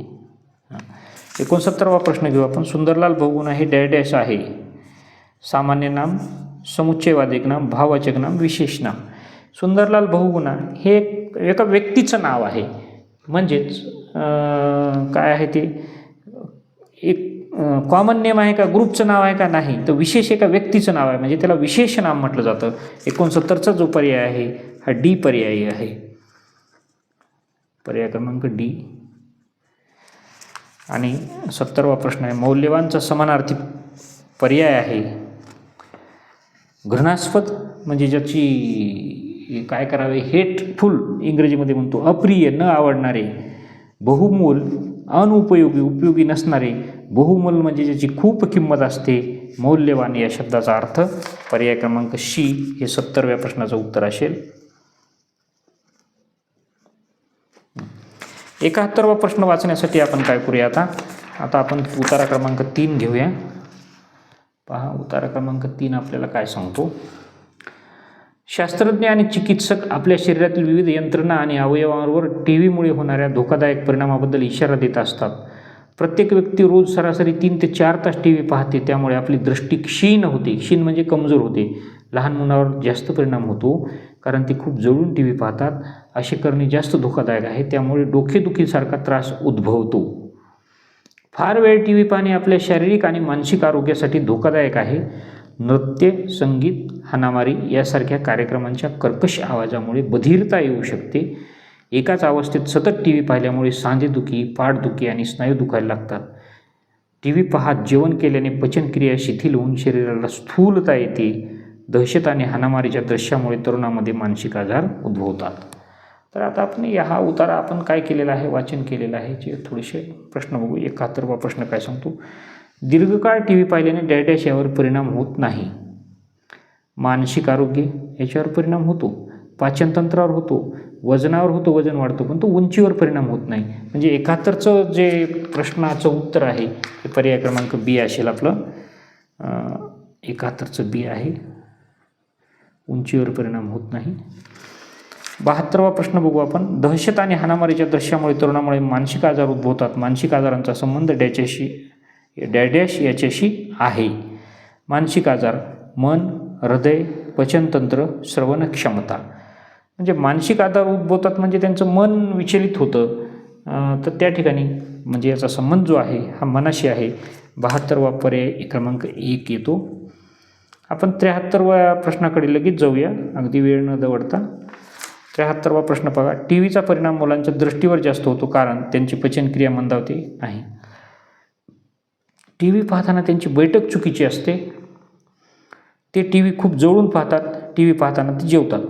69वा प्रश्न घेऊ आपण. सुंदरलाल बहुगुणा हे डॅश आहे. सामान्य नाम, समुच्चयवाचक नाम, भाववाचक नाम, विशेष नाम. सुंदरलाल बहुगुणा हे एका व्यक्तीचं नाव आहे. म्हणजेच काय आहे ते? एक कॉमन नेम आहे का, ग्रुपचं नाव आहे का? नाही, तर विशेष एका व्यक्तीचं नाव आहे, म्हणजे त्याला विशेष नाम म्हटलं जातं. 69चा जो पर्याय आहे हा डी पर्यायी आहे. पर्याय क्रमांक डी. आणि 70वा प्रश्न आहे. मौल्यवानचा समानार्थी पर्याय आहे घृणास्पद, म्हणजे ज्याची काय करावे? हेटफुल इंग्रजीमध्ये म्हणतो. अप्रिय, न आवडणारे. बहुमोल, अनुपयोगी, उपयोगी नसणारे. बहुमोल म्हणजे ज्याची खूप किंमत असते. मौल्यवान या शब्दाचा अर्थ. पर्याय क्रमांक सी हे 70व्या प्रश्नाचं उत्तर असेल. 71वा प्रश्न वाचण्यासाठी आपण काय करूया? आता आपण उतारा क्रमांक 3 घेऊया. पहा, उतारा क्रमांक 3 आपल्याला काय सांगतो? शास्त्रज्ञ आणि चिकित्सक आपल्या शरीरातील विविध यंत्रणा आणि अवयवांवर टीव्हीमुळे होणाऱ्या धोकादायक परिणामाबद्दल इशारा देत असतात. प्रत्येक व्यक्ती रोज सरासरी 3 ते 4 तास टी व्ही पाहते. त्यामुळे आपली दृष्टी क्षीण होते. क्षीण म्हणजे कमजोर होते. लहान मुलांवर जास्त परिणाम होतो, कारण ते खूप जवळून टी व्ही पाहतात. असे करणे जास्त धोकादायक आहे. त्यामुळे डोकेदुखीसारखा त्रास उद्भवतो. फार वेळ टी व्ही पाहणे आपल्या शारीरिक आणि मानसिक आरोग्यासाठी धोकादायक आहे. नृत्य, संगीत, हाणामारी यासारख्या कार्यक्रमांच्या कर्कश आवाजामुळे बधिरता येऊ शकते. एकाच अवस्थेत सतत टी व्ही पाहिल्यामुळे सांधेदुखी, पाठदुखी आणि स्नायू दुखायला लागतात. टी व्ही पाहत जेवण केल्याने पचनक्रिया शिथिल होऊन शरीराला स्थूलता येते. दहशत आणि हाणामारीच्या दृश्यामुळे तरुणामध्ये मानसिक आजार उद्भवतात. तर आता आपण हा उतारा आपण काय केलेला आहे? वाचन केलेलं आहे. जे थोडेसे प्रश्न बघू. 71वा प्रश्न काय सांगतो? दीर्घकाळ टी व्ही पाहिल्याने डॅश यावर परिणाम होत नाही. मानसिक आरोग्य याच्यावर परिणाम होतो. पाचनतंत्रावर होतो. वजनावर होतो, वजन वाढतो, पण तो उंचीवर परिणाम होत नाही. म्हणजे 71चं जे प्रश्नाचं उत्तर आहे ते पर्याय क्रमांक बी असेल आपलं. 71चं बी आहे. उंचीवर परिणाम होत नाही. 72वा प्रश्न बघू आपण. दहशत आणि हाणामारीच्या दृश्यामुळे तरुणामुळे मानसिक आजार उद्भवतात. मानसिक आजारांचा संबंध डॅश याच्याशी आहे. मानसिक आजार: मन, हृदय, पचनतंत्र, श्रवण क्षमता. म्हणजे मानसिक आजार उद्भवतात म्हणजे त्यांचं मन विचलित होतं. तर त्या ठिकाणी म्हणजे याचा संबंध जो आहे हा मनाशी आहे. 72वा पर्याय क्रमांक 1 येतो. आपण 73व्या प्रश्नाकडे लगेच जाऊया, अगदी वेळ न दवडता. 73वा प्रश्न बघा. टी व्हीचा परिणाम मुलांच्या दृष्टीवर जास्त होतो, कारण त्यांची पचनक्रिया मंदावते. नाही, टी व्ही पाहताना त्यांची बैठक चुकीची असते. ते टी व्ही खूप जवळून पाहतात. टी व्ही पाहताना ते जेवतात.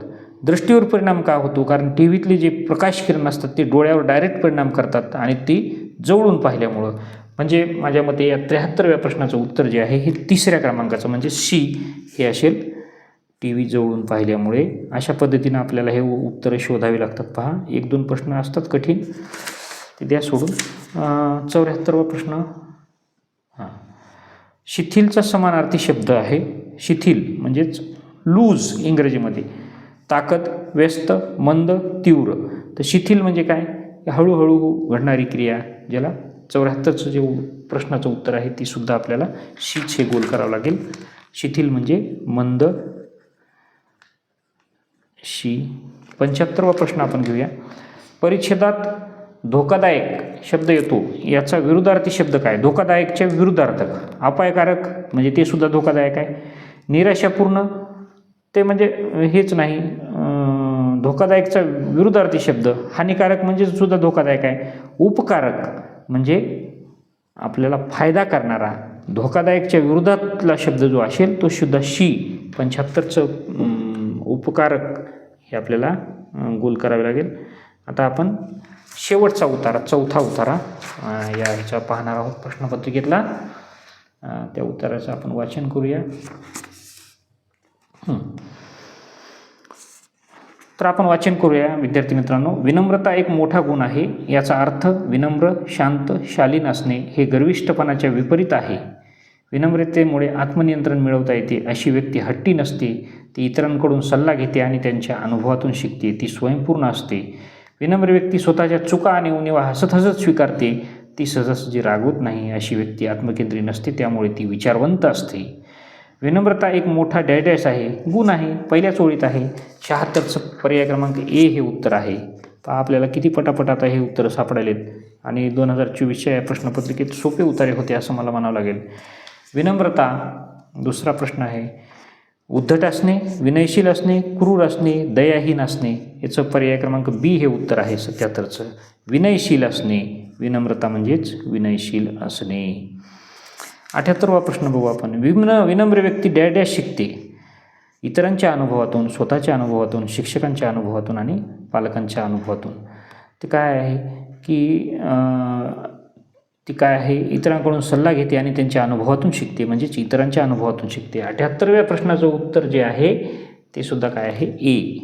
दृष्टीवर परिणाम का होतो? कारण टी व्हीतले जे प्रकाश किरण असतात ते डोळ्यावर डायरेक्ट परिणाम करतात आणि ती जवळून पाहिल्यामुळं. म्हणजे माझ्या मते या 73व्या प्रश्नाचं उत्तर जे आहे हे 3ऱ्या क्रमांकाचं म्हणजे सी हे असेल. टी व्ही जवळून पाहिल्यामुळे. अशा पद्धतीनं आपल्याला हे उत्तरं शोधावी लागतात. पहा, 1-2 प्रश्न असतात कठीण, ते द्या सोडून. 74वा प्रश्न. शिथिलचा समानार्थी शब्द आहे. शिथिल म्हणजेच लूज इंग्रजीमध्ये. ताकद, व्यस्त, मंद, तीव्र. तर शिथिल म्हणजे काय? हळूहळू घडणारी क्रिया, ज्याला 74चं जे प्रश्नाचं उत्तर आहे ती सुद्धा आपल्याला शीच हे गोल करावं लागेल. शिथिल म्हणजे मंद, शी. 75वा प्रश्न आपण घेऊया. परिच्छेदात धोकादायक शब्द येतो, याचा विरुद्धार्थी शब्द काय? धोकादायकच्या विरुद्धार्थक. अपायकारक म्हणजे ते सुद्धा धोकादायक आहे. निराशापूर्ण ते म्हणजे हेच नाही. धोकादायकचा विरुद्धार्थी शब्द हानिकारक म्हणजे सुद्धा धोकादायक आहे. उपकारक म्हणजे आपल्याला फायदा करणारा. धोकादायकच्या विरोधातला शब्द जो असेल तो सुद्धा शी. 75चं उपकारक हे आपल्याला गोल करावे लागेल. आता आपण शेवटचा उतारा, चौथा उतारा या ह्याचा पाहणार आहोत प्रश्नपत्रिकेतला. त्या उत्तराचं आपण वाचन करूया. तर आपण वाचन करूया विद्यार्थी मित्रांनो. विनम्रता एक मोठा गुण आहे. याचा अर्थ विनम्र, शांत, शालीन असणे हे गर्विष्ठपणाच्या विपरीत आहे. विनम्रतेमुळे आत्मनियंत्रण मिळवता येते. अशी व्यक्ती हट्टी नसते. ती इतरांकडून सल्ला घेते आणि त्यांच्या अनुभवातून शिकते. ती स्वयंपूर्ण असते. विनम्र व्यक्ती स्वतःच्या चुका आणि उणिवा हसत हसत स्वीकारते. ती सहजासहजी रागवत नाही. अशी व्यक्ती आत्मकेंद्री नसते, त्यामुळे ती विचारवंत असते. विनम्रता एक मोठा डॅडॅश आहे, गुण आहे. पहिल्याच ओळीत आहे. 76चं पर्याय क्रमांक ए हे उत्तर आहे. पहा आपल्याला किती पटापट आता हे उत्तरं सापडायलेत. आणि 2024च्या या प्रश्नपत्रिकेत सोपे उतारे होते असं मला म्हणावं लागेल. विनम्रता. दुसरा प्रश्न आहे. उद्धट असणे, विनयशील असणे, क्रूर असणे, दयाहीन असणे. याचं पर्याय क्रमांक बी हे उत्तर आहे 77चं. विनयशील असणे. विनम्रता म्हणजेच विनयशील असणे. 78वा प्रश्न बघू आपण. विनम्र व्यक्ती डॅश शिकते. इतरांच्या अनुभवातून, स्वतःच्या अनुभवातून, शिक्षकांच्या अनुभवातून आणि पालकांच्या अनुभवातून. ते काय आहे की ती काय आहे, इतरांकडून सल्ला घेते आणि त्यांच्या अनुभवातून शिकते, म्हणजेच इतरांच्या अनुभवातून शिकते. 78व्या प्रश्नाचं उत्तर जे आहे ते सुद्धा काय आहे? ए.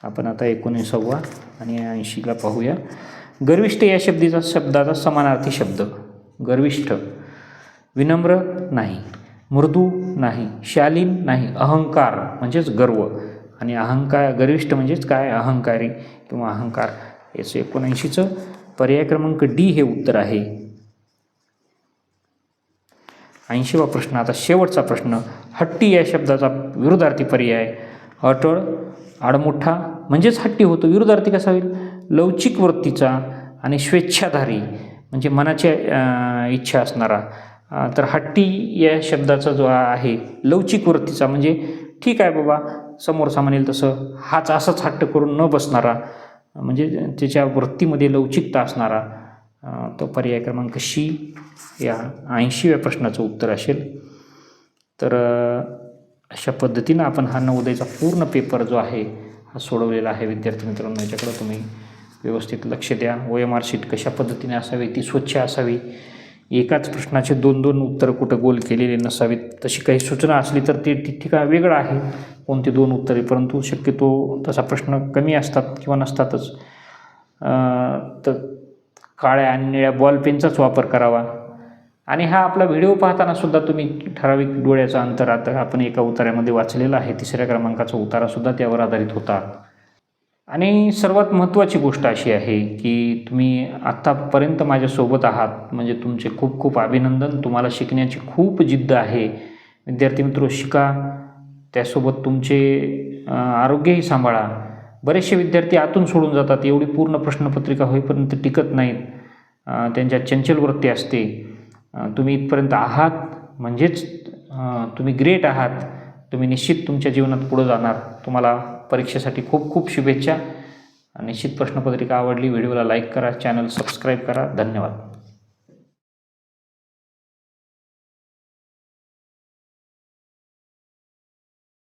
आपण आता 19वा आणि 80ला पाहूया. गर्विष्ठ या शब्दाचा समानार्थी शब्द. गर्विष्ठ. विनम्र नाही, मृदू नाही, शालीन नाही, अहंकार म्हणजेच गर्व. आणि गर्विष्ठ म्हणजेच काय? अहंकारी किंवा अहंकार. याचं 79चं पर्याय क्रमांक डी हे उत्तर आहे. 80वा प्रश्न. आता शेवटचा प्रश्न. हट्टी या शब्दाचा विरुद्धार्थी पर्याय. अटळ, आडमुठा म्हणजेच हट्टी होतो. विरुद्धार्थी कसा होईल? लवचिक वृत्तीचा आणि स्वेच्छाधारी म्हणजे मनाच्या इच्छा असणारा. तर हट्टी या शब्दाचा जो आहे लवचिक वृत्तीचा म्हणजे ठीक आहे बाबा, समोरचा म्हणेल तसं हाच असंच हट्ट करून न बसणारा, म्हणजे त्याच्या वृत्तीमध्ये लवचिकता असणारा. तो पर्याय क्रमांक शी या 80व्या प्रश्नाचं उत्तर असेल. तर अशा पद्धतीनं आपण हा नवोदयचा पूर्ण पेपर जो आहे हा सोडवलेला आहे. विद्यार्थी मित्रांनो, याच्याकडं तुम्ही व्यवस्थित लक्ष द्या. OMR शीट कशा पद्धतीने असावी, ती स्वच्छ असावी. एकाच प्रश्नाचे 2-2 उत्तरं कुठं गोल केलेले नसावीत. तशी काही सूचना असली तर ते ठिकठिकाण वेगळं आहे कोणते 2 उत्तरे, परंतु शक्यतो तसा प्रश्न कमी असतात किंवा नसतातच. तर काळ्या आणि निळ्या बॉलपेनचाच वापर करावा. आणि हा आपला व्हिडिओ पाहताना सुद्धा तुम्ही ठराविक डोळ्याचा अंतर, आता आपण एका उतार्यामध्ये वाचलेला आहे, 3ऱ्या क्रमांकाचा उतारासुद्धा त्यावर आधारित होता. आणि सर्वात महत्त्वाची गोष्ट अशी आहे की तुम्ही आत्तापर्यंत माझ्यासोबत आहात म्हणजे तुमचे खूप खूप अभिनंदन. तुम्हाला शिकण्याची खूप जिद्द आहे. विद्यार्थी मित्र, शिका, त्यासोबत तुमचे आरोग्यही सांभाळा. बरेचसे विद्यार्थी आतून सोडून जातात. एवढी पूर्ण प्रश्नपत्रिका होईपर्यंत टिकत नाहीत. त्यांच्या चंचल वृत्ती असते. तुम्ही इथपर्यंत आहात म्हणजेच तुम्ही ग्रेट आहात. तुम्ही निश्चित तुमच्या जीवनात पुढे जाणार. तुम्हाला परीक्षेसाठी खूप खूप शुभेच्छा. निश्चित प्रश्नपत्रिका आवडली, व्हिडिओला लाईक करा, चॅनल सबस्क्राईब करा. धन्यवाद.